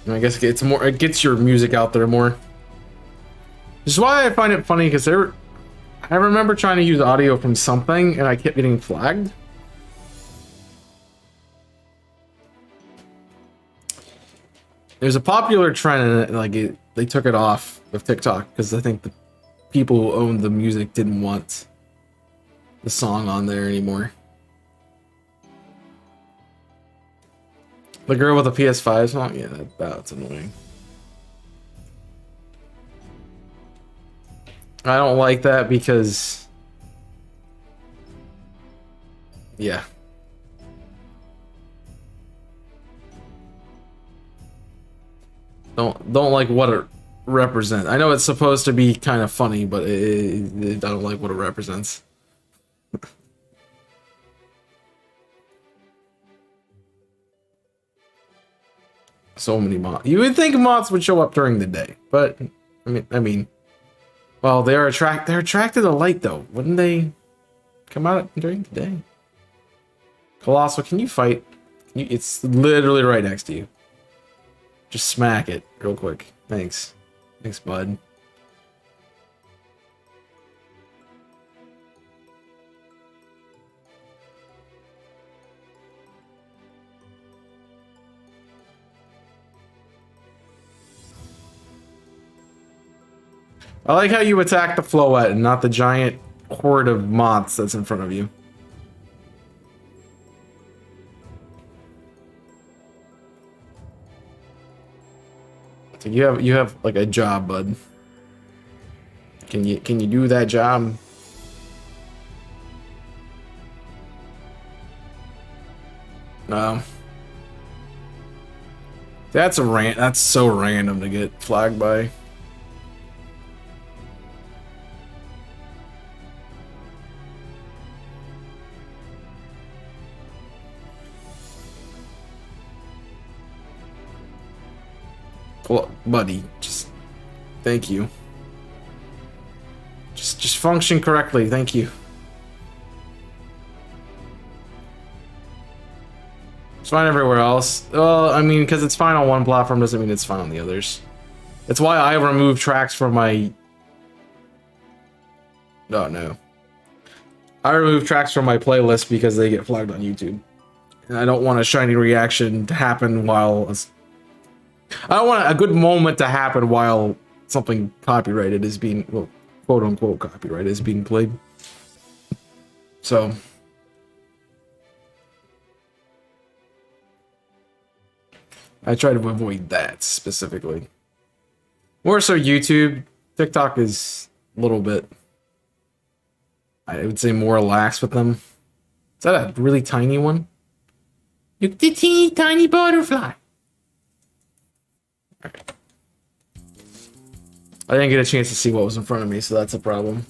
I guess it gets your music out there more. This is why I find it funny because I remember trying to use audio from something and I kept getting flagged. There's a popular trend and like they took it off of TikTok because I think the people who owned the music didn't want the song on there anymore. The girl with the PS5 song? Yeah, that's annoying. I don't like that because... yeah. Don't like what it represents. I know it's supposed to be kind of funny, but I don't like what it represents. So many moths. You would think moths would show up during the day, but I mean, well, they're attracted to light though. Wouldn't they come out during the day? Colossal, can you fight? It's literally right next to you. Just smack it real quick. Thanks. Thanks, bud. I like how you attack the Floette and not the giant horde of moths that's in front of you. So you have like a job, bud. Can you do that job? No. That's so random to get flagged by. Well, buddy, just thank you. Just function correctly, thank you. It's fine everywhere else. Well, I mean, because it's fine on one platform doesn't mean it's fine on the others. That's why I remove tracks from my... Oh, no. I remove tracks from my playlist because they get flagged on YouTube. And I don't want a shiny reaction to happen while... I don't want a good moment to happen while something copyrighted is being... Well, quote-unquote copyrighted is being played. So... I try to avoid that specifically. More so YouTube. TikTok is a little bit, I would say, more lax with them. Is that a really tiny one? Look at the teeny tiny butterfly. Okay. I didn't get a chance to see what was in front of me, so that's a problem.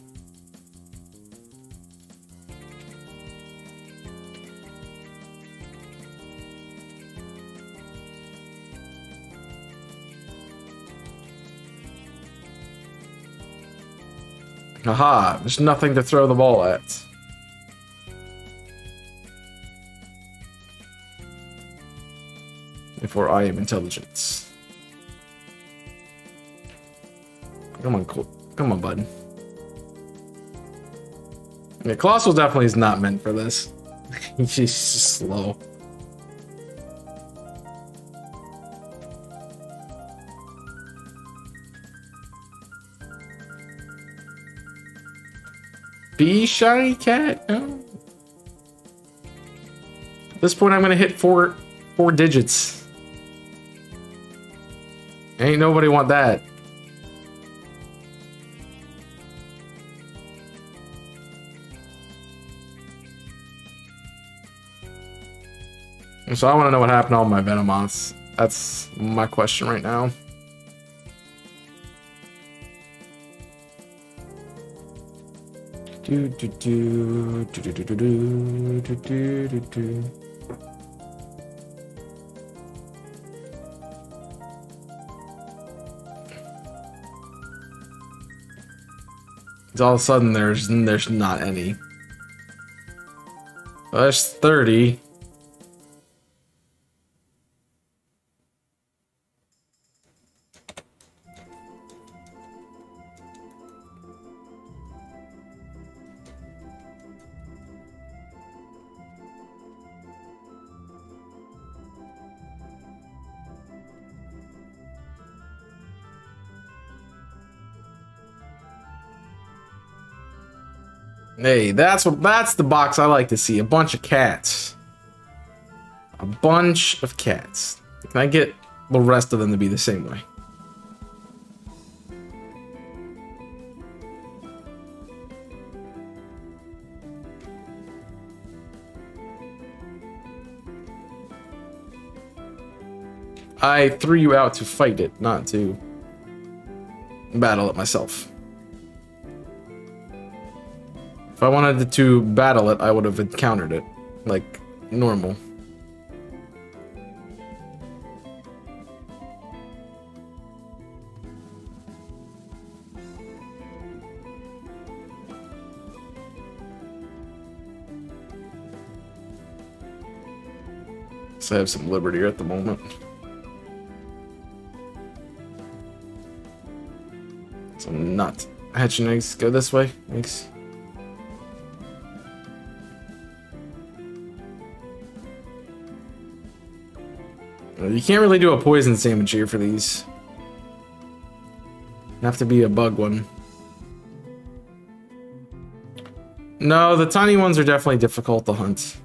Aha, there's nothing to throw the ball at. Therefore, I am intelligence. Come on, come on, bud. Yeah, Colossal definitely is not meant for this. He's just slow. Be shiny cat? No. At this point, I'm gonna hit four digits. Ain't nobody want that. So I want to know what happened to all my Venomoths. That's my question right now. Do do do do do do do do do do do. All of a sudden there's not any. Well, there's 30. Hey, that's the box I like to see. A bunch of cats. A bunch of cats. Can I get the rest of them to be the same way? I threw you out to fight it, not to battle it myself. If I wanted to battle it, I would have encountered it, like normal. So I have some liberty at the moment. So I'm not hatching eggs. Go this way. Thanks. You can't really do a poison sandwich here for these. Have to be a bug one. No, the tiny ones are definitely difficult to hunt.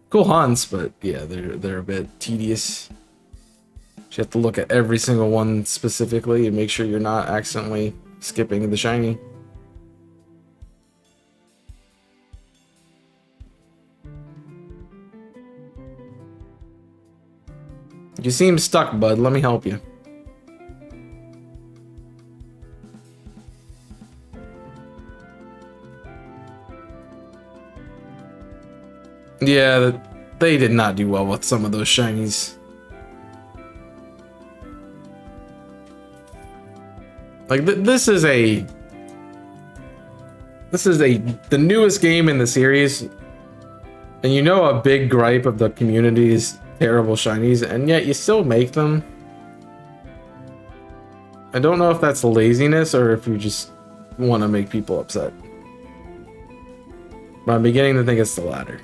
Cool hunts, but yeah, they're a bit tedious. You have to look at every single one specifically and make sure you're not accidentally skipping the shiny. You seem stuck, bud. Let me help you. Yeah, they did not do well with some of those shinies. Like this is the newest game in the series, and you know a big gripe of the community is terrible shinies, and yet you still make them. I don't know if that's laziness or if you just want to make people upset, but I'm beginning to think it's the latter.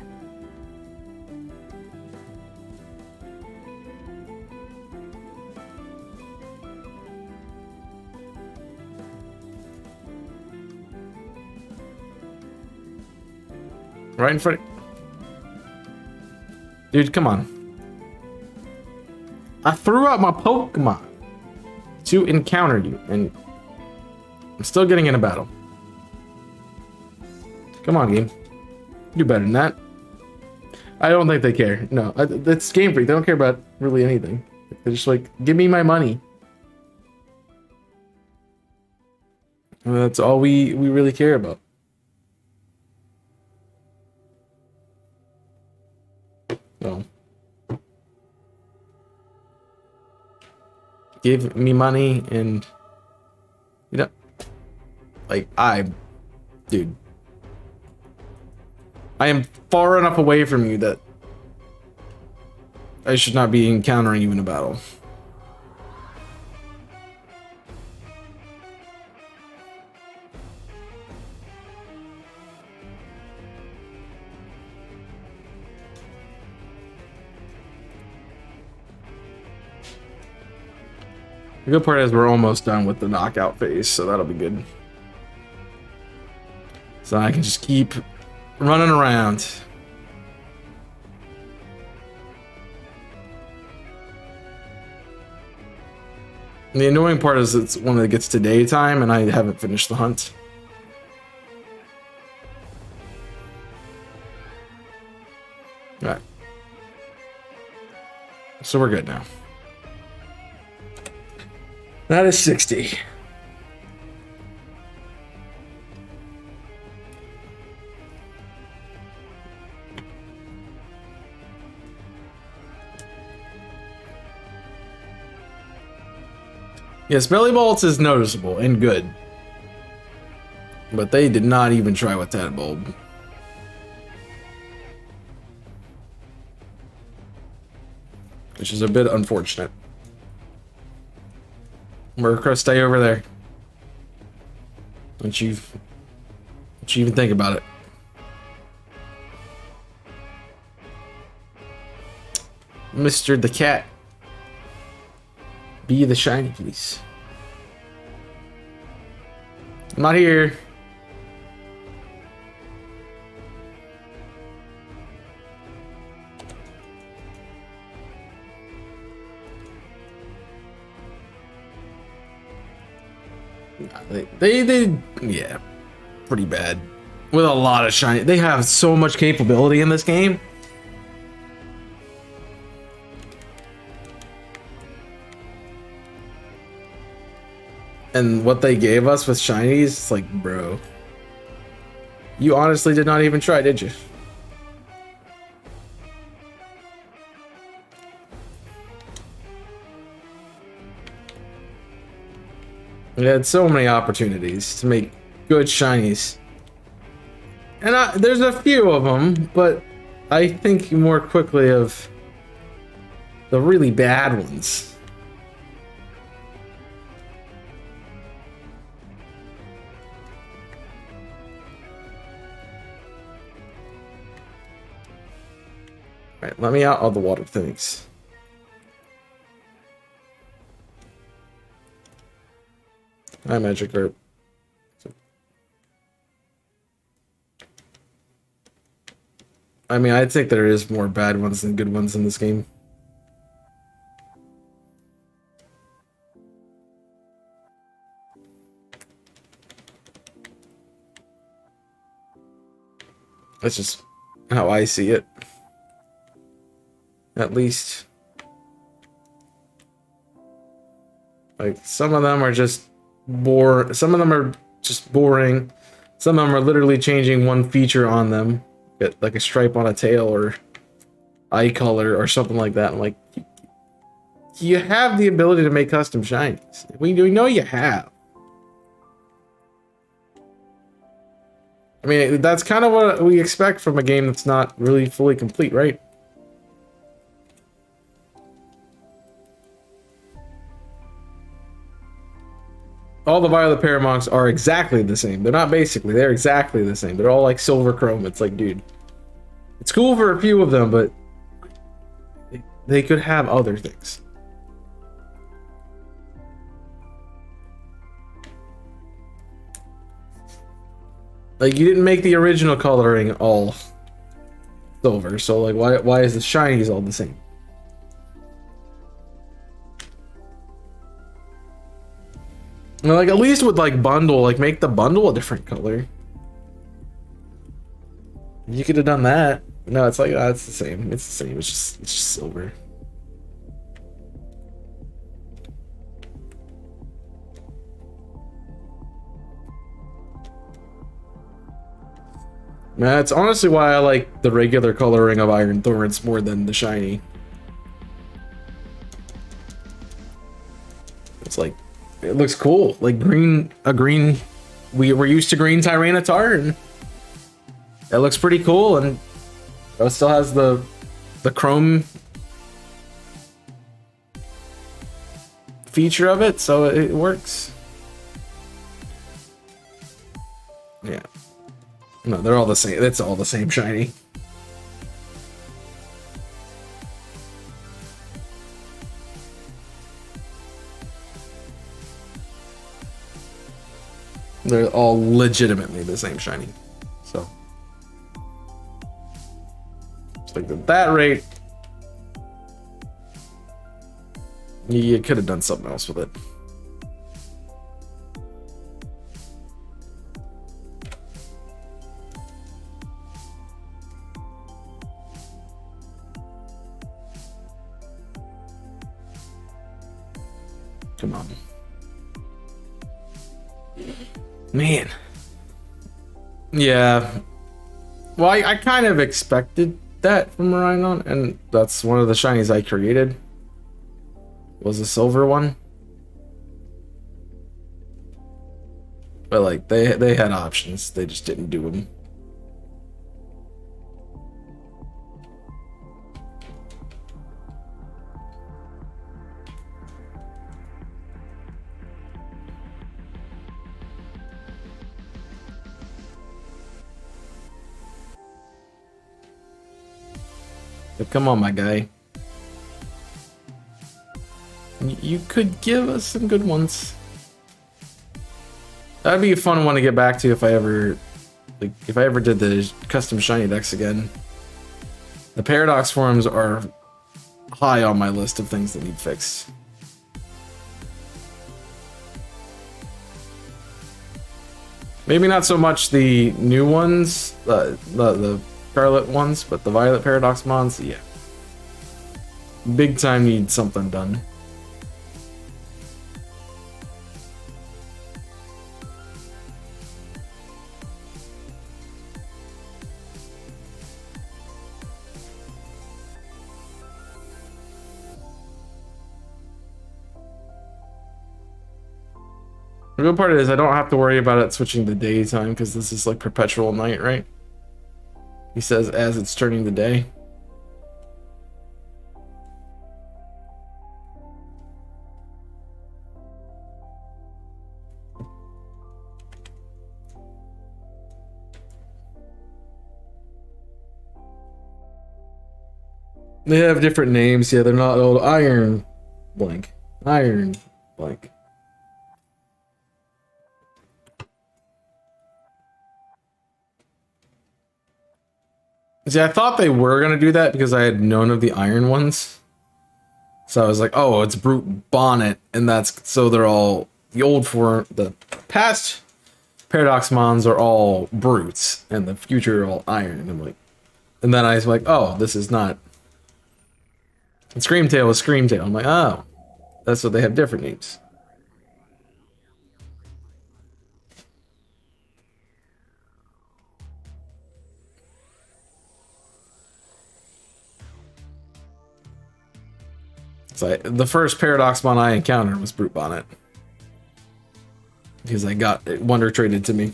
Right in front. Dude, come on. I threw out my Pokemon to encounter you, and I'm still getting in a battle. Come on, game. Do better than that. I don't think they care. No, that's Game Freak. They don't care about really anything. They're just like, give me my money. And that's all we really care about. No. Give me money and, you know, like dude, I am far enough away from you that I should not be encountering you in a battle. The good part is we're almost done with the knockout phase, so that'll be good. So I can just keep running around. And the annoying part is it's when it gets to daytime and I haven't finished the hunt. Alright. So we're good now. That is 60. Yes, Belly Bolts is noticeable and good. But they did not even try with Tadbulb. Which is a bit unfortunate. Murkrow, stay over there. Don't you even think about it. Mr. the Cat. Be the shiny, please. I'm not here. They yeah, pretty bad. With a lot of shiny. They have so much capability in this game. And what they gave us with shinies, it's like, bro. You honestly did not even try, did you? We had so many opportunities to make good shinies. And there's a few of them, but I think more quickly of the really bad ones. All right, let me out all the water things. Hi, Magikarp. I mean, I think there is more bad ones than good ones in this game. That's just how I see it. At least. Like, some of them are just some of them are just boring. Some of them are literally changing one feature on them. Get like a stripe on a tail or eye color or something like that. I'm like, you have the ability to make custom shinies. We know you have. I mean, that's kind of what we expect from a game that's not really fully complete, right? All the Violet Paramogs are exactly the same. They're not basically, they're exactly the same. They're all like silver chrome. It's like, dude, it's cool for a few of them, but they could have other things. Like, you didn't make the original coloring all silver, so like, why is the shinies all the same? Like, at least with like bundle, like make the bundle a different color. You could have done that. No, it's like, it's the same. It's the same. It's just silver. That's honestly why I like the regular coloring of Iron Thorns more than the shiny. It's like, it looks cool. Like a green. We're used to green Tyranitar, and it looks pretty cool, and it still has the chrome feature of it, so it works. Yeah. No, they're all the same. It's all the same shiny. They're all legitimately the same shiny. So, just like at that rate, you could have done something else with it. Come on. Man. Yeah. Well, I kind of expected that from Rhydon, and that's one of the shinies I created. Was a silver one. But like, they had options. They just didn't do them. But come on, my guy. You could give us some good ones. That'd be a fun one to get back to if I ever did the custom shiny decks again. The Paradox forms are high on my list of things that need fixed. Maybe not so much the new ones, the Scarlet ones, but the Violet Paradox mons, yeah. Big time need something done. The good part is I don't have to worry about it switching to daytime because this is like perpetual night, right? He says as it's turning the day. They have different names. Yeah, they're not old. Iron blank. Iron blank. See, I thought they were gonna do that because I had known of the iron ones. So I was like, oh, it's Brute Bonnet, and that's so they're all the old form. The past Paradox Mons are all brutes, and the future are all iron. And I'm like, and then I was like, oh, this is not. And Screamtail is Screamtail. I'm like, oh, that's what they have different names. So the first Paradox Mon I encountered was Brute Bonnet. Because I got it Wonder traded to me.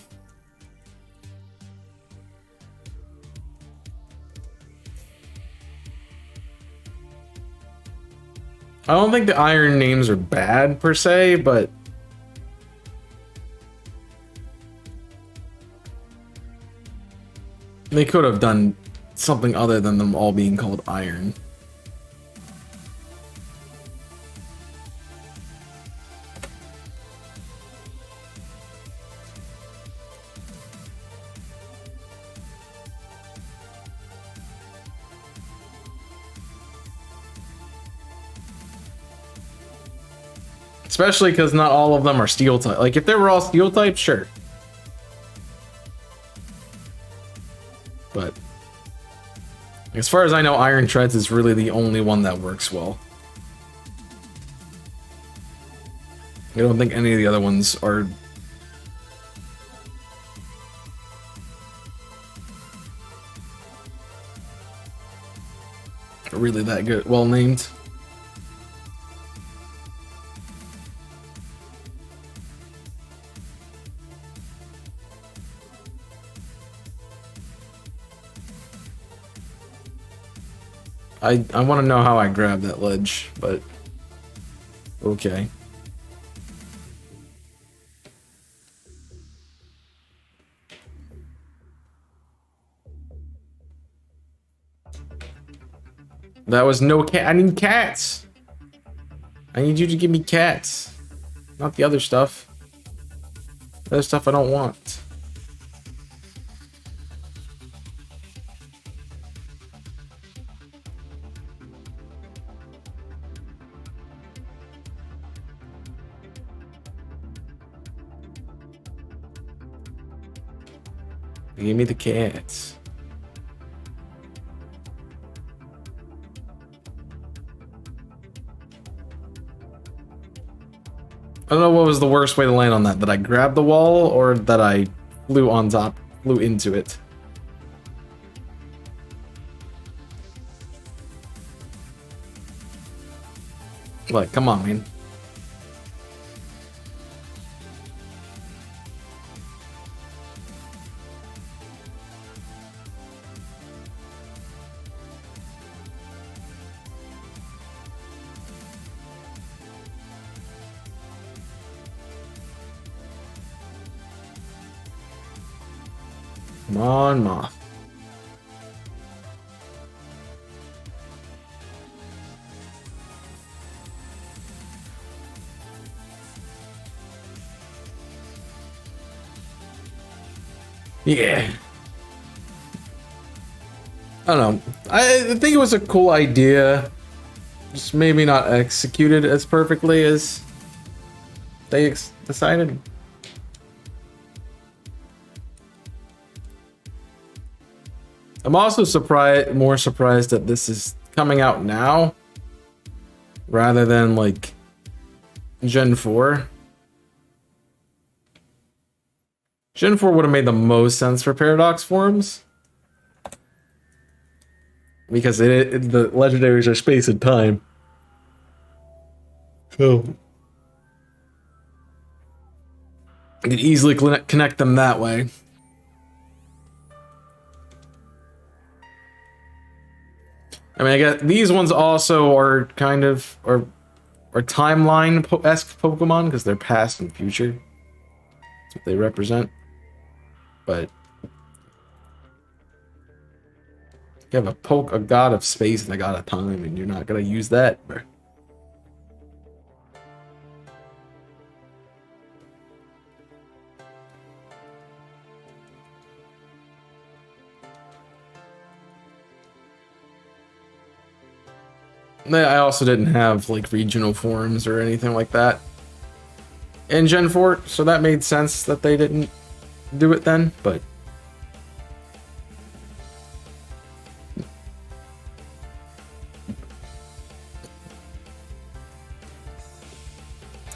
I don't think the iron names are bad per se, but they could have done something other than them all being called iron. Especially because not all of them are steel type. Like, if they were all steel type, sure. But as far as I know, Iron Treads is really the only one that works well. I don't think any of the other ones are really that good, well named. I want to know how I grabbed that ledge, but okay. That was no cat. I need cats. I need you to give me cats, not the other stuff. The other stuff I don't want. Give me the cats. I don't know what was the worst way to land on that. That I grabbed the wall or that I flew on top, flew into it. Like, come on, man. Come on, Moth. Yeah. I don't know. I think it was a cool idea. Just maybe not executed as perfectly as they decided. I'm also more surprised that this is coming out now rather than like Gen 4. Gen 4 would have made the most sense for Paradox forums because the legendaries are space and time. So you could easily connect them that way. I mean, I guess these ones also are kind of are timeline-esque Pokemon because they're past and future. That's what they represent. But you have a god of space and a god of time, and you're not gonna use that. I also didn't have like regional forums or anything like that in Gen 4, so that made sense that they didn't do it then, but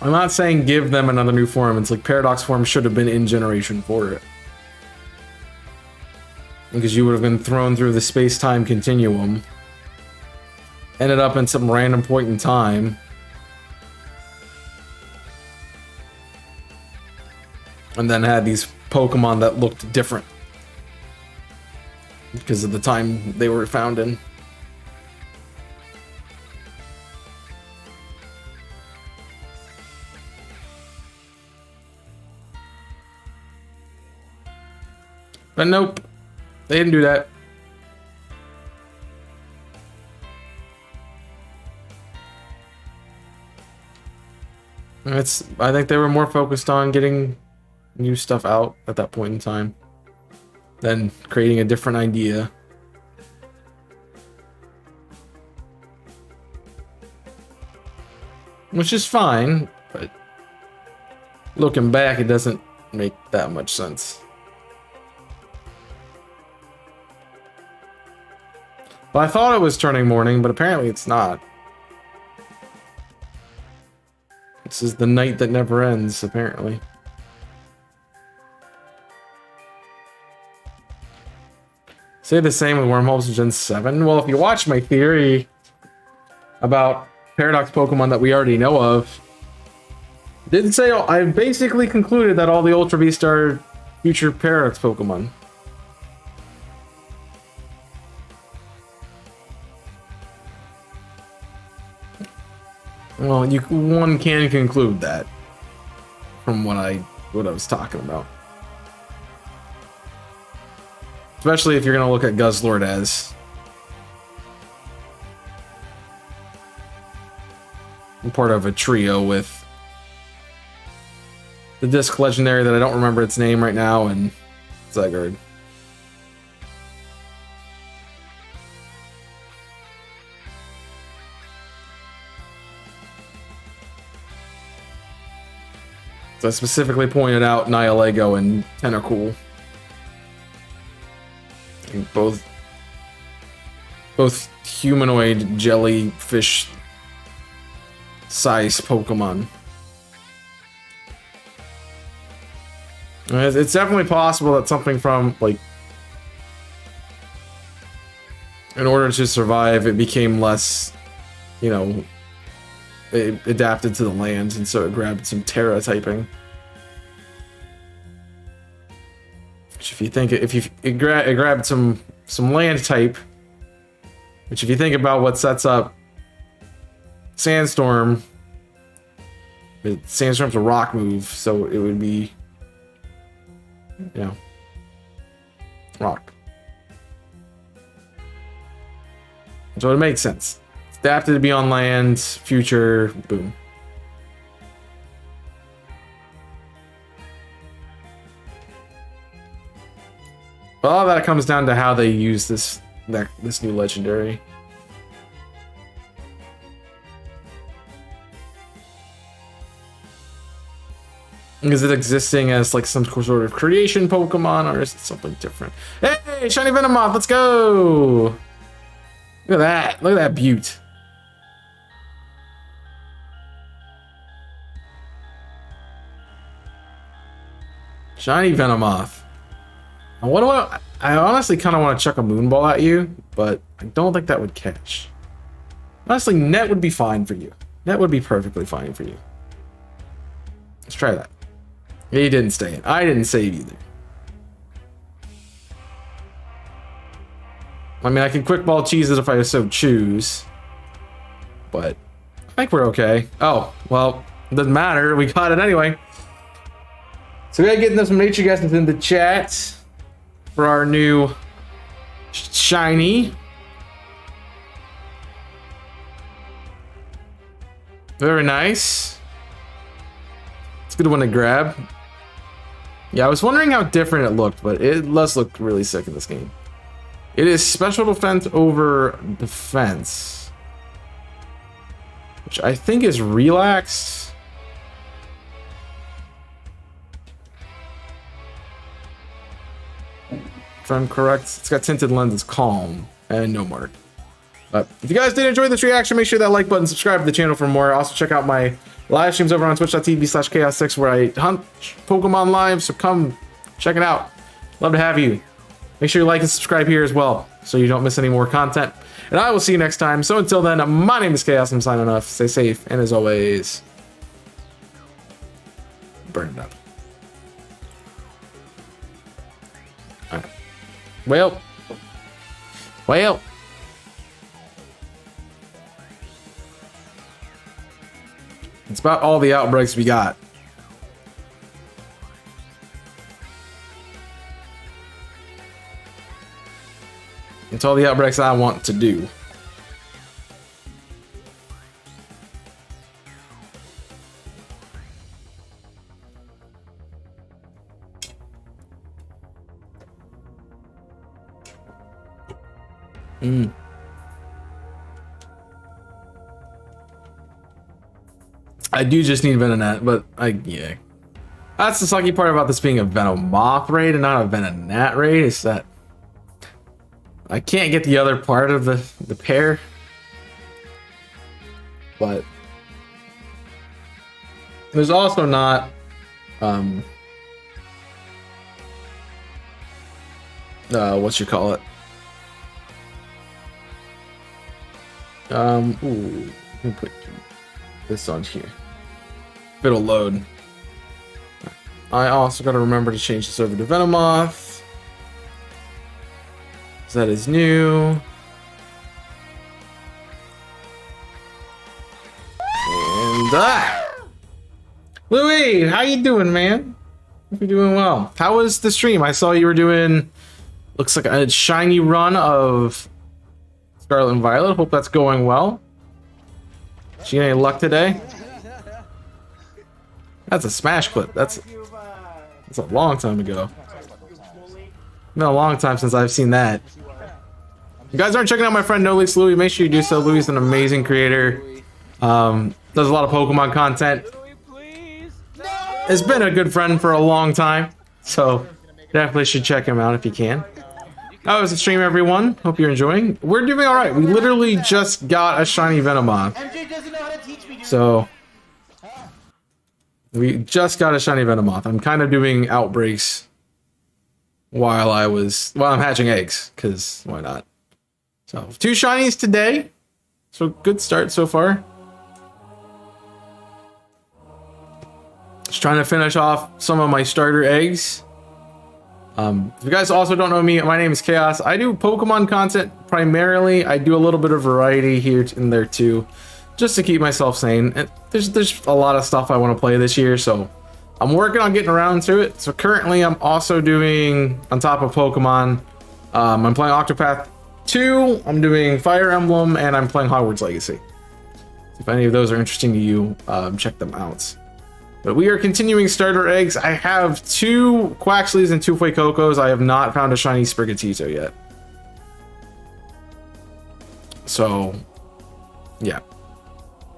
I'm not saying give them another new form. It's like Paradox form should have been in Generation 4. Because you would have been thrown through the space-time continuum, ended up in some random point in time, and then had these Pokemon that looked different because of the time they were found in. But nope, they didn't do that. I think they were more focused on getting new stuff out at that point in time than creating a different idea. Which is fine, but looking back, it doesn't make that much sense. Well, I thought it was turning morning, but apparently it's not. This is the night that never ends, apparently. Say the same with Wormholes in Gen 7? Well, if you watch my theory about Paradox Pokemon that we already know of, didn't say I basically concluded that all the Ultra Beasts are future Paradox Pokemon. Well, one can conclude that from what I was talking about. Especially if you're gonna look at Guzzlord as part of a trio with the Disc Legendary that I don't remember its name right now and Zygarde. So I specifically pointed out Nihilego and Tentacool. Both humanoid jellyfish size Pokemon. It's definitely possible that something from, like, in order to survive, it became less, you know, it adapted to the land, and so it grabbed some Terra typing. Which, if you think, it grabbed some land type, which, if you think about what sets up Sandstorm, Sandstorm's a rock move, so it would be, you know, rock. So it makes sense. It's adapted to be on land, future, boom. But all of that comes down to how they use this new legendary. Is it existing as like some sort of creation Pokemon, or is it something different? Hey, Shiny Venomoth, let's go! Look at that. Look at that beaut. Shiny Venomoth. I honestly kind of want to chuck a Moonball at you, but I don't think that would catch. Honestly, Net would be fine for you. Net would be perfectly fine for you. Let's try that. He didn't stay in. I didn't save either. I mean, I can quick ball cheese it if I so choose. But I think we're okay. Oh, well, it doesn't matter. We got it anyway. So we gotta get some nature guesses in the chat for our new shiny. Very nice. It's a good one to grab. Yeah, I was wondering how different it looked, but it does look really sick in this game. It is special defense over defense, which I think is relaxed. If I'm correct, it's got tinted lenses, calm, and no mark. But if you guys did enjoy this reaction, make sure that like button, subscribe to the channel for more. Also check out my live streams over on twitch.tv/chaos6 where I hunt Pokemon live, so come check it out. Love to have you. Make sure you like and subscribe here as well so you don't miss any more content. And I will see you next time. So until then, my name is Chaos. I'm signing off. Stay safe, and as always, burn it up. All right. Well. It's about all the outbreaks we got. It's all the outbreaks I want to do. I do just need Venonat, but yeah. That's the sucky part about this being a Venomoth raid and not a Venonat raid, is that I can't get the other part of the pair. But there's also not what you call it? Ooh, let me put this on here. It'll load. I also got to remember to change this over to Venomoth. That is new. And Louis, how you doing, man? Hope you're doing well. How was the stream? I saw you were doing, looks like a shiny run of Scarlet and Violet. Hope that's going well. She any luck today? That's a smash clip. That's a long time ago. Been a long time since I've seen that. If you guys aren't checking out my friend No Leaks Louis, make sure you do so. Louis is an amazing creator. Does a lot of Pokemon content. Has been a good friend for a long time, so definitely should check him out if you can. That was the stream, everyone. Hope you're enjoying. We're doing all right. We literally just got a shiny Venomoth. So we just got a shiny Venomoth. I'm kind of doing outbreaks while I'm hatching eggs, because why not? So 2 shinies today. So good start so far. Just trying to finish off some of my starter eggs. If you guys also don't know me, my name is Chaos. I do Pokemon content primarily. I do a little bit of variety here and there too, just to keep myself sane. And there's a lot of stuff I want to play this year, so I'm working on getting around to it. So currently I'm also doing, on top of Pokemon, I'm playing Octopath 2, I'm doing Fire Emblem, and I'm playing Hogwarts Legacy. If any of those are interesting to you, check them out. But we are continuing starter eggs. I have 2 Quaxleys and 2 Fuecocos. I have not found a shiny Sprigatito yet. So, yeah.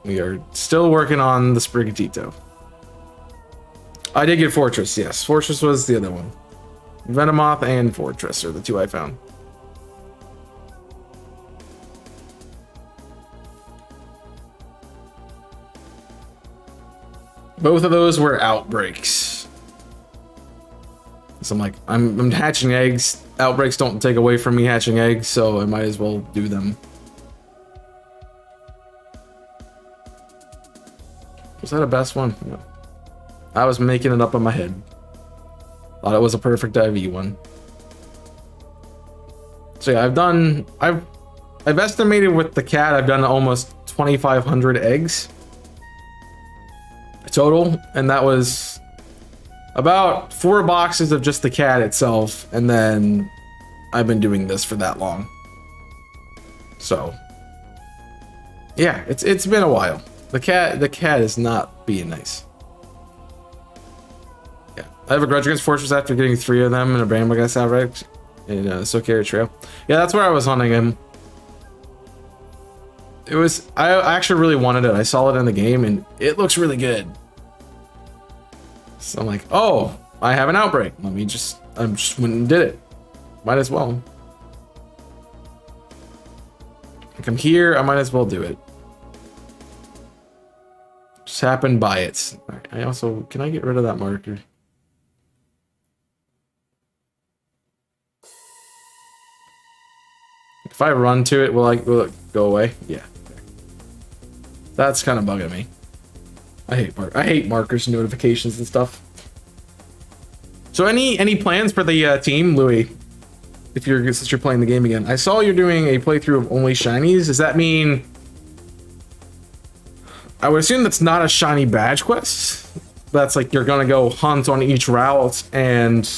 We are still working on the Sprigatito. I did get Fortress, yes. Fortress was the other one. Venomoth and Fortress are the 2 I found. Both of those were outbreaks. So I'm like, I'm hatching eggs. Outbreaks don't take away from me hatching eggs, so I might as well do them. Was that a best one? No. I was making it up in my head. Thought it was a perfect IV one. So yeah, I've estimated with the cat, I've done almost 2,500 eggs total, and that was about 4 boxes of just the cat itself, and then I've been doing this for that long. So yeah, it's been a while. The cat is not being nice. Yeah, I have a grudge against Fortress after getting 3 of them in a Bramble Guy Savage in Sokera Trail. Yeah, that's where I was hunting him. I actually really wanted it. I saw it in the game and it looks really good. So I'm like, oh, I have an outbreak. I just went and did it. Might as well. Like, I'm here, I might as well do it. Just happened by it. Right, I also, can I get rid of that marker? If I run to it, will it go away? Yeah. That's kind of bugging me. I hate markers, notifications, and stuff. So any plans for the team, Louis? Since you're playing the game again, I saw you're doing a playthrough of only shinies. Does that mean? I would assume that's not a shiny badge quest. That's like you're gonna go hunt on each route and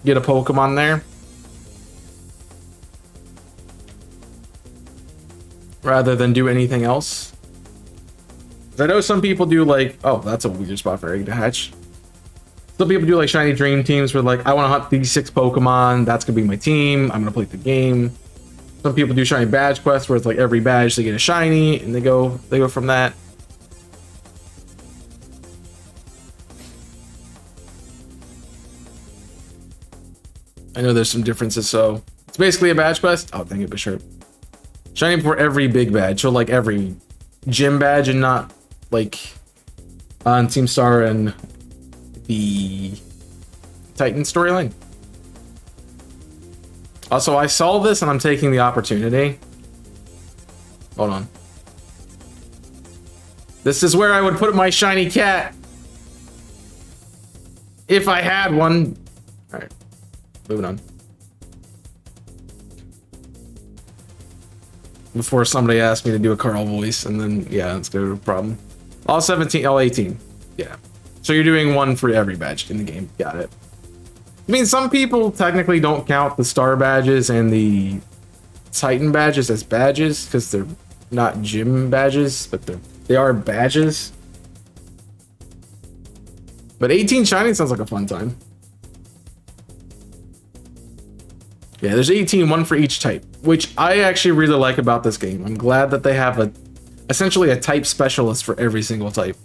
get a Pokemon there, rather than do anything else. I know some people do like, oh, that's a weird spot for egg to hatch. Some people do like shiny dream teams where like, I want to hunt these 6 Pokemon. That's gonna be my team. I'm gonna play the game. Some people do shiny badge quests where it's like every badge they get a shiny, and they go from that. I know there's some differences, so it's basically a badge quest. Oh, dang it, but sure. Shiny for every big badge, so like every gym badge, and not like on Team Star and the Titan storyline. Also, I saw this and I'm taking the opportunity. Hold on. This is where I would put my shiny cat if I had one. All right, moving on. Before somebody asked me to do a Carl voice, and then yeah, it's gonna be a problem. All 17, all 18. Yeah. So you're doing one for every badge in the game. Got it. I mean, some people technically don't count the star badges and the Titan badges as badges because they're not gym badges, but they are badges. But 18 shiny sounds like a fun time. Yeah, there's 18, one for each type, which I actually really like about this game. I'm glad that they have essentially a type specialist for every single type.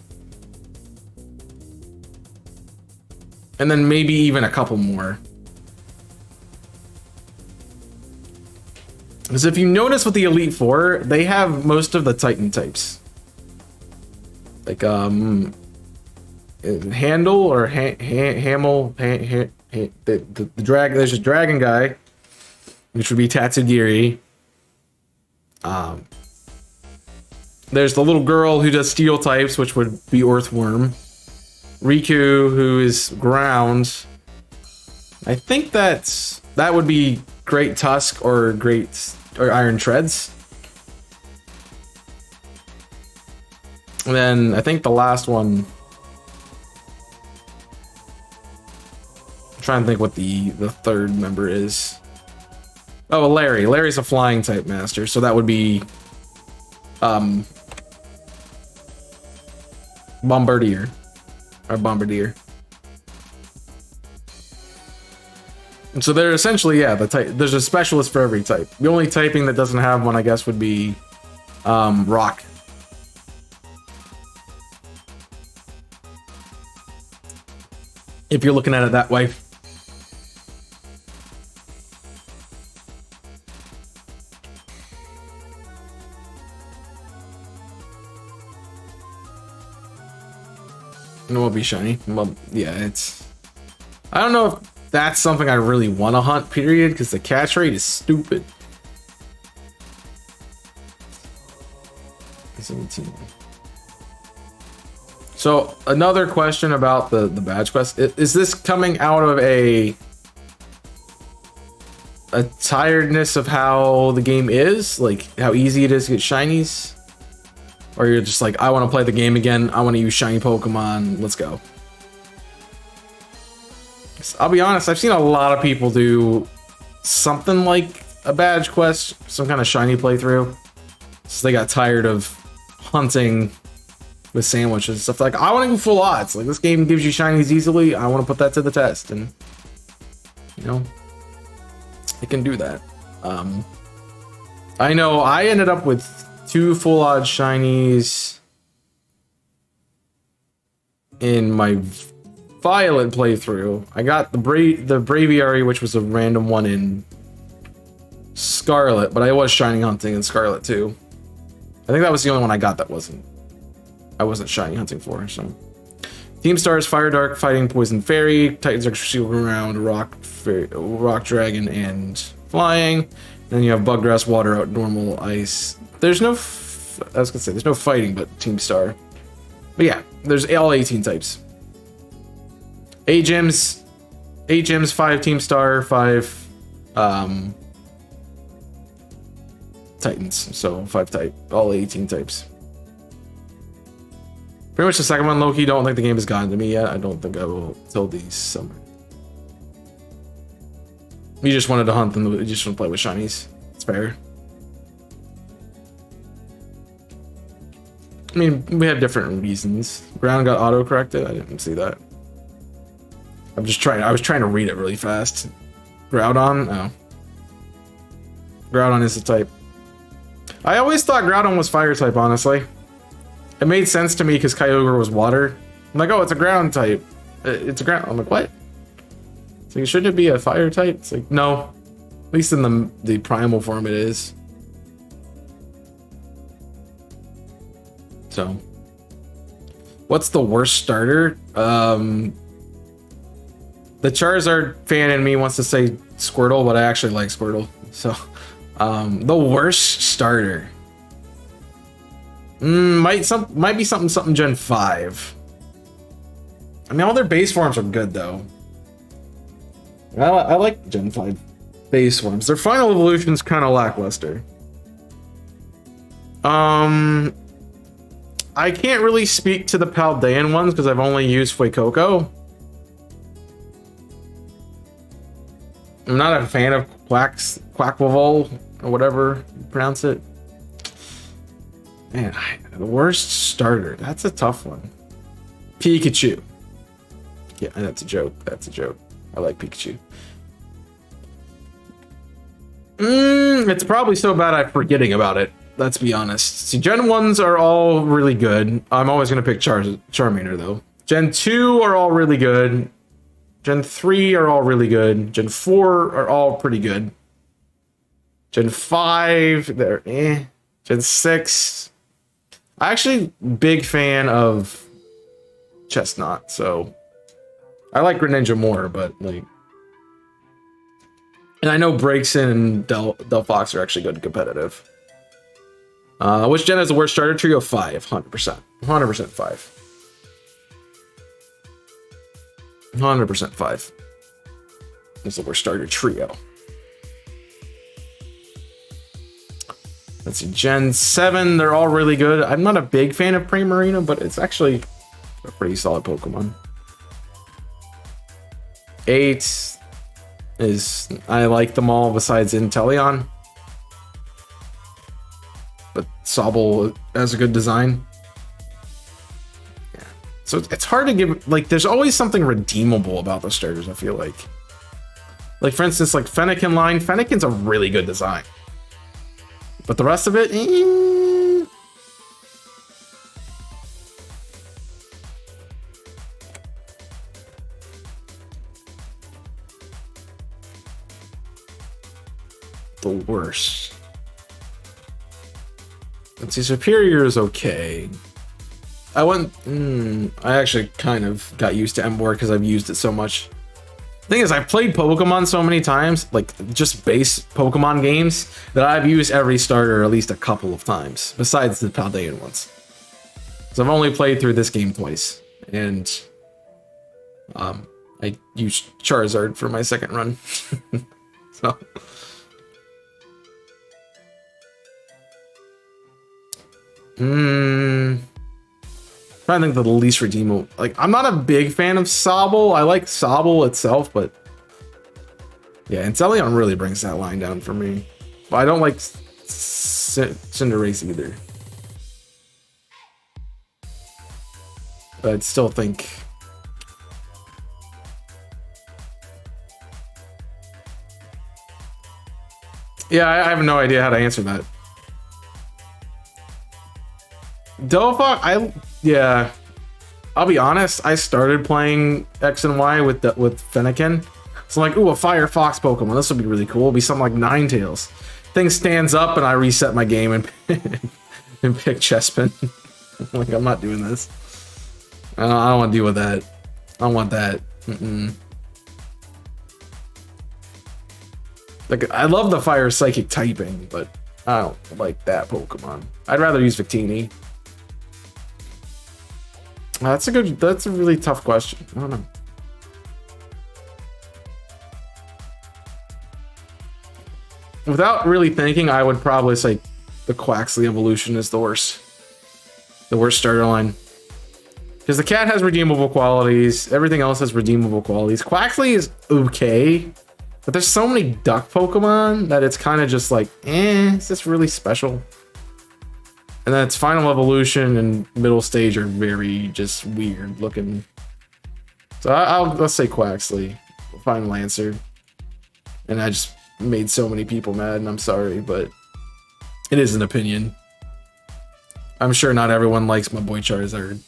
And then maybe even a couple more. Because if you notice with the Elite Four, they have most of the Titan types. Like, Handle or Hamel, the drag. There's a dragon guy, which would be Tatsugiri. There's the little girl who does steel types, which would be Earthworm. Riku, who is ground. I think that would be Great Tusk or Iron Treads. And then I think the last one, I'm trying to think what the third member is. Oh, Larry. Larry's a flying type master, so that would be Bombardier. Or Bombardier. And so they're essentially, yeah, there's a specialist for every type. The only typing that doesn't have one, I guess, would be Rock. If you're looking at it that way. And it won't be shiny. Well, yeah, I don't know if that's something I really want to hunt, period, because the catch rate is stupid. 17. So, another question about the badge quest. Is this coming out of a a tiredness of how the game is, like how easy it is to get shinies, or you're just like, I want to play the game again, I want to use shiny Pokemon, let's go. I'll be honest, I've seen a lot of people do something like a badge quest, some kind of shiny playthrough, so they got tired of hunting with sandwiches and stuff. Like, I want to go full odds. Like, this game gives you shinies easily, I want to put that to the test, and you know, it can do that. I know I ended up with 2 full odds shinies in my Violet playthrough. I got the Braviary, which was a random one in Scarlet, but I was shiny hunting in Scarlet too. I think that was the only one I got that I wasn't shiny hunting for. So Team Stars, Fire Dark, Fighting Poison Fairy, Titans Extra Shield Round, Rock Dragon, and Flying. Then you have Bug Grass, Water Out, Normal, Ice. There's no, I was gonna say, there's no fighting, but Team Star. But yeah, there's all 18 types. 8 gyms, 5 Team Star, 5 Titans. So 5 type, all 18 types. Pretty much the second one, Loki. Don't think the game has gotten to me yet. I don't think I will till the summer. You just wanted to hunt and you just want to play with shinies. It's fair. I mean, we have different reasons. Ground got auto-corrected. I didn't see that. I was trying to read it really fast. Groudon? Oh. Groudon is the type. I always thought Groudon was fire type, honestly. It made sense to me because Kyogre was water. I'm like, oh, it's a ground type. It's a ground. I'm like, what? It's like, shouldn't it be a fire type? It's like, no. At least in the primal form it is. So. What's the worst starter? The Charizard fan in me wants to say Squirtle, but I actually like Squirtle. So, the worst starter. Might be something Gen 5. I mean, all their base forms are good though. I like Gen 5 base forms. Their final evolution's kind of lackluster. I can't really speak to the Paldean ones because I've only used Fuecoco. I'm not a fan of Quackvol or whatever you pronounce it. Man, the worst starter. That's a tough one. Pikachu. Yeah, that's a joke. That's a joke. I like Pikachu. It's probably so bad I'm forgetting about it. Let's be honest. See, Gen 1s are all really good. I'm always going to pick Charmander, though. Gen 2 are all really good. Gen 3 are all really good. Gen 4 are all pretty good. Gen 5, they're eh. Gen 6... I'm actually big fan of Chestnut, so I like Greninja more, but like, and I know Braixen and Delphox are actually good and competitive. Which gen has the worst starter trio? 5, 100%, 100% 5, 100% 5. It's the worst starter trio. Let's see, Gen 7, they're all really good. I'm not a big fan of Primarina, but it's actually a pretty solid Pokemon. 8 is, I like them all besides Inteleon. But Sobble has a good design. Yeah. So it's hard to give, like, there's always something redeemable about the starters, I feel like. Like, for instance, like Fennekin line. Fennekin's a really good design. But the rest of it, the worst. Let's see, Superior is okay. I actually kind of got used to Emboar because I've used it so much. Thing is, I've played Pokemon so many times, like just base Pokemon games, that I've used every starter at least a couple of times, besides the Paldean ones. So I've only played through this game twice, and I used Charizard for my second run. So Trying to think of the least redeemable. Like, I'm not a big fan of Sobble. I like Sobble itself, but yeah, Inteleon really brings that line down for me. But I don't like Cinderace either. But I'd still think. Yeah, I have no idea how to answer that. Delphox, yeah. I'll be honest, I started playing X and Y with Fennekin. So I'm like, ooh, a Firefox Pokemon. This would be really cool. It'll be something like Ninetales. Thing stands up and I reset my game and and pick Chespin. Like, I'm not doing this. I don't want to deal with that. I don't want that. Like, I love the Fire Psychic typing, but I don't like that Pokemon. I'd rather use Victini. That's a really tough question. I don't know. Without really thinking, I would probably say the Quaxly evolution is the worst. The worst starter line. Because the cat has redeemable qualities, everything else has redeemable qualities. Quaxly is okay, but there's so many duck Pokemon that it's kind of just like, is this really special? And then its final evolution and middle stage are very just weird looking. So let's say Quaxly, final answer. And I just made so many people mad, and I'm sorry, but it is an opinion. I'm sure not everyone likes my boy Charizard.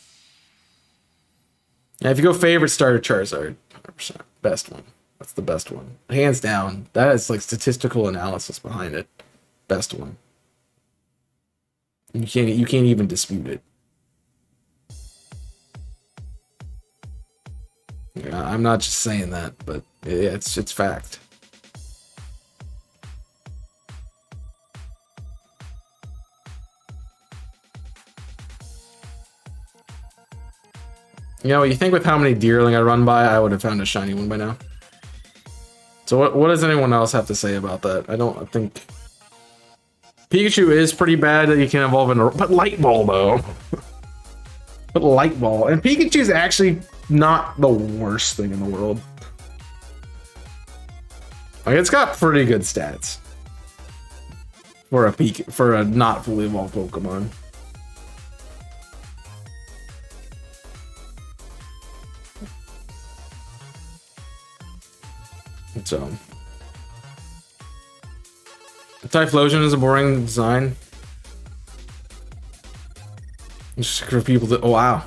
Yeah, if you go favorite starter, Charizard, 100%, best one. That's the best one, hands down. That is like statistical analysis behind it. Best one. You can't even dispute it. Yeah, I'm not just saying that, but yeah, it's fact. You know, you think with how many Deerling I run by, I would have found a shiny one by now. So what does anyone else have to say about that? I think Pikachu is pretty bad that you can evolve into, but Light Ball though. But Light Ball, and Pikachu is actually not the worst thing in the world. Like, it's got pretty good stats for a not fully evolved Pokemon. So, Typhlosion is a boring design. Just for people that, oh wow.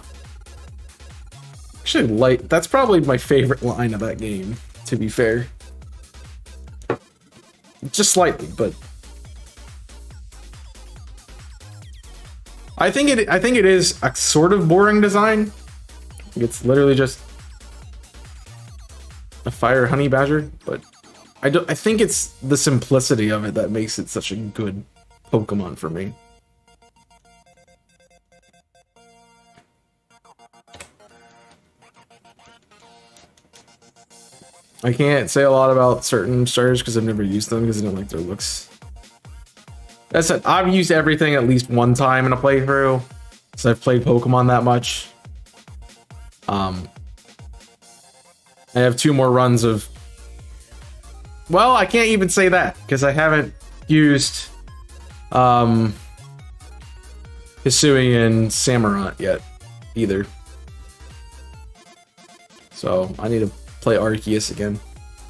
Actually, that's probably my favorite line of that game, to be fair. Just slightly, but I think it is a sort of boring design. It's literally just a fire honey badger, but I think it's the simplicity of it that makes it such a good Pokemon for me. I can't say a lot about certain starters because I've never used them because I don't like their looks. That said, I've used everything at least one time in a playthrough, so I've played Pokemon that much. I have 2 more runs of... Well, I can't even say that, because I haven't used Hisuian and Samurott yet, either. So, I need to play Arceus again.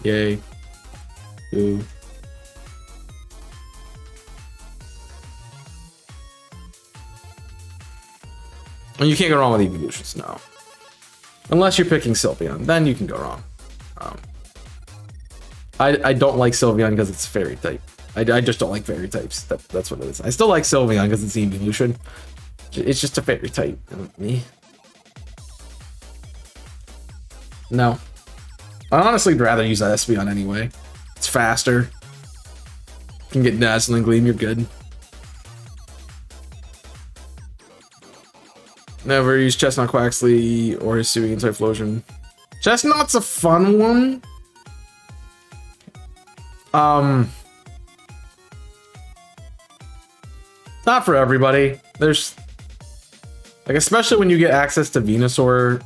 Yay. Ooh. And you can't go wrong with evolutions, no. Unless you're picking Sylveon, then you can go wrong. I don't like Sylveon because it's fairy type. I just don't like fairy types. That's what it is. I still like Sylveon because it's evolution. It's just a fairy type. Me. No. I honestly would rather use Espeon anyway. It's faster. You can get Dazzling Gleam, you're good. Never use Chestnut, Quaxly, or Hisuian Typhlosion. Chestnut's a fun one. Not for everybody. There's Like, especially when you get access to Venusaur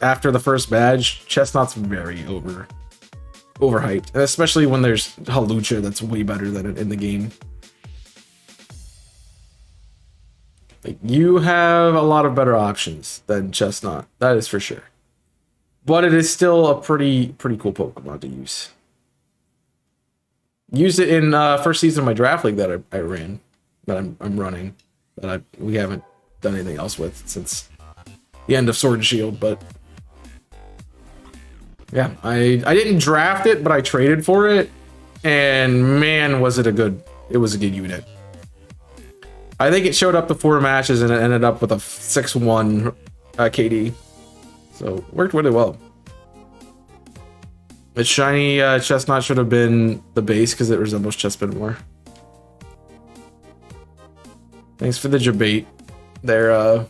after the first badge, Chestnut's very overhyped. And especially when there's Hawlucha that's way better than it in the game. Like, you have a lot of better options than Chestnut, that is for sure. But it is still a pretty cool Pokemon to use. Used it in first season of my draft league that I ran, that I'm running, that we haven't done anything else with since the end of Sword and Shield. But yeah, I didn't draft it, but I traded for it, and man, was it it was a good unit. I think it showed up to 4 matches and it ended up with a 6-1 KD. So worked really well. The shiny Chestnut should have been the base because it resembles Chespin more. Thanks for the debate there.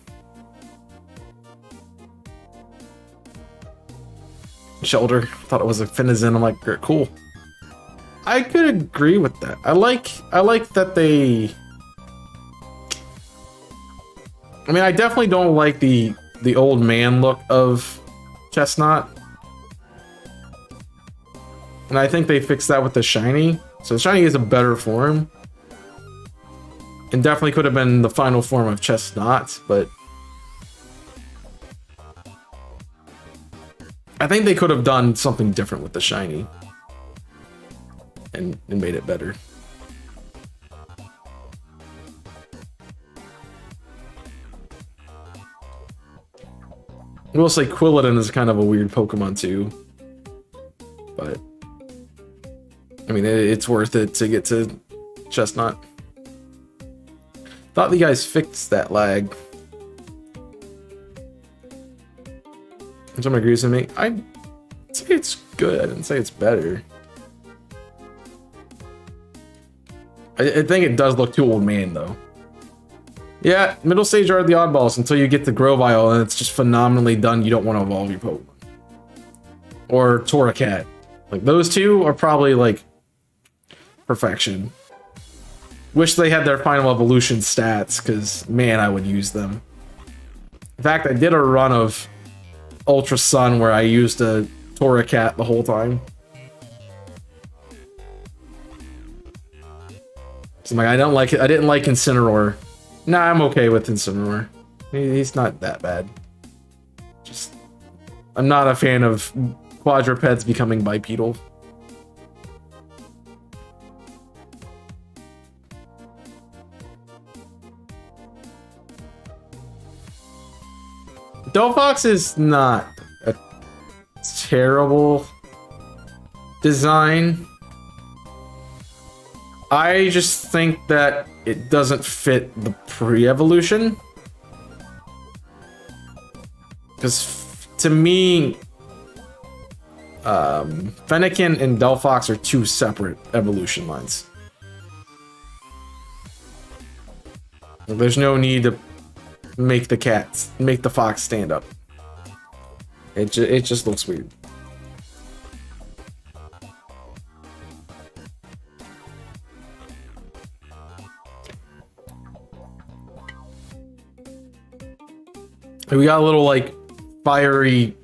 Shoulder. Thought it was a Finizen. I'm like, cool. I could agree with that. I like that they. I mean, I definitely don't like the old man look of Chestnut. And I think they fixed that with the shiny. So the shiny is a better form. And definitely could have been the final form of Chestnut, but I think they could have done something different with the shiny and made it better. I will say Quilladin is kind of a weird Pokemon too, but I mean, it's worth it to get to Chestnut. Thought the guys fixed that lag. Someone agrees with me. I'd say it's good. I didn't say it's better. I think it does look too old man though. Yeah, middle stage are the oddballs until you get to Grovyle and it's just phenomenally done. You don't want to evolve your Pokemon. Or Torracat. Like, those two are probably like perfection. Wish they had their final evolution stats, because man, I would use them. In fact, I did a run of Ultra Sun where I used a Torracat the whole time. So I'm like, I don't like it. I didn't like Incineroar. Nah, I'm okay with Incineroar. He's not that bad. Just, I'm not a fan of quadrupeds becoming bipedal. Delphox is not a terrible design. I just think that it doesn't fit the pre-evolution. Because to me, Fennekin and Delphox are two separate evolution lines. There's no need to make the fox stand up. It just looks weird. We got a little like fiery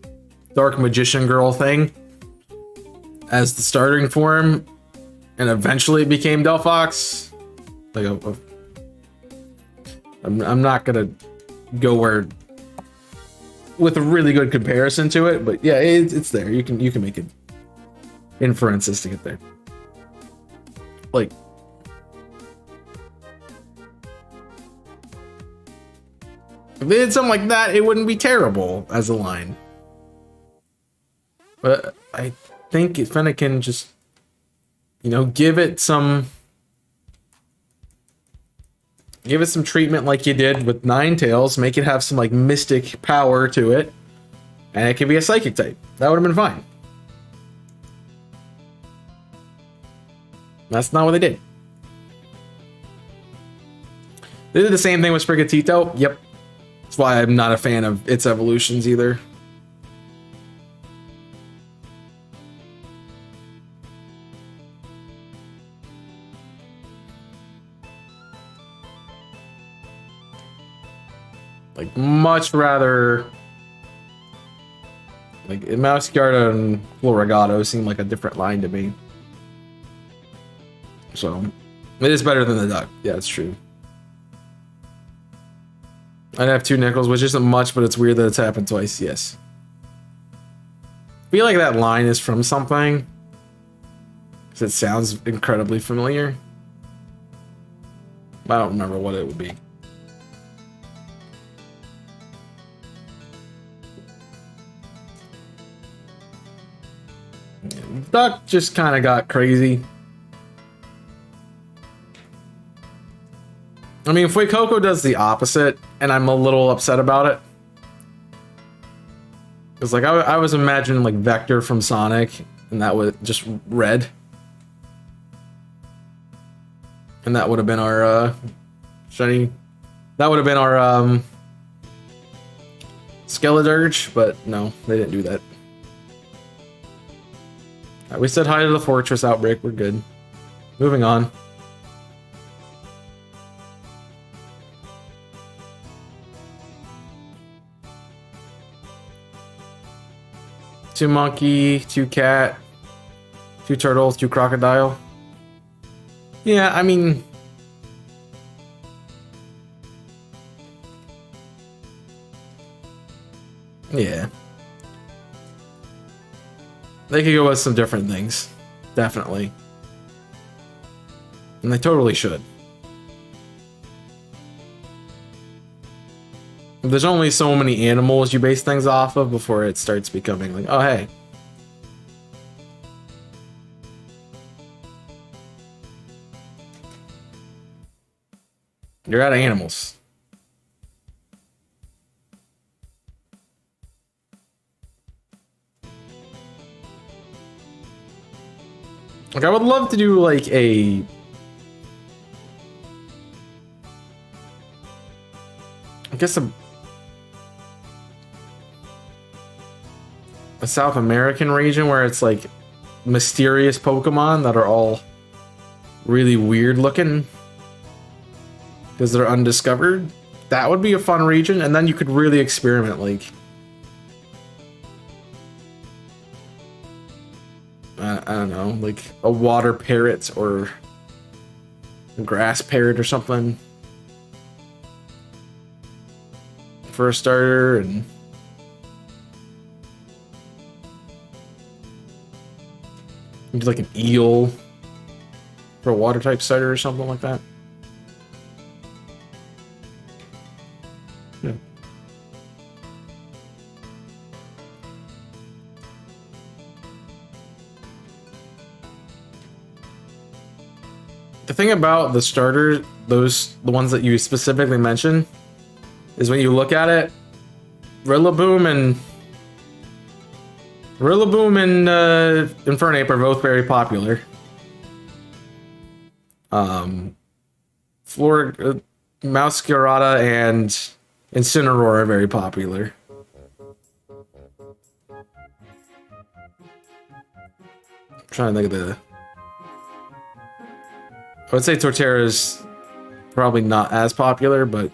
dark magician girl thing as the starting form, and eventually it became Delphox. Like I'm not gonna go where with a really good comparison to it, but yeah, it's there. You can make it inferences to get there. Like, if they did something like that, it wouldn't be terrible as a line. But I think Fennekin just, give it some treatment like you did with Ninetales. Make it have some like mystic power to it, and it can be a psychic type. That would have been fine. That's not what they did. They did the same thing with Sprigatito. Yep. That's why I'm not a fan of its evolutions either. Like, much rather... Like, Mascarada and Florigato seem like a different line to me. So, it is better than the duck. Yeah, it's true. I'd have 2 nickels, which isn't much, but it's weird that it's happened twice. Yes. I feel like that line is from something. Because it sounds incredibly familiar. I don't remember what it would be. Duck just kind of got crazy. I mean, Fuecoco does the opposite, and I'm a little upset about it. Because, like, I was imagining, like, Vector from Sonic, and that was just red. And that would have been our, shiny... That would have been our, Skeledirge, but no, they didn't do that. Alright, we said hi to the Fortress outbreak, we're good. Moving on. Two monkey, 2 cat, 2 turtle, 2 crocodile. Yeah, I mean... Yeah. They could go with some different things. Definitely. And they totally should. There's only so many animals you base things off of before it starts becoming like, oh hey. You're out of animals. Like, I would love to do like a... I guess a South American region where it's like mysterious Pokemon that are all really weird looking because they're undiscovered. That would be a fun region, and then you could really experiment, like I don't know, like a water parrot or a grass parrot or something for a starter, and maybe like an eel for a water type starter or something like that. Yeah. The thing about the starters, the ones that you specifically mentioned, is when you look at it, Rillaboom and Infernape are both very popular. Masquerada and Incineroar are very popular. I'm trying to think of the... I would say Torterra's probably not as popular, but...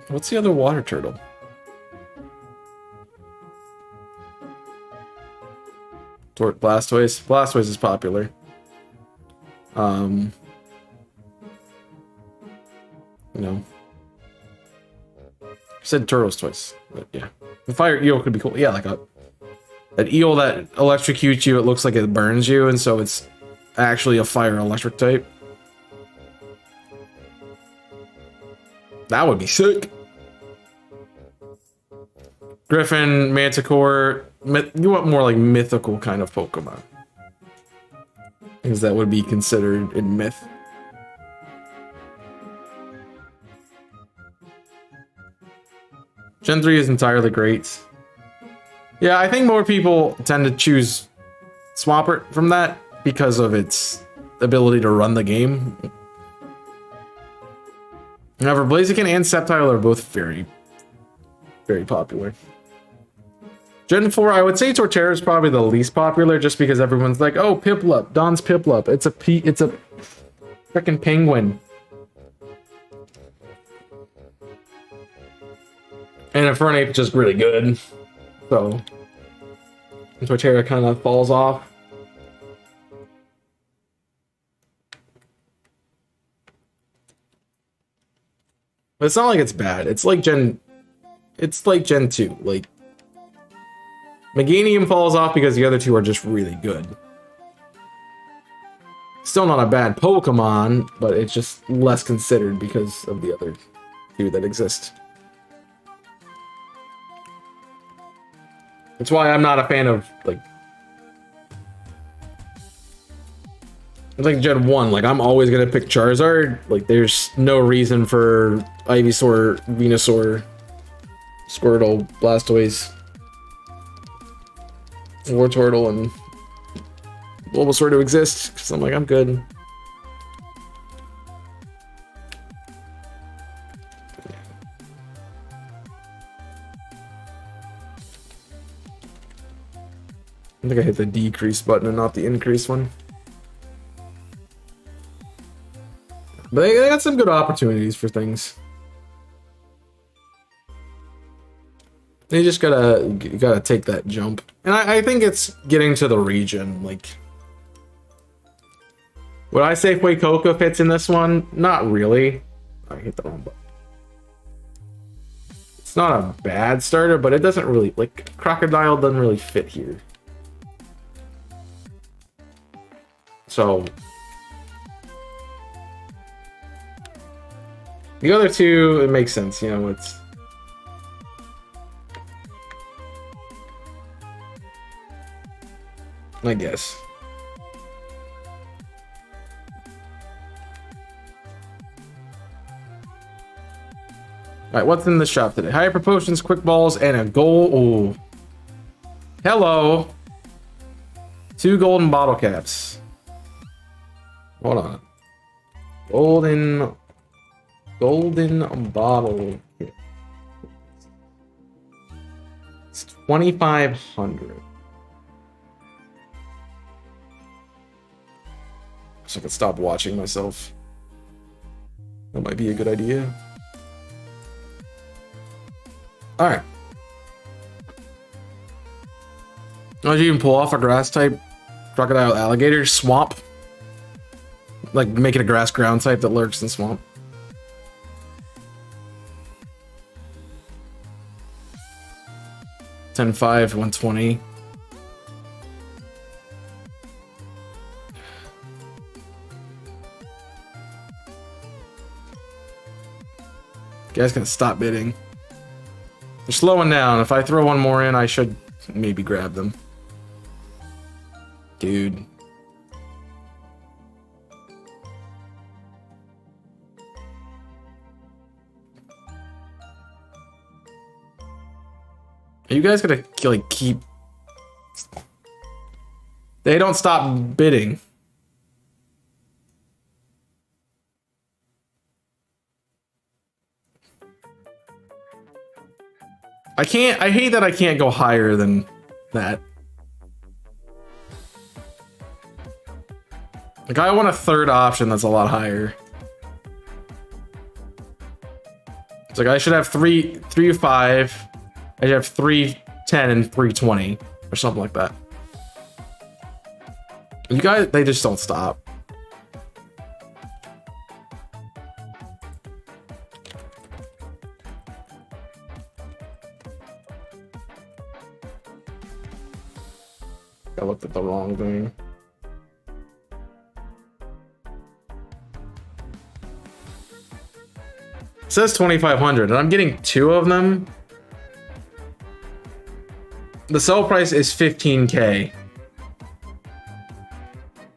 What's the other water turtle? Blastoise. Blastoise is popular. You know. I said turtles twice, but yeah. The fire eel could be cool. Yeah, like an eel that electrocutes you, it looks like it burns you, and so it's actually a fire electric type. That would be sick. Griffin, Manticore, you want more like mythical kind of Pokemon. Because that would be considered in myth. Gen 3 is entirely great. Yeah, I think more people tend to choose Swampert from that because of its ability to run the game. However, Blaziken and Sceptile are both very, very popular. Gen 4, I would say Torterra is probably the least popular just because everyone's like, oh, Piplup, Don's Piplup. It's a freaking penguin. And Infernape is just really good. So Torterra kind of falls off. But it's not like it's bad. It's like Gen 2. Like Meganium falls off because the other two are just really good. Still not a bad Pokemon, but it's just less considered because of the other two that exist. That's why I'm not a fan of, like... It's like Gen 1, like, I'm always gonna pick Charizard. Like, there's no reason for Ivysaur, Venusaur, Squirtle, Blastoise, Wartortle, and Bulbasaur to exist, because I'm like, I'm good. I think I hit the decrease button and not the increase one. But they got some good opportunities for things. You just gotta take that jump. And I think it's getting to the region, like... Would I say Fuecoca fits in this one? Not really. I hit the wrong button. It's not a bad starter, but it doesn't really... Like, Crocodile doesn't really fit here. So... The other two, it makes sense, you know, it's... I guess. Alright, what's in the shop today? Hyper Potions, Quick Balls, and a gold... Ooh. Hello! 2 golden bottle caps. Hold on. Golden bottle. It's 2,500. So I can stop watching myself. That might be a good idea. Alright. Oh, did you even pull off a grass type Crocodile Alligator Swamp? Like make it a grass ground type that lurks in swamp. $10.5, 120. You guys can stop bidding. They're slowing down. If I throw one more in, I should maybe grab them. Dude. Are you guys gonna like keep... They don't stop bidding. I hate that I can't go higher than that. Like, I want a third option that's a lot higher. It's like I should have 3.5. I should have 310 and 320 or something like that. You guys, they just don't stop. I looked at the wrong thing. It says 2,500 and I'm getting 2 of them. The sell price is 15K.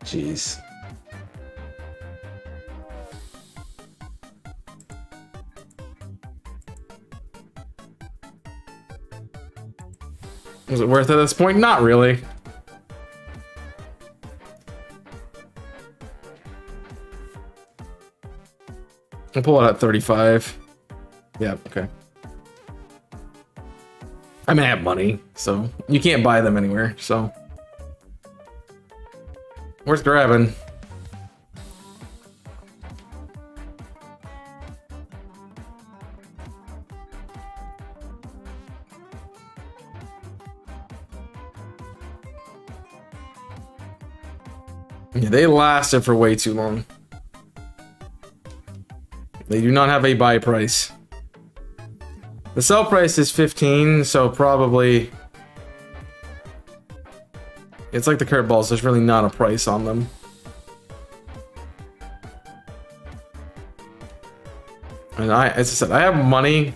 Jeez. Was it worth it at this point? Not really. I'll pull it at 35. Yeah, okay. I mean, I have money, so you can't buy them anywhere, so. Worth grabbing. Yeah, they lasted for way too long. They do not have a buy price. The sell price is 15, so probably... It's like the Kurt balls, there's really not a price on them. And as I said, I have money.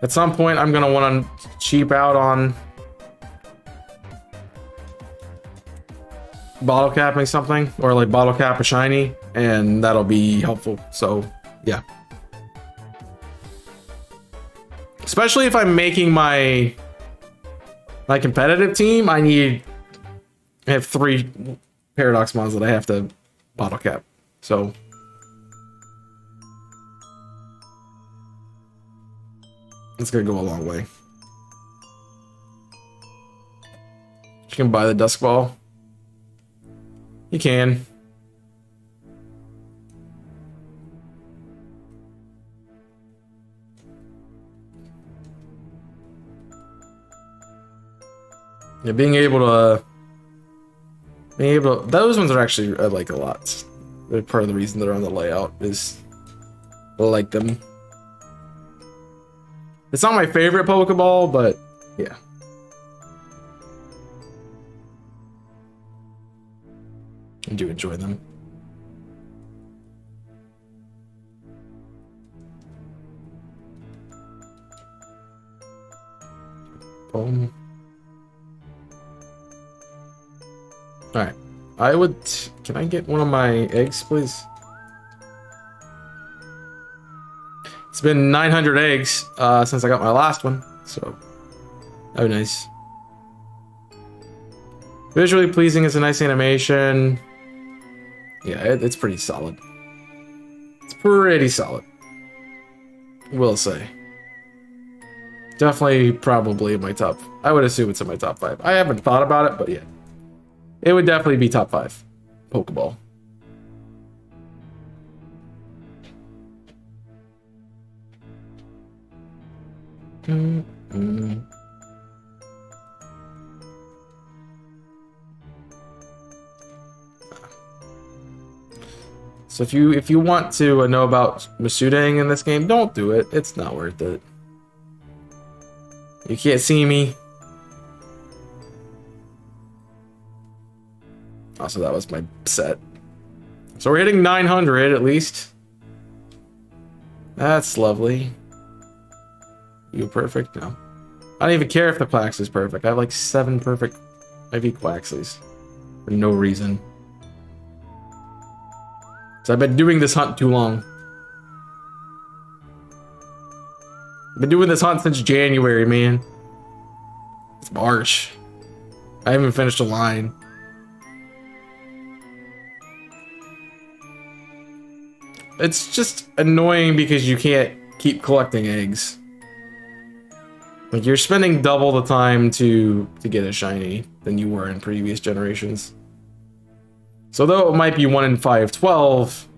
At some point, I'm gonna want to cheap out on bottle capping something, or like bottle cap a shiny, and that'll be helpful. So, yeah. Especially if I'm making my competitive team, I have 3 Paradox mons that I have to bottle cap. So it's gonna go a long way. You can buy the Dusk Ball. You can. Yeah, being able to, those ones are actually, I like a lot. They're part of the reason they're on the layout, is I like them. It's not my favorite Pokeball, but yeah. I do enjoy them. Boom. Alright. I would... Can I get one of my eggs, please? It's been 900 eggs since I got my last one, so... Oh, nice. Visually pleasing is a nice animation. Yeah, it's pretty solid. It's pretty solid. Will say. Definitely, probably in my top... I would assume it's in my top 5. I haven't thought about it, but yeah. It would definitely be top 5. Pokeball. So if you want to know about Masudang in this game, don't do it. It's not worth it. You can't see me. Also, that was my set. So we're hitting 900 at least. That's lovely. You perfect? No. I don't even care if the Quax is perfect. I have like 7 perfect IV Quaxleys. For no reason. So I've been doing this hunt too long. I've been doing this hunt since January, man. It's March. I haven't finished a line. It's just annoying because you can't keep collecting eggs. Like, you're spending double the time to get a shiny than you were in previous generations. So though it might be 1 in 512,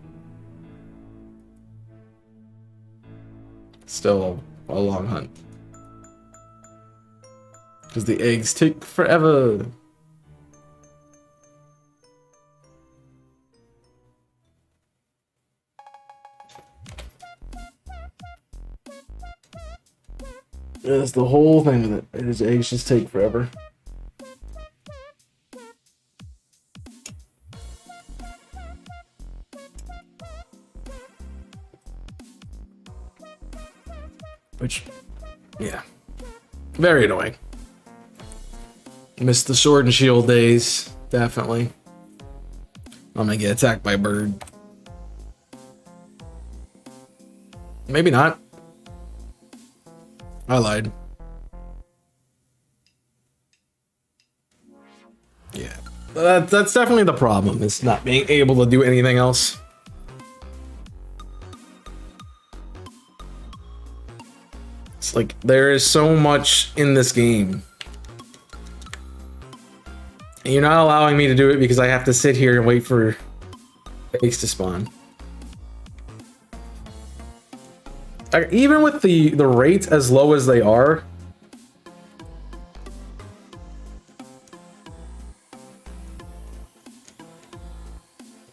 still a long hunt. Because the eggs take forever. That's the whole thing with it. His eggs just take forever. Which, yeah, very annoying. Missed the Sword and Shield days, definitely. I'm gonna get attacked by a bird. Maybe not. I lied. Yeah, that's definitely the problem, is not being able to do anything else. It's like there is so much in this game. And you're not allowing me to do it because I have to sit here and wait for eggs to spawn. Like, even with the rates as low as they are,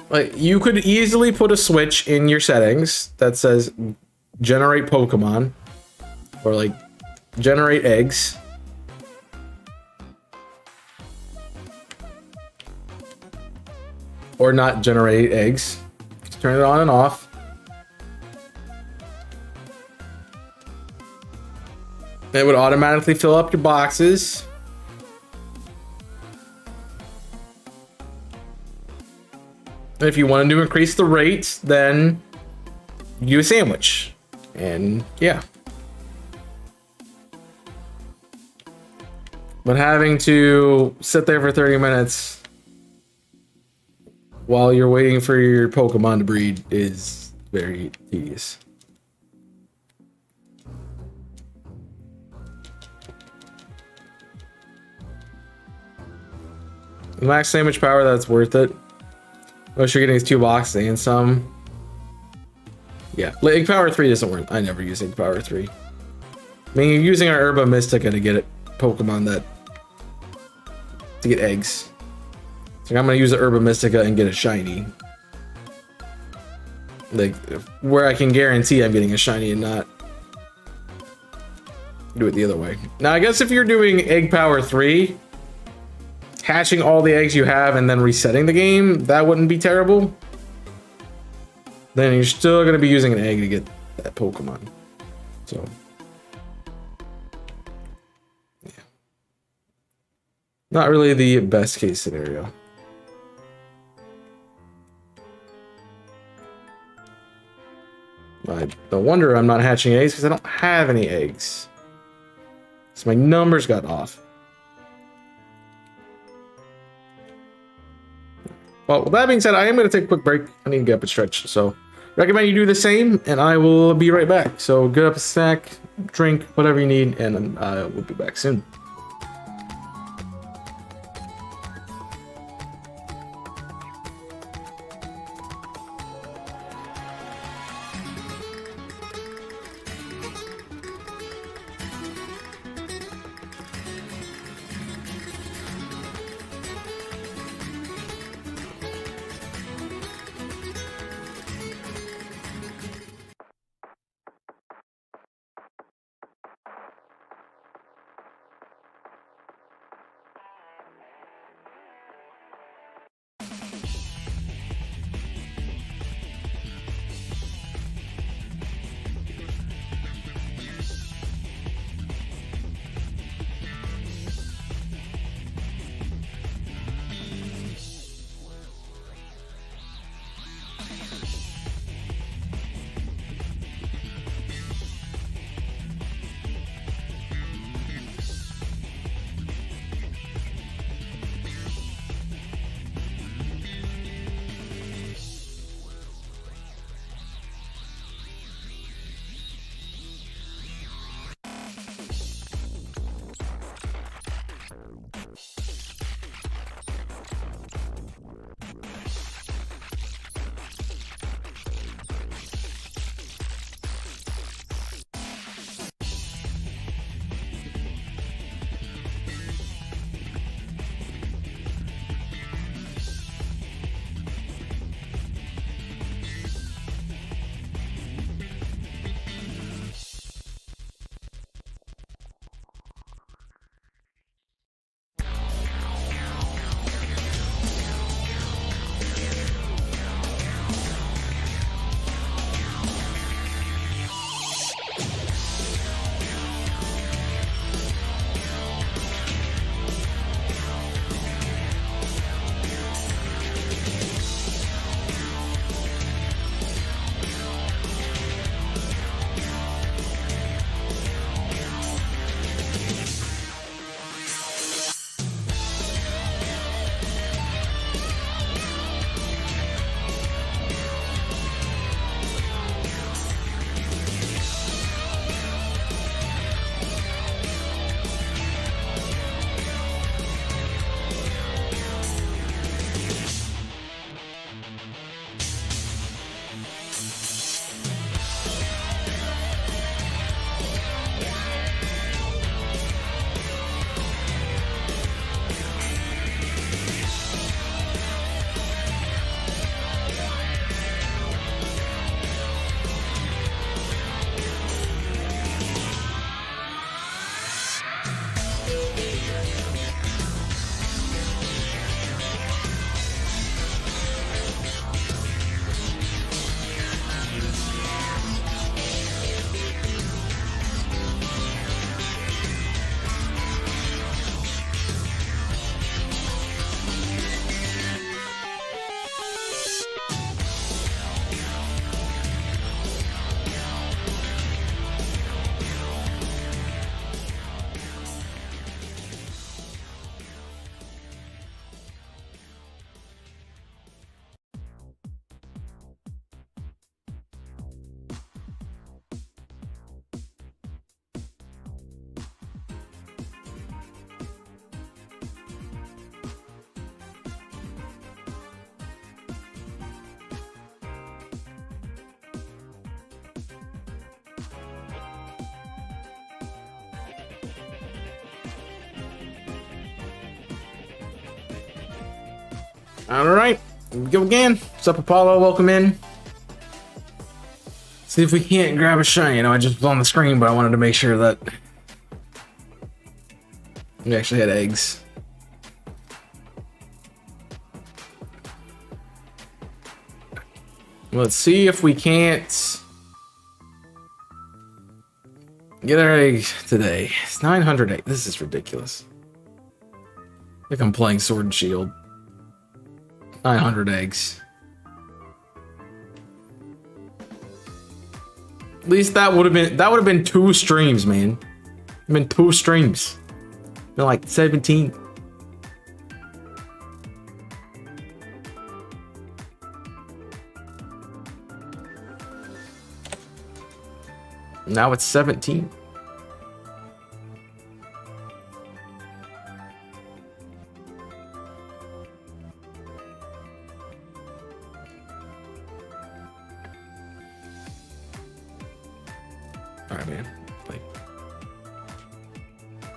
like, you could easily put a switch in your settings that says generate Pokemon or like generate eggs. Or not generate eggs. Just turn it on and off. It would automatically fill up your boxes. If you wanted to increase the rate, then do a sandwich. And yeah. But having to sit there for 30 minutes while you're waiting for your Pokemon to breed is very tedious. Max sandwich power, that's worth it. Unless you're getting these 2 boxes and some. Yeah, Egg Power 3 doesn't work. I never use Egg Power 3. I mean, you're using our Herba Mystica to get it Pokemon that to get eggs. So I'm gonna use the Herba Mystica and get a shiny. Like, where I can guarantee I'm getting a shiny and not do it the other way. Now, I guess if you're doing Egg Power 3, hatching all the eggs you have and then resetting the game, that wouldn't be terrible. Then you're still going to be using an egg to get that Pokemon. So, yeah. Not really the best case scenario. No wonder I'm not hatching eggs because I don't have any eggs. So my numbers got off. Well, with that being said, I am going to take a quick break. I need to get up and stretch. So, recommend you do the same, and I will be right back. So, get up a snack, drink, whatever you need, and we'll be back soon. Alright, go again. What's up, Apollo? Welcome in. See if we can't grab a shiny. You know, I just was on the screen, but I wanted to make sure that we actually had eggs. Let's see if we can't get our egg today. It's 900 eggs. This is ridiculous. I think I'm playing Sword and Shield. 900 eggs. At least that would have been 2 streams, man. Been 2 streams. Been like 17. Now it's 17. Alright, man. Like,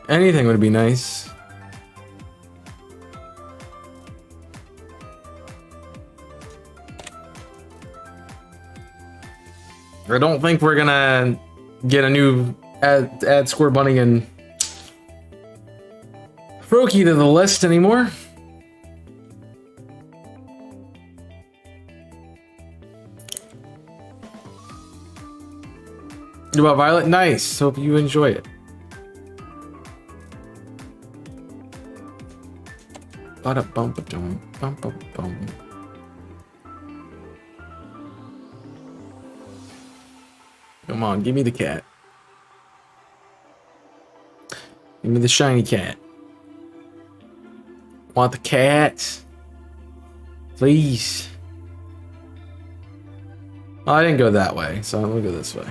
anything would be nice. I don't think we're gonna get a new add Square Bunny and Froakie to the list anymore. What about Violet? Nice. Hope you enjoy it. Ba-da-bum-ba-dum, bum-ba-bum. Come on, give me the cat. Give me the shiny cat. Want the cat? Please. Oh, I didn't go that way, so I'm gonna go this way.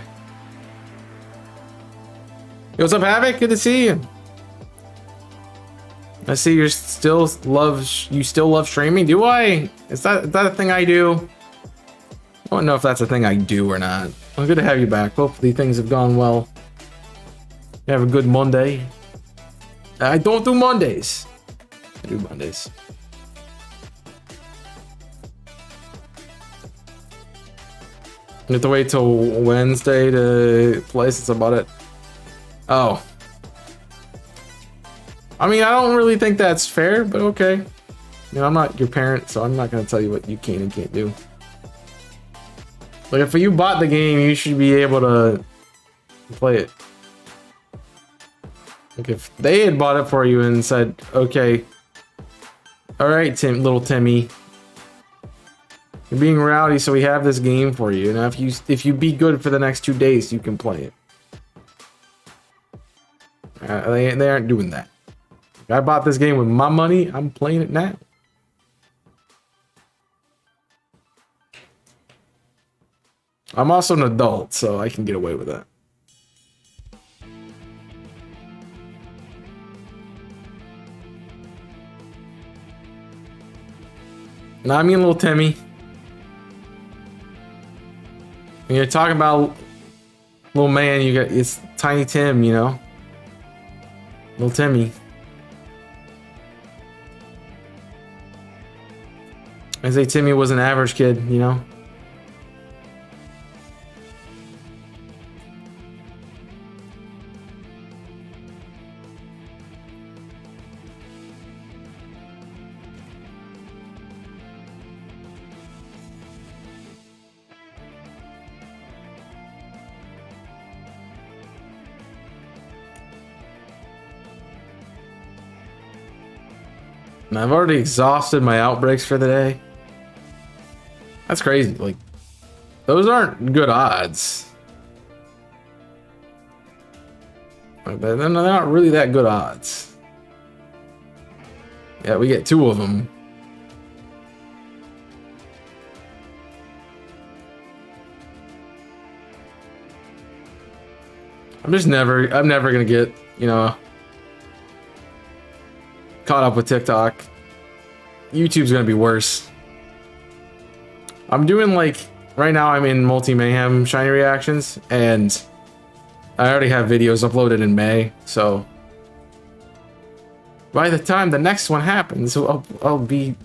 Yo, what's up, Havoc? Good to see you. I see you still love streaming. Do I? Is that a thing I do? I don't know if that's a thing I do or not. Well, good to have you back. Hopefully things have gone well. You have a good Monday. I don't do Mondays. I do Mondays. You have to wait till Wednesday to play since I bought it. Oh. I mean, I don't really think that's fair, but okay. You know, I'm not your parent, so I'm not going to tell you what you can and can't do. Like, if you bought the game, you should be able to play it. Like, if they had bought it for you and said, okay, all right, little Timmy, you're being rowdy, so we have this game for you. Now, if you be good for the next 2 days, you can play it. They aren't doing that. I bought this game with my money. I'm playing it now. I'm also an adult, so I can get away with that. Now, I mean, little Timmy. When you're talking about little man, it's Tiny Tim, you know. Little Timmy. I say Timmy was an average kid, you know. And I've already exhausted my outbreaks for the day. That's crazy. Like, those aren't good odds. Like, they're not really that good odds. Yeah, we get 2 of them. I'm never gonna get, you know, caught up with TikTok. YouTube's gonna be worse. I'm doing, like, right now I'm in Multi-Mayhem shiny reactions, and I already have videos uploaded in May, so by the time the next one happens, I'll be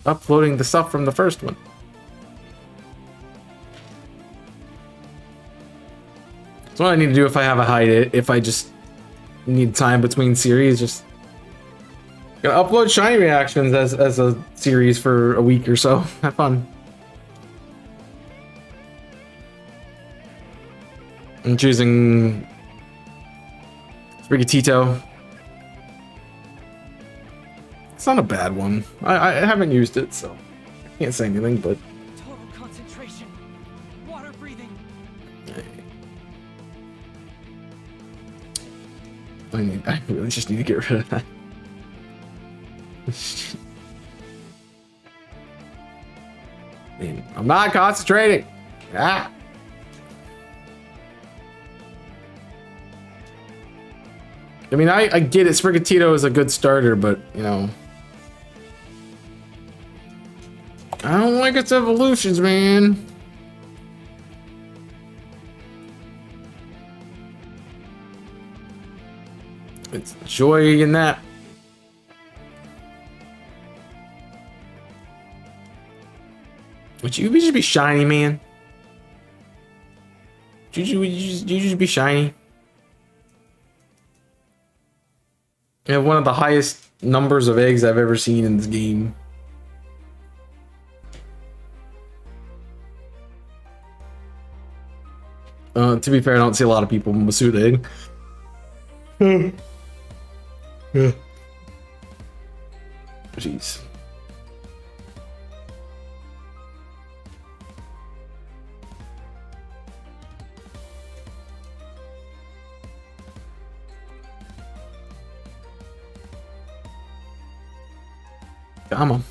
uploading the stuff from the first one. That's what I need to do if I have a hide. If I just need time between series, just gonna upload shiny reactions as a series for a week or so. Have fun. I'm choosing Sprigatito. It's not a bad one. I haven't used it, so I can't say anything, but Total concentration. Water breathing. I really just need to get rid of that. Man, I'm not concentrating. Ah. I mean, I get it. Sprigatito is a good starter, but you know, I don't like its evolutions, man. It's joy in that. Would you just be shiny, man? Would you just be shiny? You have one of the highest numbers of eggs I've ever seen in this game. To be fair, I don't see a lot of people Masuda egg. Yeah. Jeez. Come on.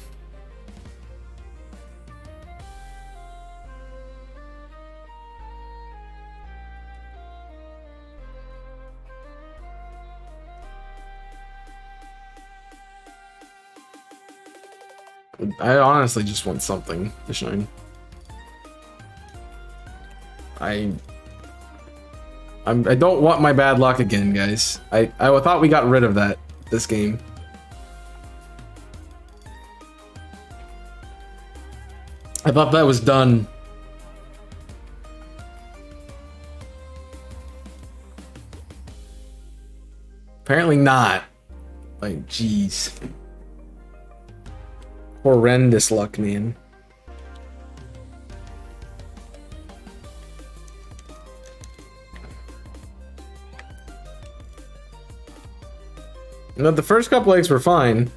I honestly just want something to shine. I don't want my bad luck again, guys. I thought we got rid of that this game. I thought that was done. Apparently not. Like, jeez. Horrendous luck, man. You know, the first couple eggs were fine.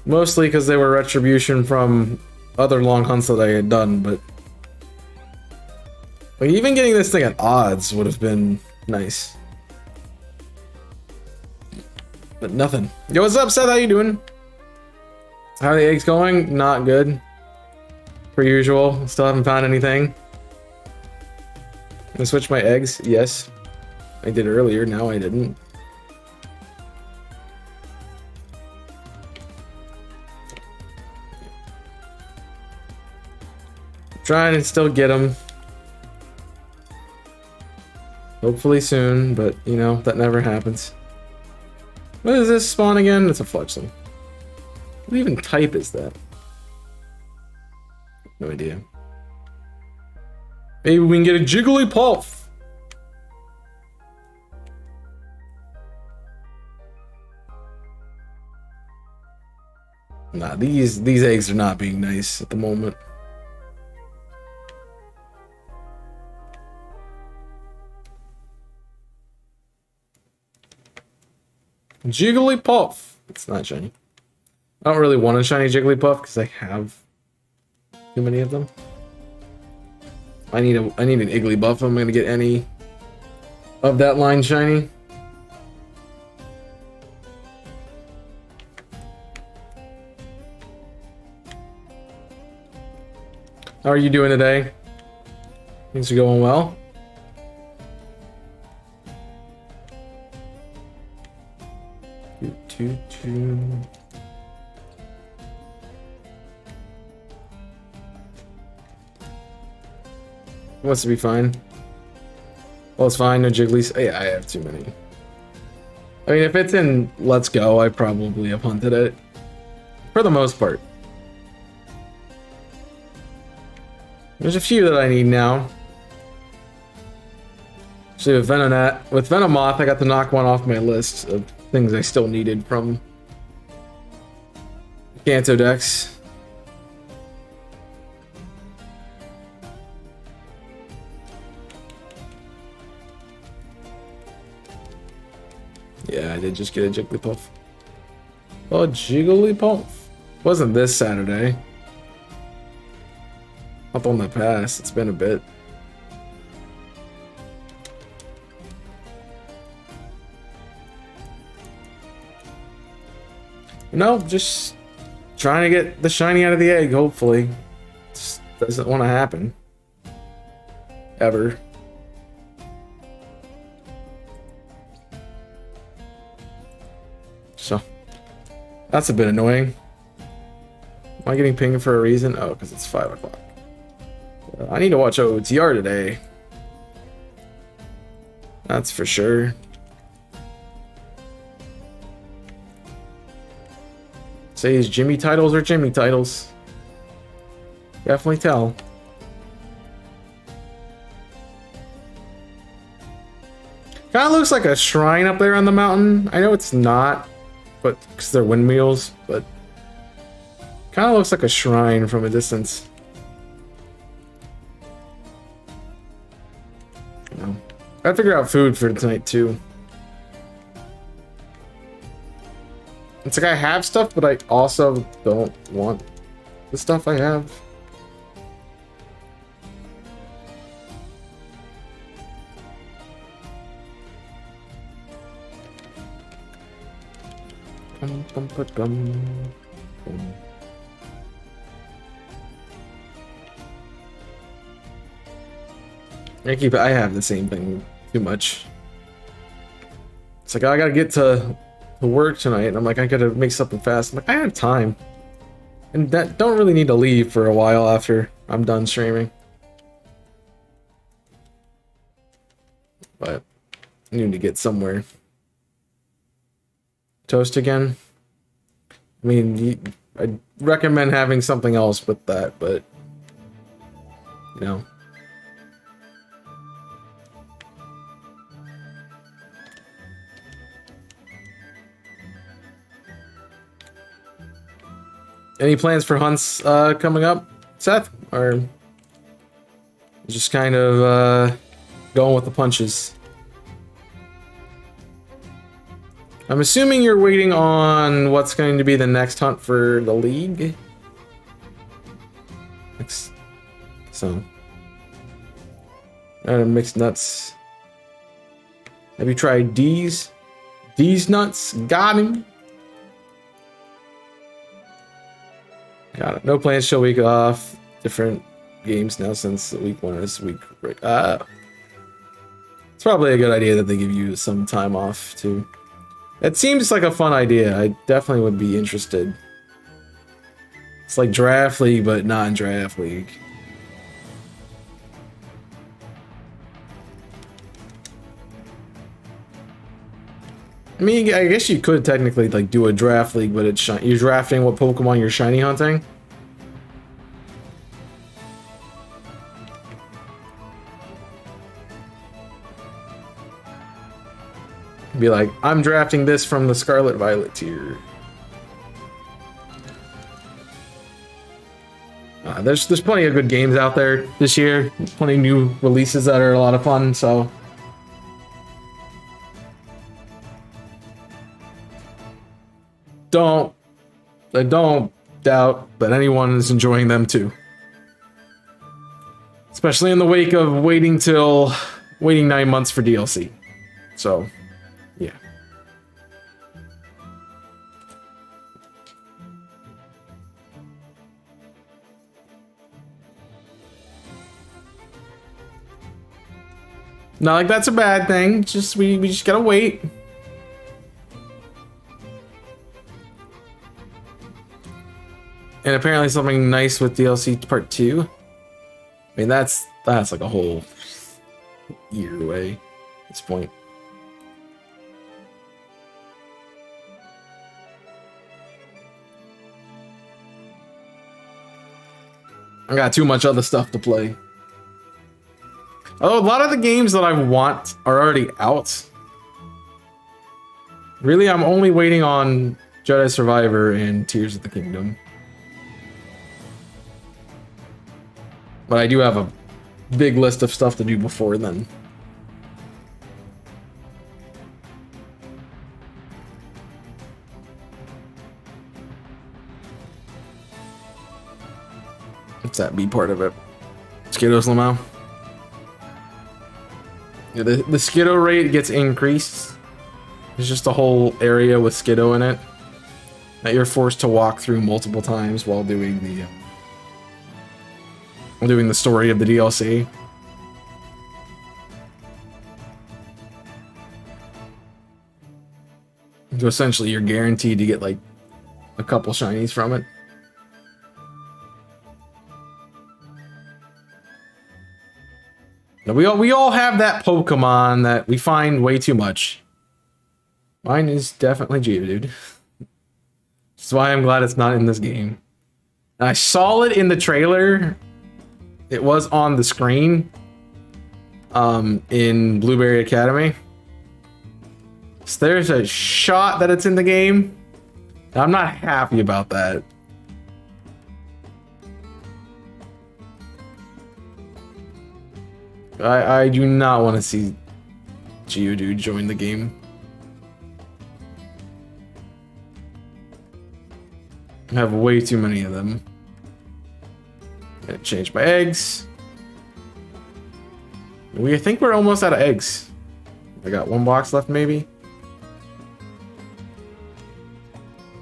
Mostly because they were retribution from other long hunts that I had done, but like, even getting this thing at odds would have been nice. But nothing. Yo, what's up, Seth? How you doing? How are the eggs going? Not good. Per usual. Still haven't found anything. I switch my eggs? Yes. I did earlier, now I didn't. Trying to still get them. Hopefully soon, but you know, that never happens. What is this spawn again? It's a fletchling. What even type is that? No idea. Maybe we can get a Jigglypuff. Nah, these eggs are not being nice at the moment. Jigglypuff. It's not shiny. I don't really want a shiny Jigglypuff because I have too many of them. I need an Igglybuff if I'm gonna get any of that line shiny. How are you doing today? Things are going well. Wants to be fine. Well, it's fine. No Jigglies. Yeah, I have too many. I mean, if it's in Let's Go, I probably have hunted it. For the most part. There's a few that I need now. Actually, with Venomoth, I got to knock one off my list of things I still needed from Kanto Dex. Yeah, I did just get a Jigglypuff. Oh, Jigglypuff. Wasn't this Saturday. Up on the pass. It's been a bit. No, just trying to get the shiny out of the egg, hopefully. Just doesn't want to happen. Ever. So, that's a bit annoying. Am I getting pinged for a reason? Oh, because it's 5 o'clock. I need to watch OTR today. That's for sure. Say his Jimmy titles or Jimmy titles. Definitely tell. Kind of looks like a shrine up there on the mountain. I know it's not, but because they're windmills, but kind of looks like a shrine from a distance. Gotta figure out food for tonight too. It's like I have stuff, but I also don't want the stuff I have. I have the same thing too much. It's like I gotta get to work tonight, and I'm like, I gotta make something fast. I'm like, I have time, and that don't really need to leave for a while after I'm done streaming. But I need to get somewhere. Toast again. I mean, I'd recommend having something else with that, but you know. Any plans for hunts coming up, Seth? Or just kind of going with the punches? I'm assuming you're waiting on what's going to be the next hunt for the league. So, mixed nuts. Have you tried D's? D's nuts? Got him. Got it. No plans till week off. Different games now since week 1 is week. It's probably a good idea that they give you some time off too. It seems like a fun idea. I definitely would be interested. It's like Draft League, but not in Draft League. I mean, I guess you could technically like do a Draft League, but it's you're drafting what Pokemon you're shiny hunting. Be like, I'm drafting this from the Scarlet Violet tier. There's plenty of good games out there this year. Plenty of new releases that are a lot of fun. So I don't doubt that anyone is enjoying them too. Especially in the wake of waiting 9 months for DLC. So, yeah. Not like that's a bad thing. Just we just gotta wait. And apparently something nice with DLC Part 2. I mean, that's like a whole year away at this point. I got too much other stuff to play. Oh, a lot of the games that I want are already out. Really, I'm only waiting on Jedi Survivor and Tears of the Kingdom. But I do have a big list of stuff to do before then. What's that B part of it? Skittles Lamau. Yeah, the Skiddo rate gets increased. There's just a whole area with Skiddo in it that you're forced to walk through multiple times while doing the story of the DLC. So essentially, you're guaranteed to get like a couple shinies from it. Now, we all have that Pokemon that we find way too much. Mine is definitely Geodude. That's why I'm glad it's not in this game. And I saw it in the trailer. It was on the screen in Blueberry Academy. So there's a shot that it's in the game. I'm not happy about that. I do not want to see Geodude join the game. I have way too many of them. Gonna change my eggs. I think we're almost out of eggs. I got one box left, maybe.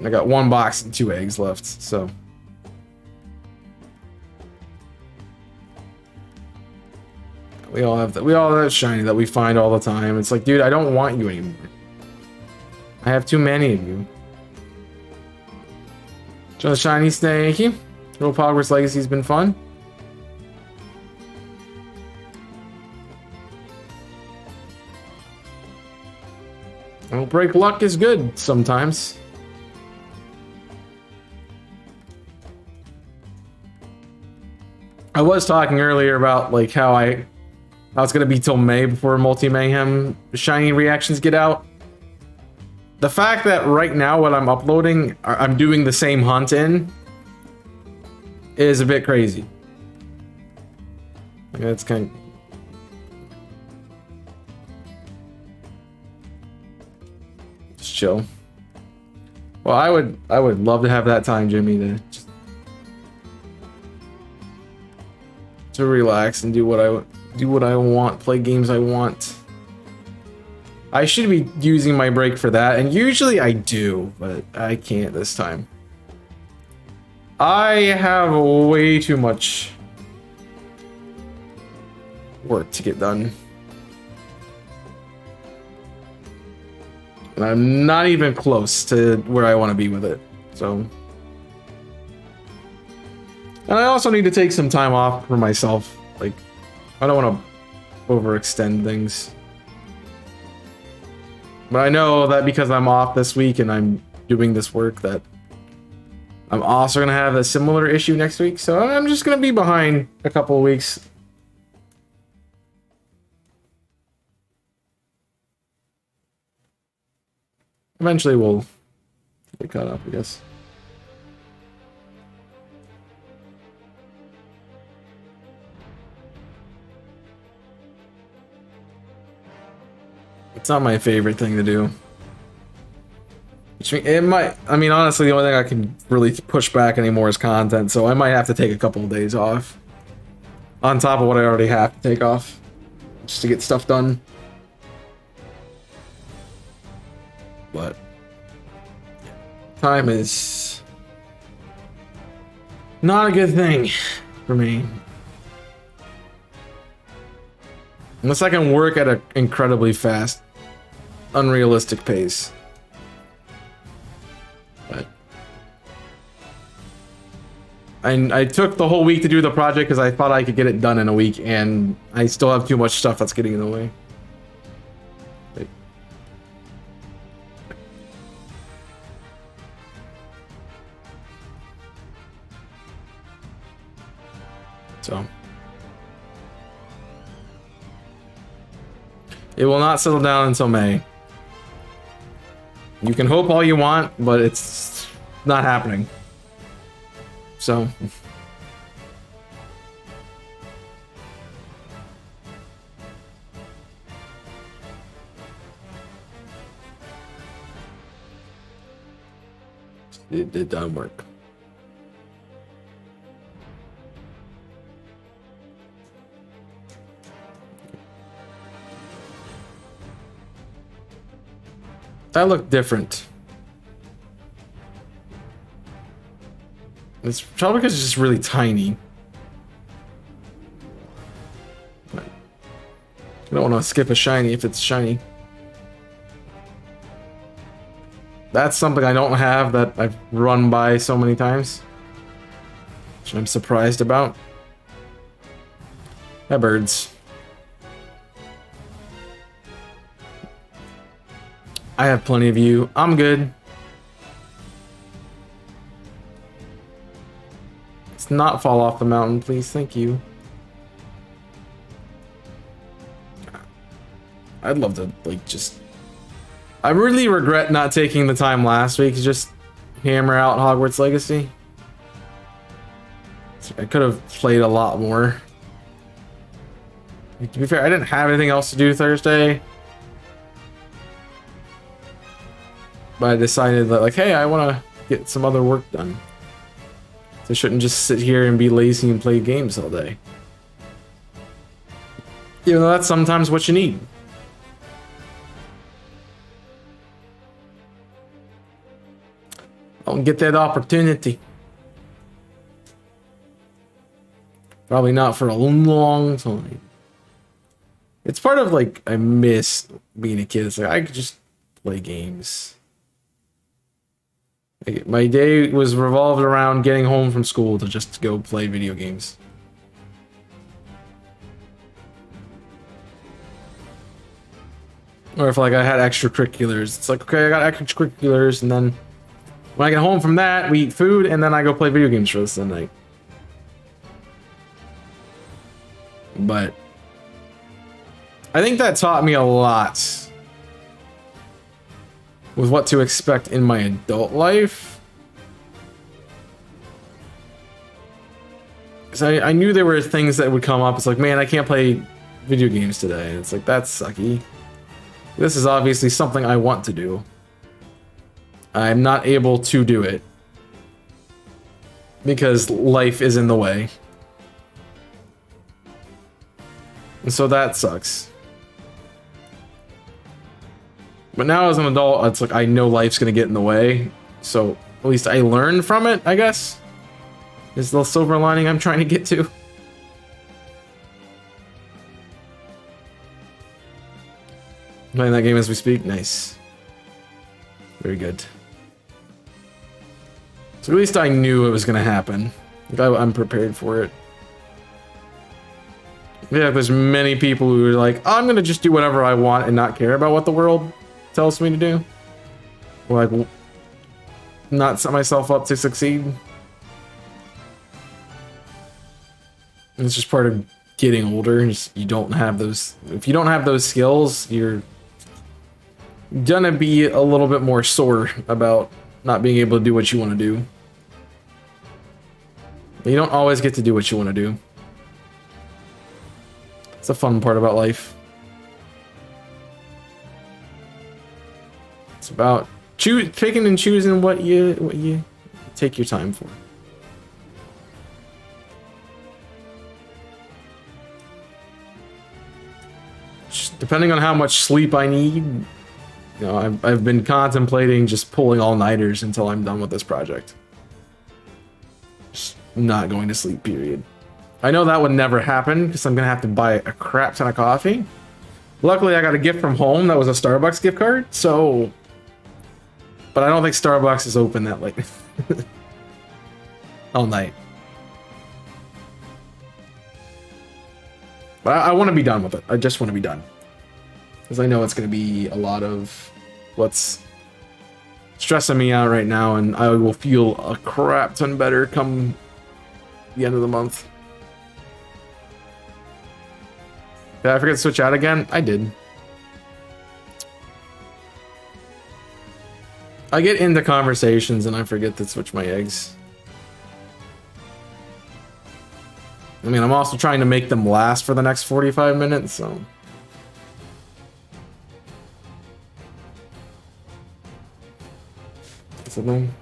I got one box and 2 eggs left, so. We all have that shiny that we find all the time. It's like, dude, I don't want you anymore. I have too many of you. So the shinies, thank you. Little Hogwarts Legacy's been fun. Well, break luck is good sometimes. I was talking earlier about like how it's gonna be till May before Multi Mayhem shiny reactions get out. The fact that right now what I'm uploading, I'm doing the same hunt in, is a bit crazy. That's kind of... Just chill. Well, I would love to have that time, Jimmy, to relax and do what I want, play games I want. I should be using my break for that, and usually I do, but I can't this time. I have way too much work to get done. And I'm not even close to where I want to be with it, so. And I also need to take some time off for myself. Like, I don't want to overextend things. But I know that because I'm off this week and I'm doing this work that I'm also going to have a similar issue next week. So I'm just going to be behind a couple of weeks. Eventually we'll get caught up, I guess. It's not my favorite thing to do. Which it might, I mean, honestly, the only thing I can really push back anymore is content, so I might have to take a couple of days off. On top of what I already have to take off. Just to get stuff done. But time is not a good thing for me. Unless I can work at an incredibly fast, unrealistic pace. But I took the whole week to do the project because I thought I could get it done in a week, and I still have too much stuff that's getting in the way. But So it will not settle down until May. You can hope all you want, but it's not happening. So it doesn't work. That looked different. It's probably because it's just really tiny. But I don't want to skip a shiny if it's shiny. That's something I don't have that I've run by so many times, which I'm surprised about. Yeah, birds. I have plenty of you. I'm good. Let's not fall off the mountain, please. Thank you. I'd love to, like, just... I really regret not taking the time last week to just hammer out Hogwarts Legacy. I could have played a lot more. To be fair, I didn't have anything else to do Thursday. But I decided that, like, hey, I want to get some other work done. So I shouldn't just sit here and be lazy and play games all day. Even though that's sometimes what you need. Don't get that opportunity. Probably not for a long time. It's part of, like, I miss being a kid. It's like, I could just play games. Like, my day was revolved around getting home from school to just go play video games. Or if, like, I had extracurriculars. It's like, okay, I got extracurriculars, and then when I get home from that, we eat food, and then I go play video games for the rest of the night. But I think that taught me a lot with what to expect in my adult life. Because I knew there were things that would come up. It's like, man, I can't play video games today. And it's like, that's sucky. This is obviously something I want to do. I'm not able to do it because life is in the way. And so that sucks. But now as an adult, it's like I know life's gonna get in the way. So at least I learn from it, I guess. Is the silver lining I'm trying to get to. Playing that game as we speak? Nice. Very good. So at least I knew it was gonna happen. Like, I'm prepared for it. Yeah, there's many people who are like, I'm gonna just do whatever I want and not care about what the world tells me to do. Or like, not set myself up to succeed. It's just part of getting older. You don't have those. If you don't have those skills, you're gonna be a little bit more sore about not being able to do what you want to do. You don't always get to do what you want to do. It's a fun part about life. It's about picking and choosing what you take your time for. Just depending on how much sleep I need, you know, I've been contemplating just pulling all-nighters until I'm done with this project. Just not going to sleep, period. I know that would never happen because I'm gonna have to buy a crap ton of coffee. Luckily, I got a gift from home that was a Starbucks gift card, so... But I don't think Starbucks is open that late. All night. But I want to be done with it. I just want to be done. Because I know it's going to be a lot of what's stressing me out right now, and I will feel a crap ton better come the end of the month. Did I forget to switch out again? I did. I get into conversations and I forget to switch my eggs. I mean, I'm also trying to make them last for the next 45 minutes, so... Something.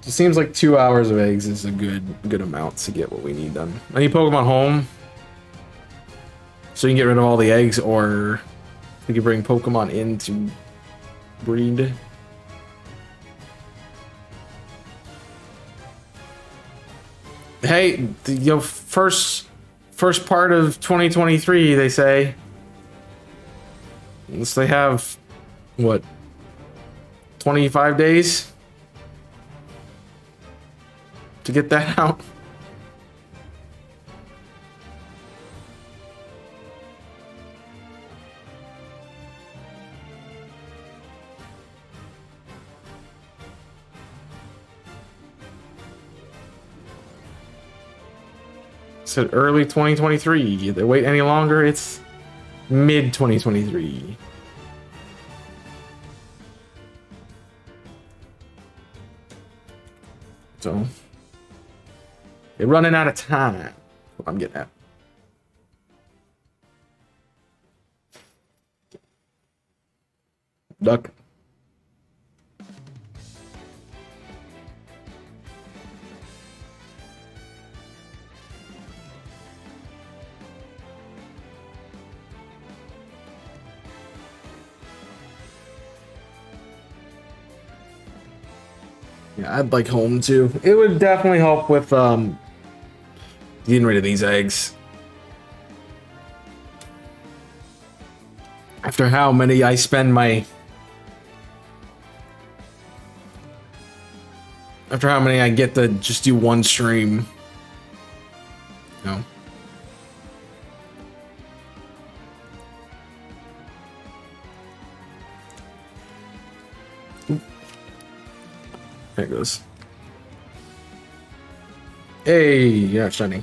It seems like 2 hours of eggs is a good amount to get what we need done. I need Pokemon home, so you can get rid of all the eggs, or we can bring Pokemon in to breed. Hey, first part of 2023, they say. Unless they have, what, 25 days to get that out. Said early 2023. If they wait any longer, it's mid 2023. So they're running out of time. What I'm getting at. Duck. Yeah, I'd like home too. It would definitely help with getting rid of these eggs. After how many I spend my... After how many I get to just do one stream. No. There it goes. Hey, yeah, shiny.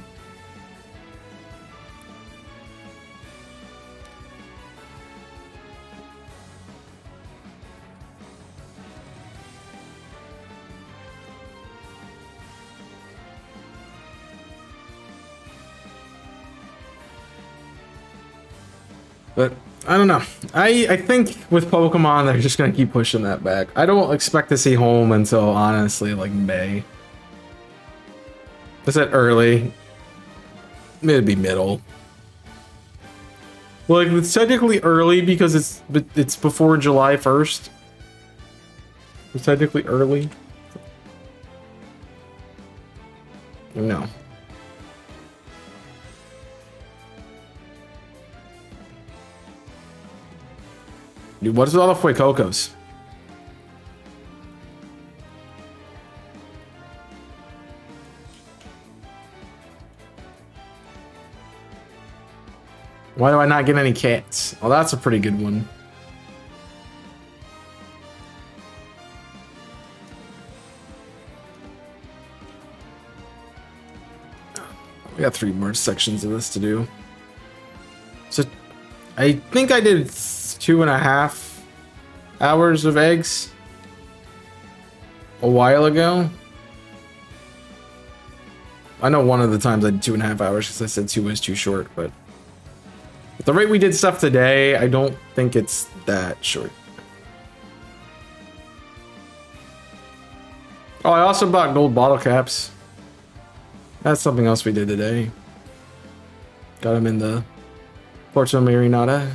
But I don't know. I think with Pokemon, they're just gonna keep pushing that back. I don't expect to see home until honestly like May. I said early. Maybe middle. Well, like, it's technically early because it's before July 1st. It's technically early. No. Dude, what is with all the Fuecocos? Why do I not get any cats? Well, that's a pretty good one. We got 3 more sections of this to do. So, I think I did 2.5 hours of eggs a while ago. I know one of the times I did 2.5 hours because I said 2 was too short, but at the rate we did stuff today, I don't think it's that short. Oh, I also bought gold bottle caps. That's something else we did today. Got them in the Porto Marinata.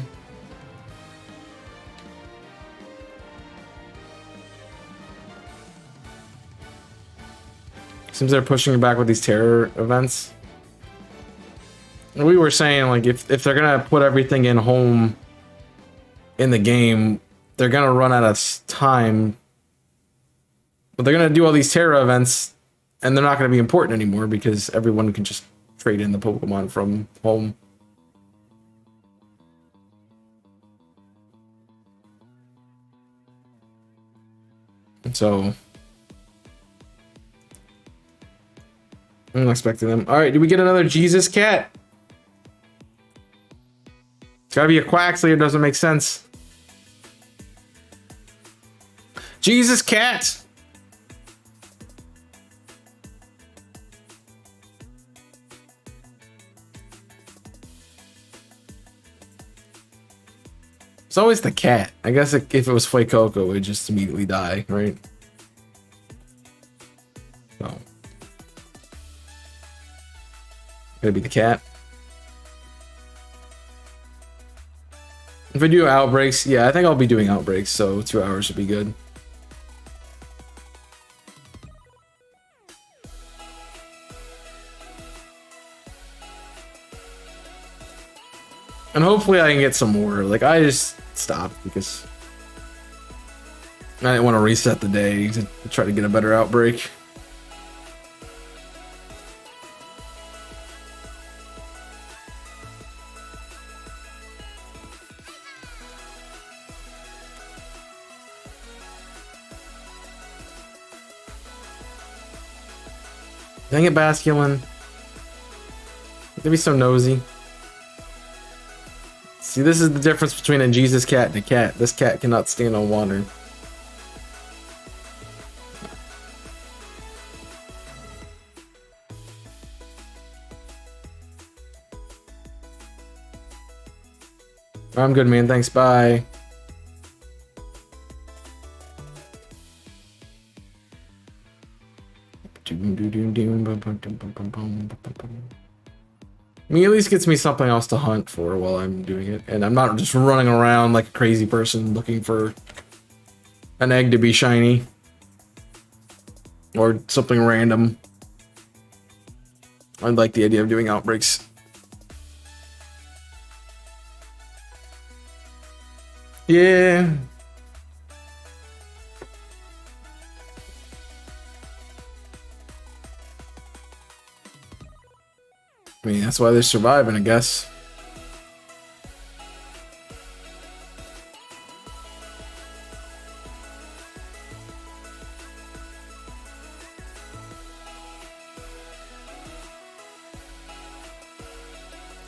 Seems they're pushing it back with these terror events. We were saying, like, if they're gonna put everything in home in the game, they're gonna run out of time. But they're gonna do all these terror events, and they're not gonna be important anymore because everyone can just trade in the Pokemon from home. So I'm not expecting them. All right, did we get another Jesus cat? gotta be a Quaxley, it doesn't make sense. Jesus, cat! It's always the cat. I guess if it was Fuecoco, it would just immediately die, right? So. Gonna be the cat. If I do outbreaks, yeah, I think I'll be doing outbreaks, so 2 hours would be good. And hopefully I can get some more. Like, I just stopped because I didn't want to reset the day to try to get a better outbreak. Dang it, Basculin. Don't be so nosy. See, this is the difference between a Jesus cat and a cat. This cat cannot stand on water. I'm good, man. Thanks. Bye. I mean, at least gets me something else to hunt for while I'm doing it. And I'm not just running around like a crazy person looking for an egg to be shiny. Or something random. I like the idea of doing outbreaks. Yeah. I mean, that's why they're surviving, I guess.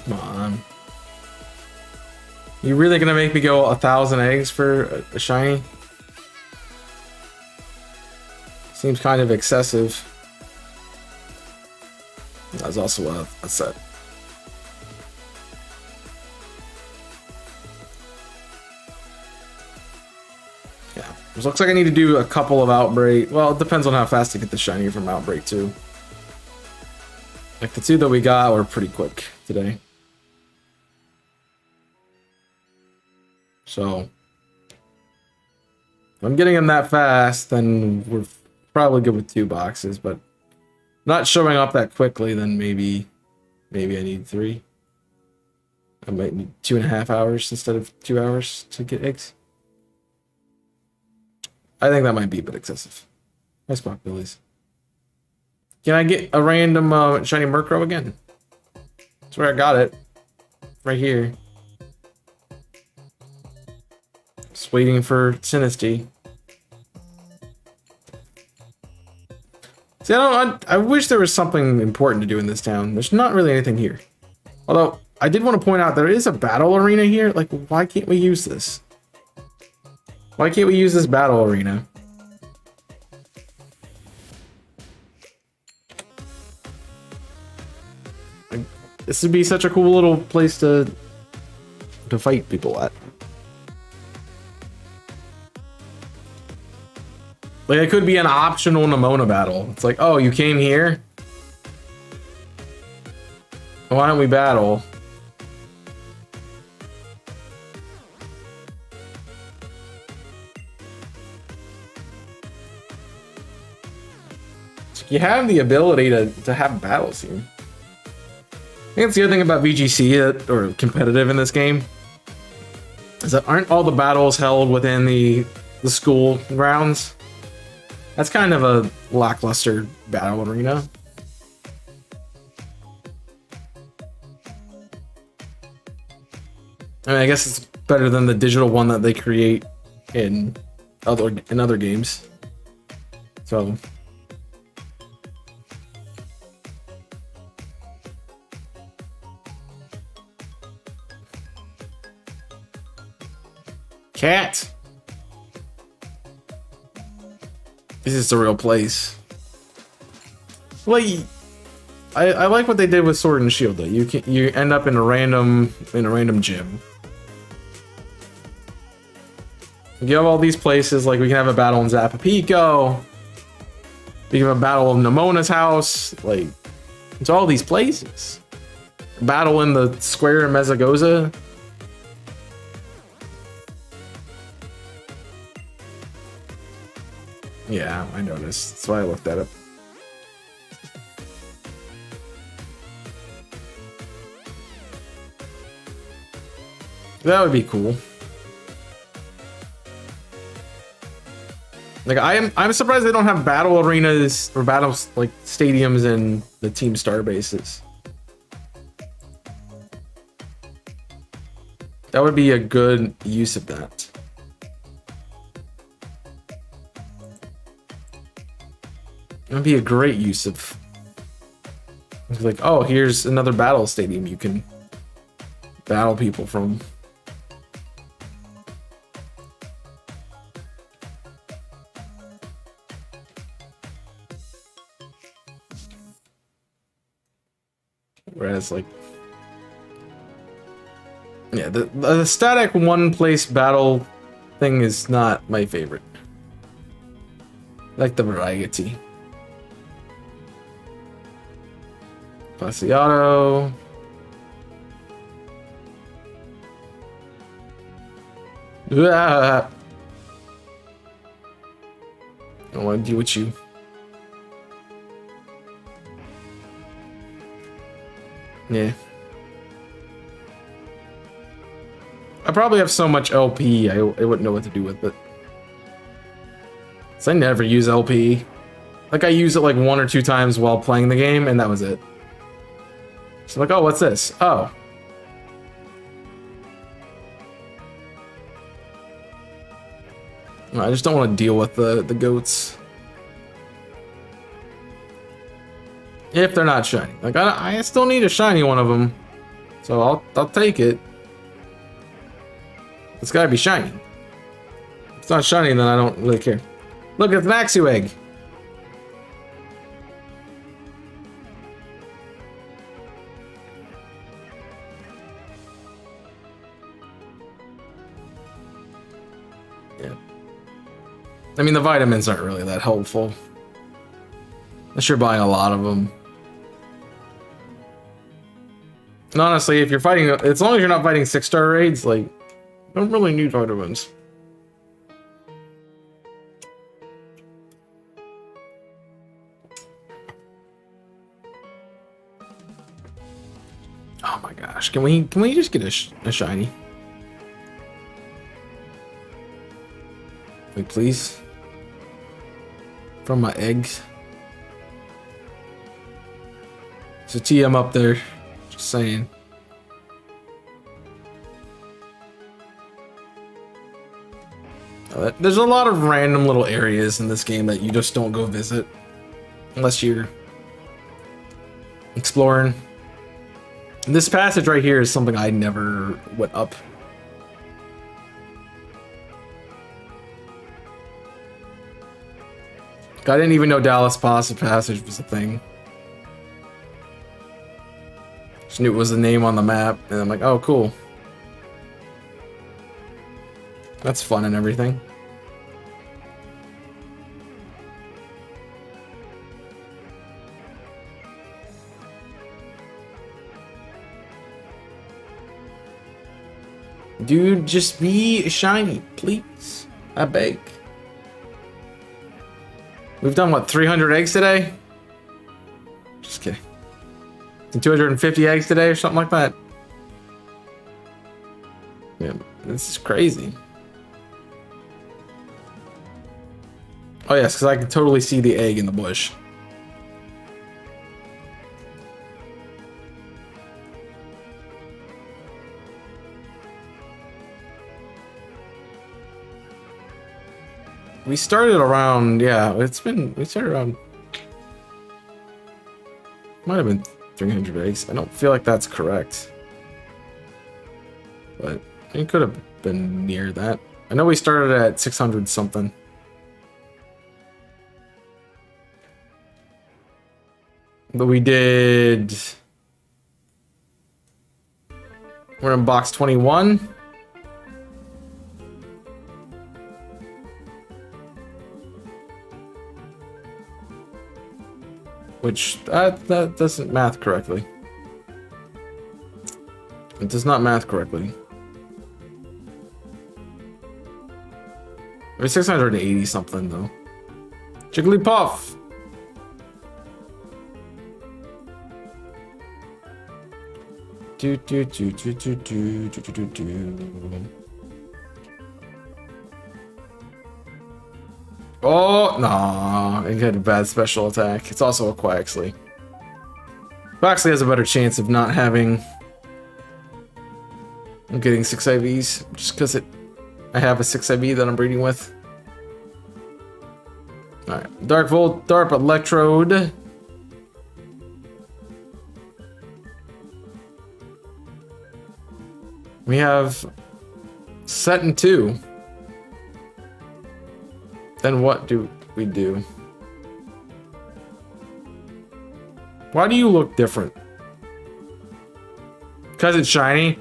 Come on. You really gonna make me go 1,000 eggs for a shiny? Seems kind of excessive. That's also a set. Yeah. It looks like I need to do a couple of outbreak. Well, it depends on how fast I get the shiny from outbreak too. Like the 2 that we got were pretty quick today. So if I'm getting them that fast, then we're probably good with 2 boxes, but not showing up that quickly, then maybe I need 3. I might need 2.5 hours instead of 2 hours to get eggs. I think that might be a bit excessive. Nice block, Billies. Can I get a random shiny Murkrow again? That's where I got it. Right here. Just waiting for Sinistea. See, I wish there was something important to do in this town. There's not really anything here. Although, I did want to point out there is a battle arena here. Like, why can't we use this? Why can't we use this battle arena? Like, this would be such a cool little place to fight people at. Like, it could be an optional Nemona battle. It's like, oh, you came here? Why don't we battle? You have the ability to have battles here. I think that's the other thing about VGC, or competitive in this game, is that aren't all the battles held within the school grounds? That's kind of a lackluster battle arena. I mean, I guess it's better than the digital one that they create in other games. So Cat. This is the real place. Like, I like what they did with Sword and Shield though. You end up in a random gym. You have all these places, like we can have a battle in Zapapico. We can have a battle in Nemona's house. Like, it's all these places. Battle in the square in Mezagoza. Yeah, I noticed. That's why I looked at it. That would be cool. Like I'm surprised they don't have battle arenas or battles like stadiums in the Team Star bases. That would be a good use of that. It would be a great use of, like, oh, here's another battle stadium you can battle people from. Whereas, like, yeah, the static one place battle thing is not my favorite. I like the variety. Passiato. I don't want to deal with you. Yeah. I probably have so much LP, I wouldn't know what to do with it. So I never use LP. Like, I use it like 1 or 2 times while playing the game, and that was it. So like, oh, what's this? Oh. I just don't want to deal with the goats. If they're not shiny. Like, I still need a shiny one of them. So I'll take it. It's gotta be shiny. If it's not shiny, then I don't really care. Look, it's an Axew egg. Yeah. I mean, the vitamins aren't really that helpful. Unless you're buying a lot of them. And honestly, if you're fighting, as long as you're not fighting 6-star raids, like, don't really need vitamins. Oh my gosh, can we just get a shiny? Wait, please. From my eggs. There's a TM up there. Just saying. There's a lot of random little areas in this game that you just don't go visit unless you're exploring. This passage right here is something I never went up. I didn't even know Dallas Passage was a thing. Just knew it was a name on the map, and I'm like, oh, cool. That's fun and everything. Dude, just be shiny, please. I beg. We've done, what, 300 eggs today? Just kidding. 250 eggs today or something like that. Yeah, this is crazy. Oh yes, because I can totally see the egg in the bush. We started around, yeah, we started around, might have been 300 eggs. I don't feel like that's correct. But it could have been near that. I know we started at 600 something. But we did... We're in box 21. Which, that doesn't math correctly. It does not math correctly. It was 680 something though. Jigglypuff! Do do do do do do do do do. Oh no! It had a bad special attack. It's also a Quaxley. Quaxley has a better chance of not having. I'm getting 6 IVs just because I have a 6 IV that I'm breeding with. All right, Dark Volt, Darp Electrode. We have set in 2. Then what do we do? Why do you look different? Because it's shiny?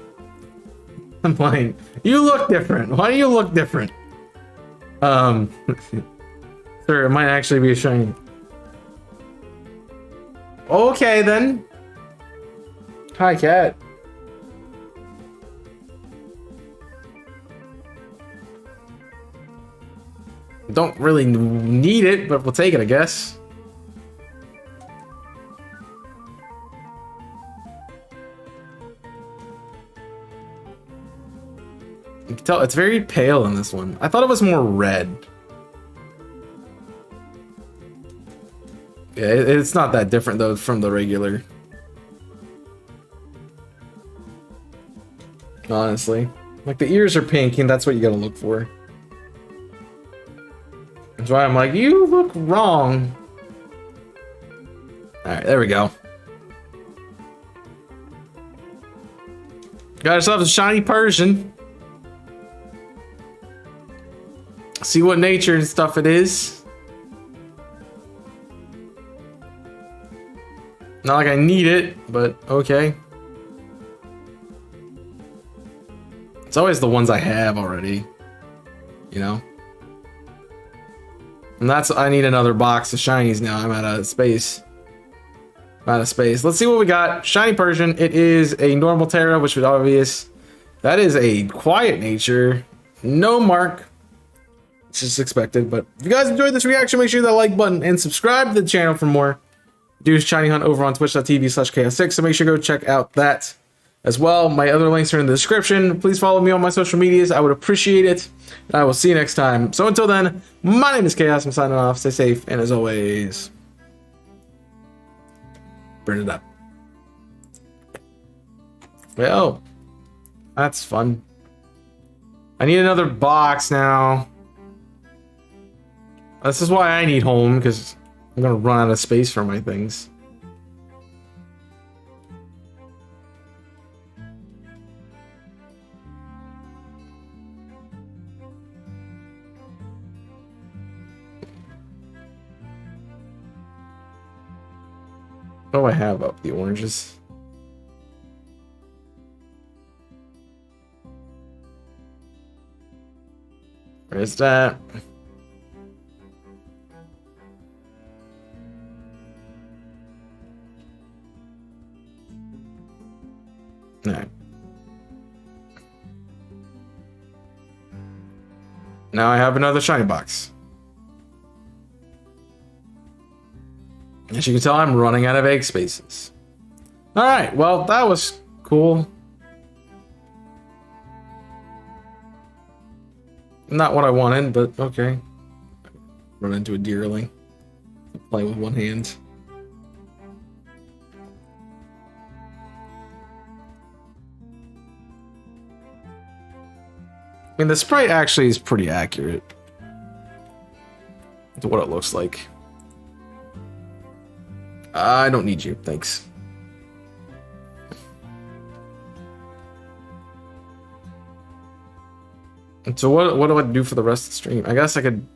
I'm playing. You look different. Why do you look different? Sir, it might actually be a shiny. Okay then. Hi, cat. Don't really need it, but we'll take it, I guess. You can tell it's very pale in this one. I thought it was more red. Yeah, it's not that different though from the regular. Honestly. Like the ears are pink and that's what you gotta look for. That's why I'm like, you look wrong. Alright, there we go. Got ourselves a shiny Persian. See what nature and stuff it is. Not like I need it, but okay. It's always the ones I have already. You know? And that's, I need another box of shinies now. I'm out of space. I'm out of space. Let's see what we got. Shiny Persian. It is a normal Terra, which was obvious. That is a quiet nature. No mark. It's just expected. But if you guys enjoyed this reaction, make sure you hit that like button and subscribe to the channel for more. Do Shiny Hunt over on twitch.tv/chaos6. So make sure you go check out that as well. My other links are in the description. Please follow me on my social medias. I would appreciate it. And I will see you next time. So until then, my name is Chaos. I'm signing off. Stay safe. And as always, burn it up. Well, that's fun. I need another box now. This is why I need home, because I'm going to run out of space for my things. What do I have up? The oranges? Where's that? Alright. Now I have another shiny box. As you can tell, I'm running out of egg spaces. Alright, well, that was cool. Not what I wanted, but okay. Run into a deerling. Play with one hand. I mean, the sprite actually is pretty accurate to what it looks like. I don't need you, thanks. So what do I do for the rest of the stream? I guess I could...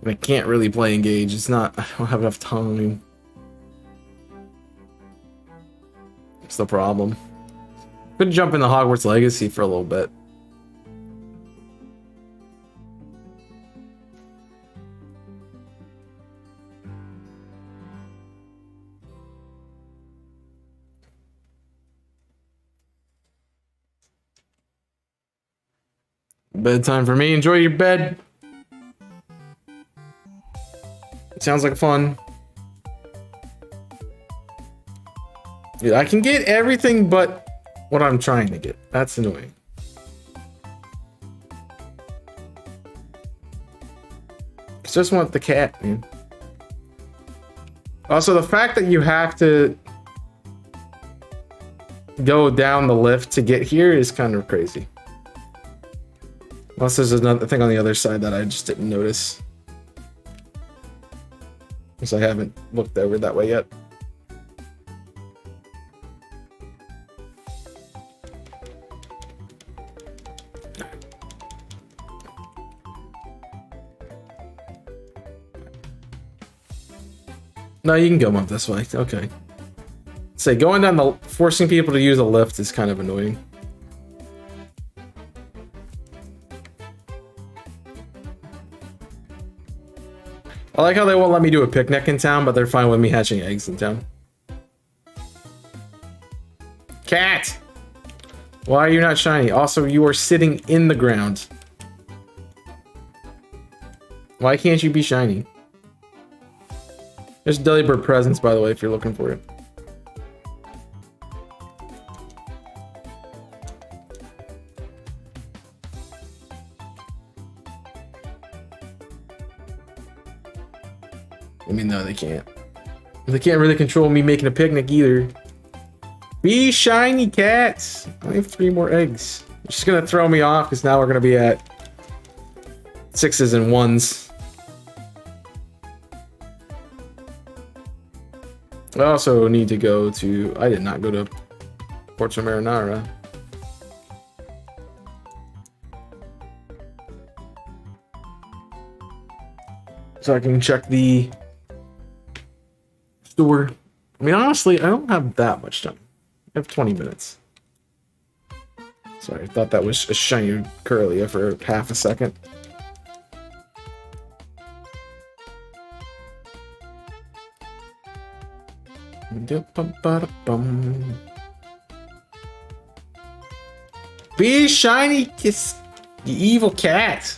I can't really play Engage. It's not... I don't have enough time. That's the problem. Could jump into Hogwarts Legacy for a little bit. Bedtime for me. Enjoy your bed. Sounds like fun. Dude, I can get everything but what I'm trying to get. That's annoying. I just want the cat, man. Also, the fact that you have to go down the lift to get here is kind of crazy. Unless there's another thing on the other side that I just didn't notice. Because I haven't looked over that way yet. No, you can go up this way. Okay. Say, going down the... Forcing people to use a lift is kind of annoying. I like how they won't let me do a picnic in town, but they're fine with me hatching eggs in town. Cat! Why are you not shiny? Also, you are sitting in the ground. Why can't you be shiny? There's Delibird presents, by the way, if you're looking for it. I mean, no, they can't. They can't really control me making a picnic either. Be shiny, cats! I only have 3 more eggs. It's just gonna throw me off because now we're gonna be at 6s and 1s. I also need to go to... I did not go to Porto Marinara. So I can check the store. I mean, honestly, I don't have that much time. I have 20 minutes. Sorry, I thought that was a shiny Curlia for half a second. Be shiny, kiss, you evil cat.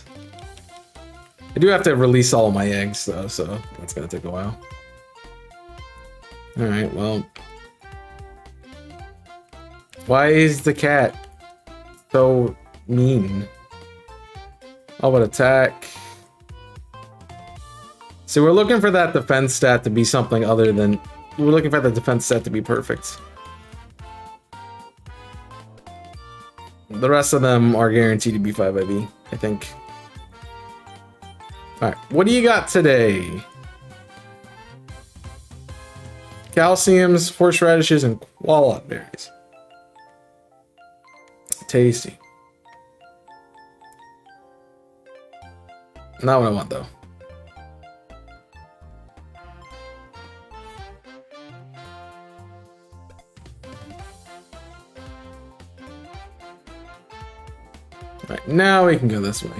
I do have to release all of my eggs though, so that's gonna take a while. Alright, well. Why is the cat so mean? I would attack. So we're looking for that defense stat to be something other than... We're looking for the defense stat to be perfect. The rest of them are guaranteed to be 5 IV, I think. Alright, what do you got today? Calciums, horseradishes, and qualot berries. Tasty. Not what I want, though. Alright, now we can go this way.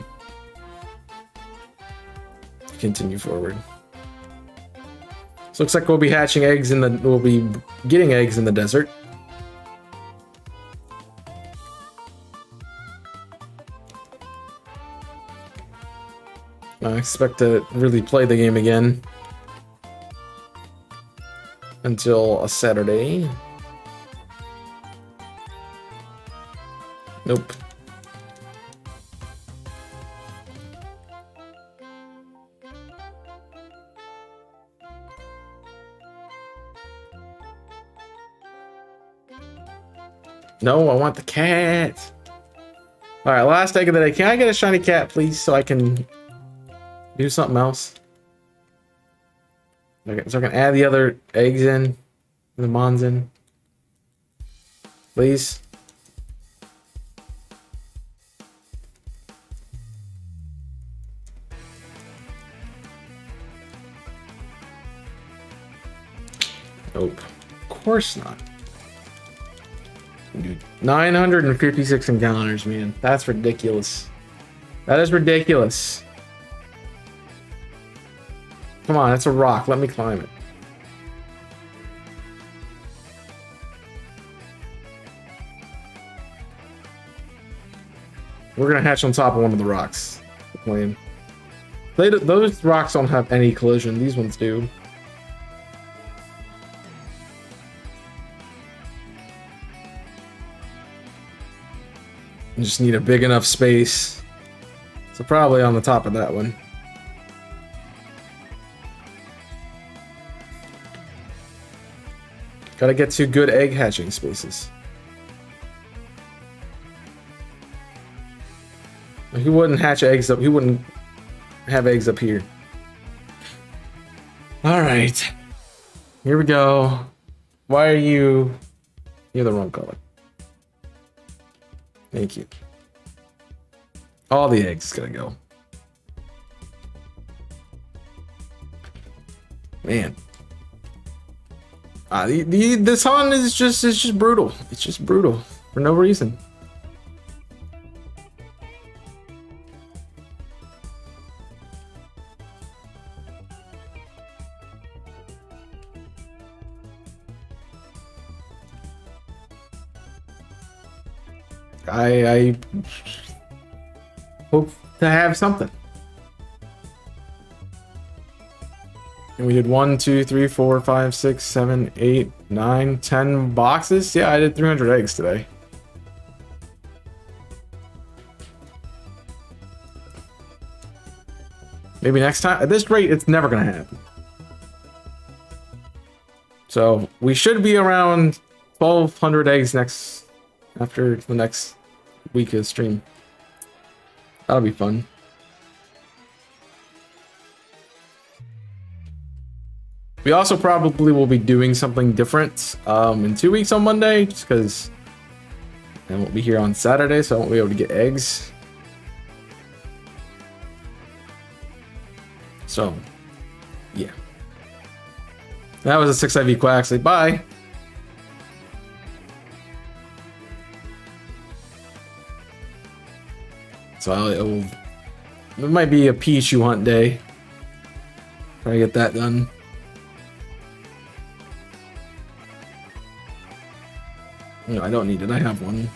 Continue forward. So looks like we'll be hatching eggs in the... We'll be getting eggs in the desert. I expect to really play the game again until a Saturday. Nope. No, I want the cat. All right, last egg of the day. Can I get a shiny cat, please, so I can do something else? Okay, so I can add the other eggs in, the mons in, please. Nope. Of course not. Dude, 956 encounters, man. That's ridiculous. That is ridiculous. Come on, it's a rock. Let me climb it. We're gonna hatch on top of one of the rocks. Those rocks don't have any collision. These ones do. You just need a big enough space. So probably on the top of that one. Gotta get 2 good egg hatching spaces. He wouldn't hatch eggs up. He wouldn't have eggs up here. All right. Here we go. Why are you... You're the wrong color. Thank you. All the eggs gotta go. Man. This hunt is just brutal. It's just brutal for no reason. I hope to have something. And we did 1, 2, 3, 4, 5, 6, 7, 8, 9, 10 boxes. Yeah, I did 300 eggs today. Maybe next time. At this rate, it's never gonna happen. So we should be around 1,200 eggs after the next week of stream. That'll be fun. We also probably will be doing something different in 2 weeks on Monday, just because I won't be here on Saturday, so I won't be able to get eggs. So, yeah. That was a 6 IV Quaxley. Bye! So it might be a Pichu hunt day. Try to get that done. No, I don't need it. I have one.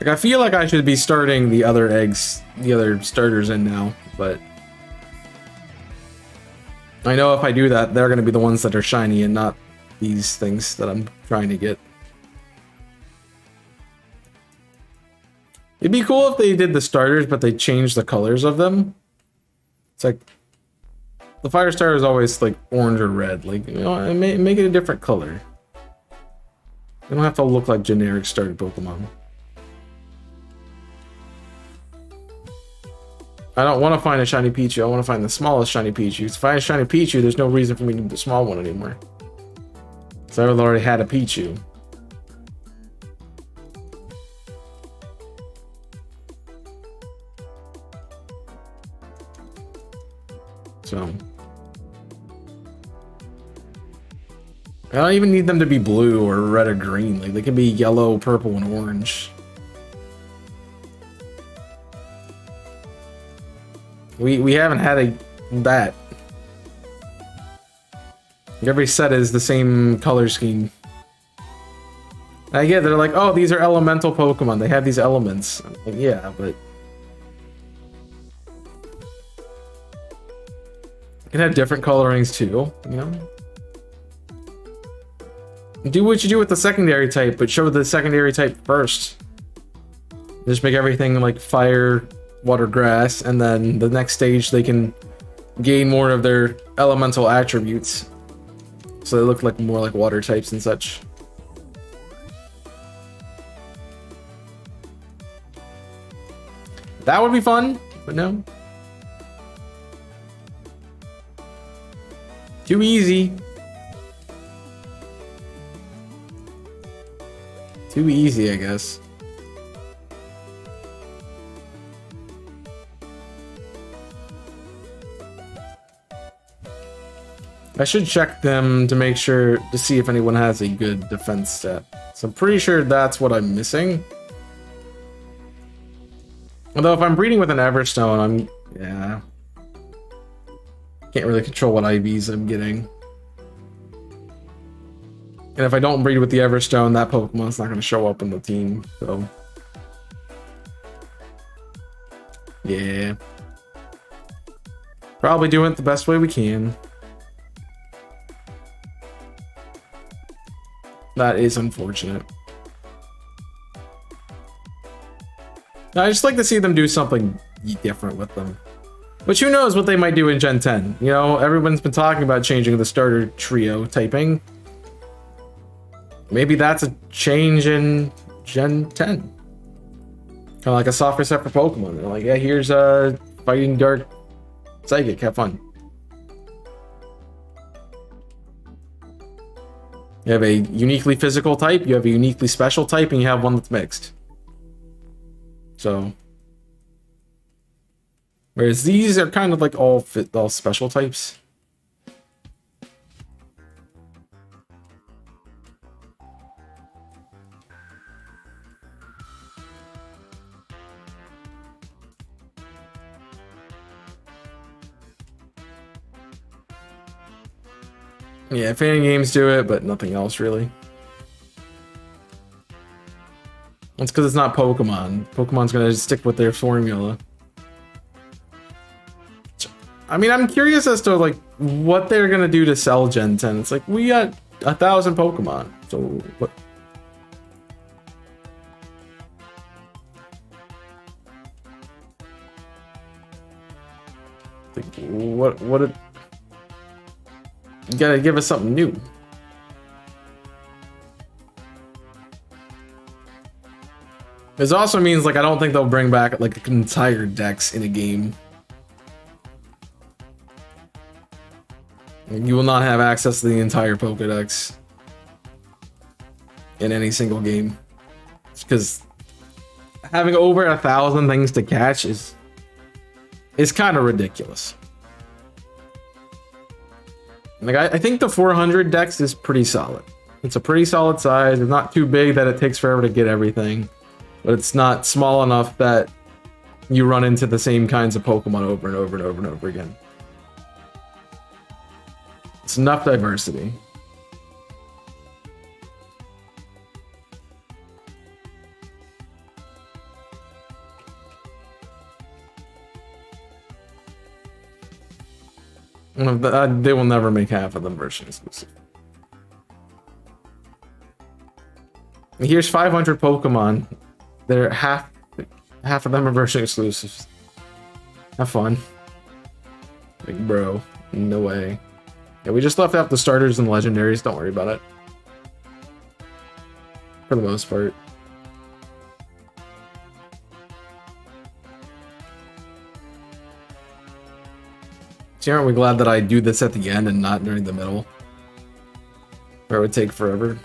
Like, I feel like I should be starting the other eggs, the other starters in now, but I know if I do that, they're going to be the ones that are shiny and not these things that I'm trying to get. It'd be cool if they did the starters, but they changed the colors of them. It's like the fire starter is always like orange or red. Like, you know, make it a different color. They don't have to look like generic starter Pokemon. I don't want to find a shiny Pichu. I want to find the smallest shiny Pichu. If I find a shiny Pichu, there's no reason for me to do the small one anymore. So I've already had a Pichu. So I don't even need them to be blue or red or green. Like, they can be yellow, purple, and orange. We haven't had that. Every set is the same color scheme. I get they're like, oh, these are elemental Pokemon. They have these elements. I'm like, yeah, but you can have different colorings too, you know? Do what you do with the secondary type, but show the secondary type first. Just make everything like fire, water, grass, and then the next stage they can gain more of their elemental attributes. So they look like more like water types and such. That would be fun, but no. Too easy. Too easy, I guess. I should check them to make sure to see if anyone has a good defense stat. So I'm pretty sure that's what I'm missing. Although if I'm breeding with an Everstone, yeah. Can't really control what IVs I'm getting. And if I don't breed with the Everstone, that Pokemon's not going to show up in the team, so. Yeah. Probably doing it the best way we can. That is unfortunate. I just like to see them do something different with them. Which who knows what they might do in Gen 10. You know, everyone's been talking about changing the starter trio typing. Maybe that's a change in Gen 10. Kind of like a soft reset for Pokemon. They're like, yeah, here's Fighting Dark Psychic, have fun. You have a uniquely physical type, you have a uniquely special type, and you have one that's mixed. So, whereas these are kind of like all special types. Yeah, fan games do it, but nothing else really. It's because it's not Pokemon. Pokemon's gonna stick with their formula. I mean, I'm curious as to like what they're gonna do to sell Gen 10. It's like we got 1,000 Pokemon, so what? Like, what? You gotta give us something new. This also means like I don't think they'll bring back like an entire dex in a game. You will not have access to the entire Pokédex in any single game. Because having over 1,000 things to catch is kind of ridiculous. Like I think the 400 dex is pretty solid. It's a pretty solid size. It's not too big that it takes forever to get everything, but it's not small enough that you run into the same kinds of Pokemon over and over and over and over again. It's enough diversity. They will never make half of them version exclusive. Here's 500 Pokemon. They're half of them are version exclusives. Have fun. Like, bro, no way. Yeah, we just left out the starters and legendaries. Don't worry about it. For the most part. See, aren't we glad that I do this at the end and not during the middle? Where it would take forever.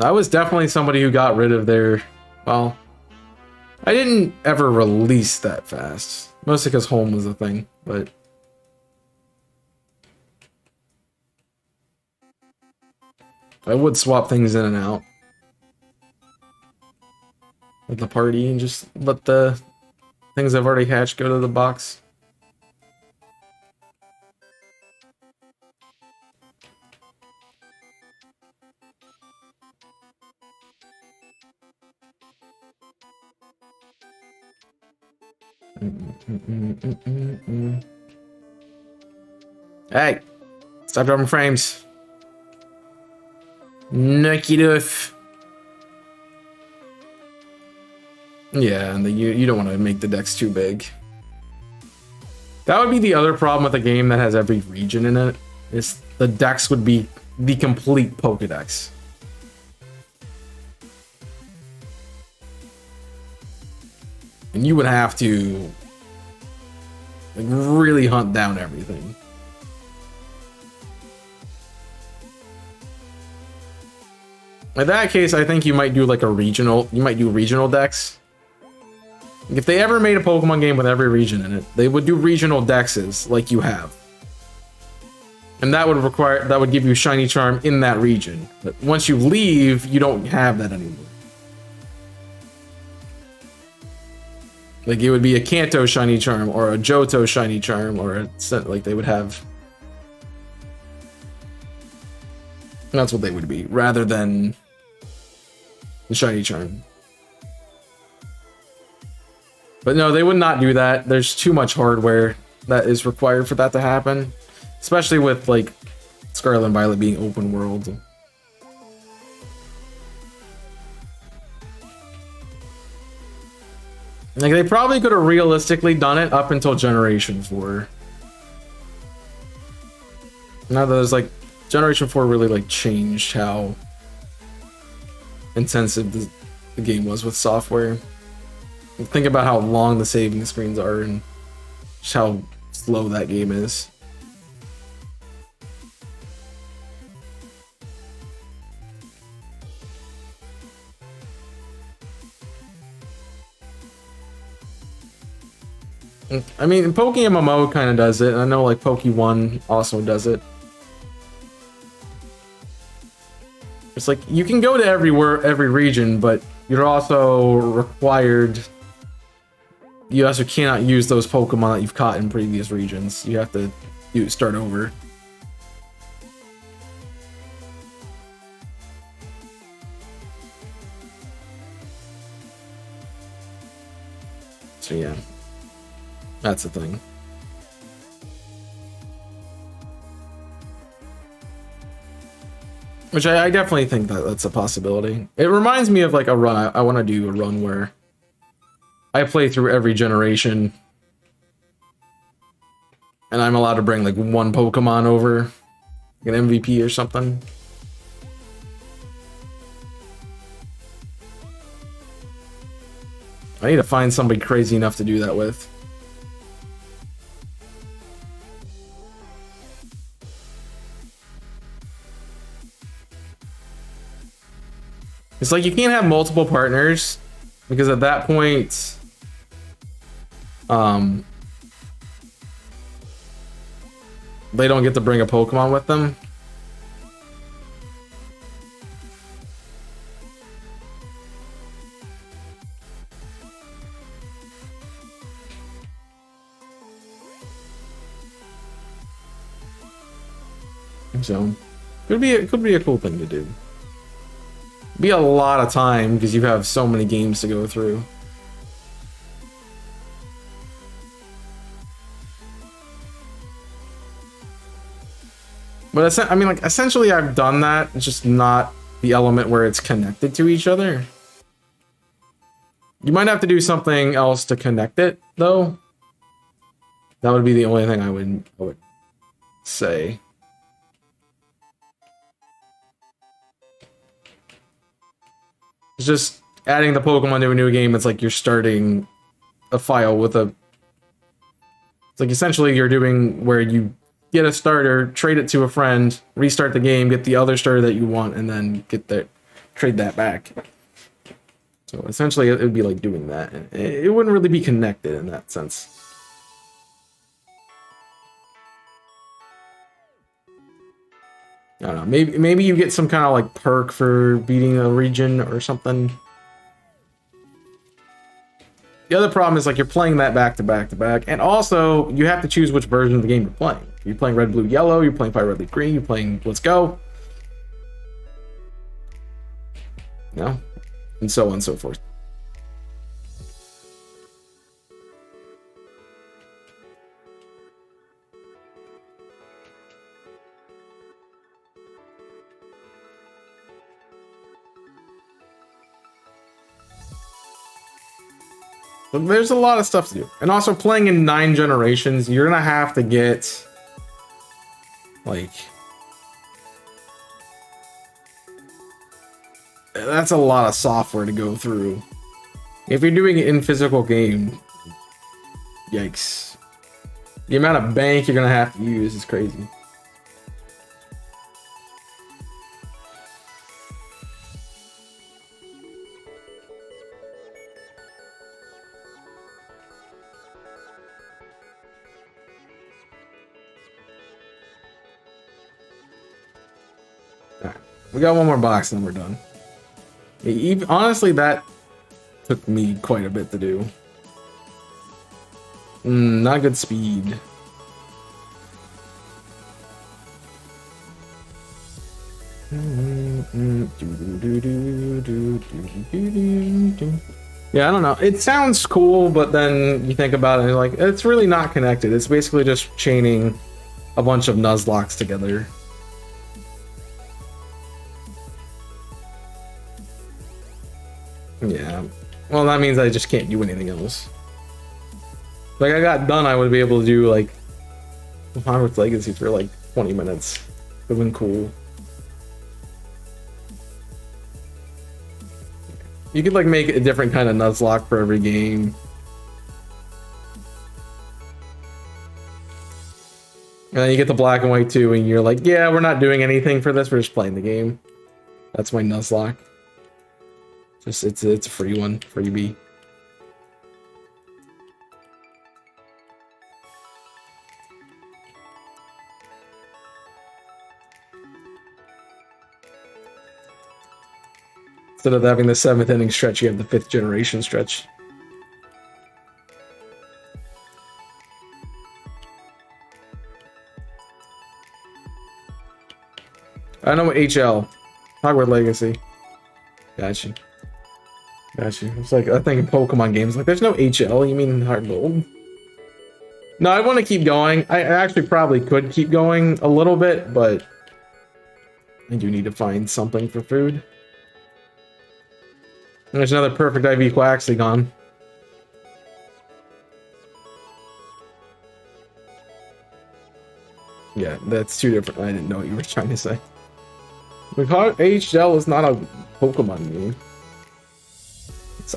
I was definitely somebody who got rid of their... Well, I didn't ever release that fast. Mostly because home was a thing, but... I would swap things in and out. With the party and just let the things I've already hatched go to the box. Hey, stop dropping frames. Nucky doof. Yeah, and you don't want to make the decks too big. That would be the other problem with a game that has every region in it. Is the decks would be the complete Pokédex. And you would have to like really hunt down everything. In that case, I think you might do like a regional. You might do regional decks. If they ever made a Pokemon game with every region in it, they would do regional dexes like you have. And that would give you Shiny Charm in that region. But once you leave, you don't have that anymore. Like it would be a Kanto Shiny Charm or a Johto Shiny Charm or like they would have. That's what they would be, rather than the Shiny Charm. But no, they would not do that. There's too much hardware that is required for that to happen. Especially with, like, Scarlet and Violet being open world. Like, they probably could have realistically done it up until Generation 4. Now that there's, like, Generation 4 really, like, changed how intensive the game was with software. Think about how long the saving screens are and just how slow that game is. I mean, PokeMMO kind of does it. I know, like, Poke1 also does it. It's like, you can go to every region, but you're also required... You also cannot use those Pokemon that you've caught in previous regions. You have to start over. So yeah. That's the thing. Which I definitely think that's a possibility. It reminds me of like a run. I want to do a run where I play through every generation and I'm allowed to bring like one Pokemon over, like an MVP or something. I need to find somebody crazy enough to do that with. It's like you can't have multiple partners because at that point, they don't get to bring a Pokemon with them. So, could be a cool thing to do. Be a lot of time because you have so many games to go through. But I mean, like, essentially I've done that. It's just not the element where it's connected to each other. You might have to do something else to connect it, though. That would be the only thing I would say. It's just adding the Pokemon to a new game. It's like you're starting a file with a... It's like essentially you're doing where you get a starter, trade it to a friend, restart the game, get the other starter that you want, and then trade that back. So essentially it would be like doing that. It wouldn't really be connected in that sense. I don't know, maybe you get some kind of like perk for beating a region or something. The other problem is like you're playing that back to back to back, and also you have to choose which version of the game you're playing. You're playing Red, Blue, Yellow, you're playing Fire Red, Leaf, Green, you're playing Let's Go. No? And so on and so forth. But there's a lot of stuff to do. And also playing in 9 generations, you're gonna have to get like... That's a lot of software to go through. If you're doing it in physical game, yikes. The amount of bank you're gonna have to use is crazy. We got one more box and we're done. Honestly, that took me quite a bit to do. Not good speed. Yeah, I don't know. It sounds cool, but then you think about it, and you're like, it's really not connected. It's basically just chaining a bunch of Nuzlockes together. Yeah. Well, that means I just can't do anything else. Like, I got done, I would be able to do, like, Hogwarts Legacy for, like, 20 minutes. It would have been cool. You could, like, make a different kind of Nuzlocke for every game. And then you get the black and white too, and you're like, yeah, we're not doing anything for this, we're just playing the game. That's my Nuzlocke. Just it's a free one, freebie. Instead of having the 7th inning stretch, you have the 5th generation stretch. I know what HL. Hogwarts Legacy. Gotcha. Gotcha. It's like, I think in Pokemon games, like, there's no HL, you mean Heart Gold? No, I want to keep going. I actually probably could keep going a little bit, but I do need to find something for food. And there's another perfect IV Quaxley gone. Yeah, that's two different. I didn't know what you were trying to say. Because HL is not a Pokemon game.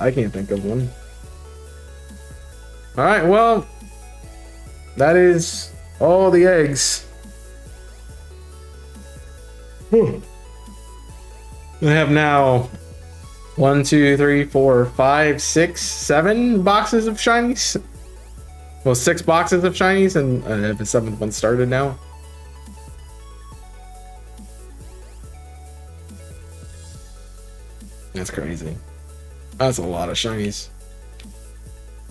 I can't think of one. Alright, well, that is all the eggs. I have now 1, 2, 3, 4, 5, 6, 7 boxes of shinies. Well, 6 boxes of shinies, and I have the 7th one started now. That's crazy. That's a lot of shinies.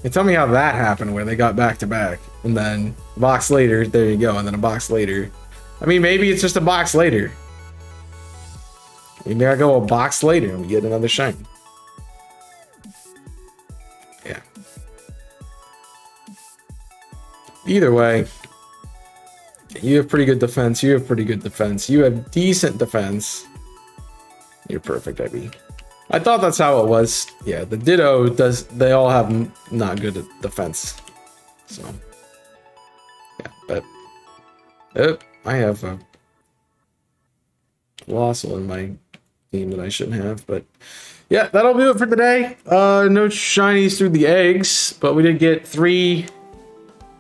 And tell me how that happened, where they got back to back, and then a box later, there you go, and then a box later. I mean, maybe it's just a box later. Maybe I go a box later and we get another shiny. Yeah. Either way, you have pretty good defense. You have pretty good defense. You have decent defense. You're perfect, IB. I thought that's how it was. Yeah, the Ditto does. They all have not good defense. So, yeah, but I have a Colossal in my team that I shouldn't have. But yeah, that'll do it for today. No shinies through the eggs, but we did get 3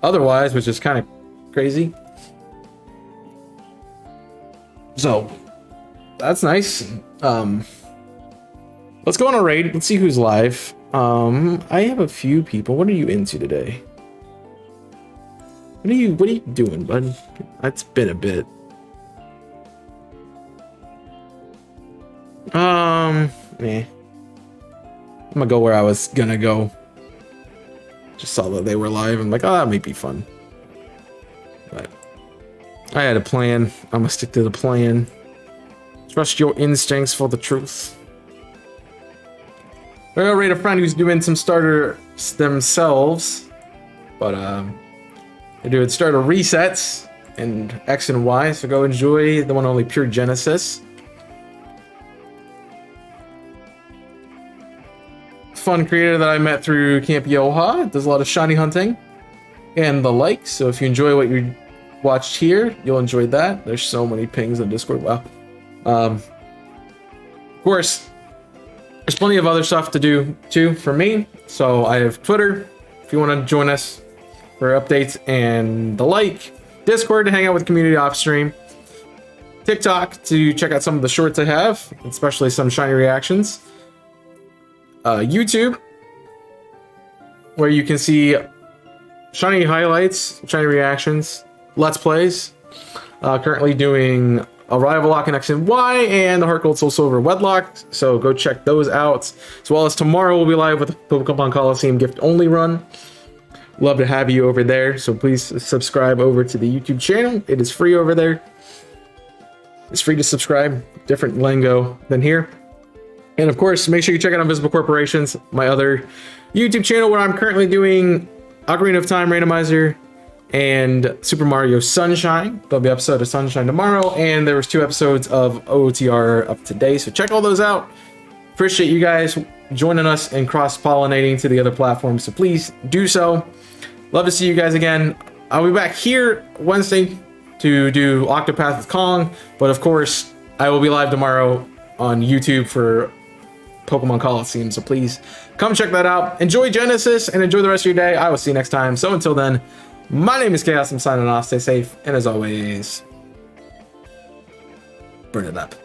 otherwise, which is kind of crazy. So that's nice. Let's go on a raid. Let's see who's live. I have a few people. What are you into today? What are you doing, bud? It's been a bit. I'm gonna go where I was gonna go. Just saw that they were live. I'm like, oh, that might be fun. But I had a plan. I'm gonna stick to the plan. Trust your instincts for the truth. We're gonna raid a friend who's doing some starters themselves, but they're doing starter resets and X and Y. So go enjoy the one only Pure Genesis. Fun creator that I met through Camp Yoha. Does a lot of shiny hunting and the like. So if you enjoy what you watched here, you'll enjoy that. There's so many pings on Discord. Wow. Of course, there's plenty of other stuff to do too for me. So I have Twitter if you want to join us for updates and the like. Discord to hang out with the community off stream. TikTok to check out some of the shorts I have, especially some shiny reactions. YouTube, where you can see shiny highlights, shiny reactions, let's plays. Currently doing Arrival Lock Connection Y and the Heart Gold Soul Silver Wedlock. So go check those out. As well as tomorrow we'll be live with the Pokemon Coliseum gift only run. Love to have you over there. So please subscribe over to the YouTube channel. It is free over there. It's free to subscribe. Different lingo than here. And of course, make sure you check out Invisible Corporations, my other YouTube channel where I'm currently doing Ocarina of Time Randomizer and Super Mario Sunshine. There'll be an episode of Sunshine tomorrow, and there was 2 episodes of OTR up today. So check all those out. Appreciate you guys joining us and cross-pollinating to the other platforms. So please do so. Love to see you guys again. I'll be back here Wednesday to do Octopath with Kong, but of course, I will be live tomorrow on YouTube for Pokemon Coliseum, so please come check that out. Enjoy Genesis and enjoy the rest of your day. I will see you next time. So until then, my name is Chaos. I'm signing off. Stay safe, and as always, burn it up.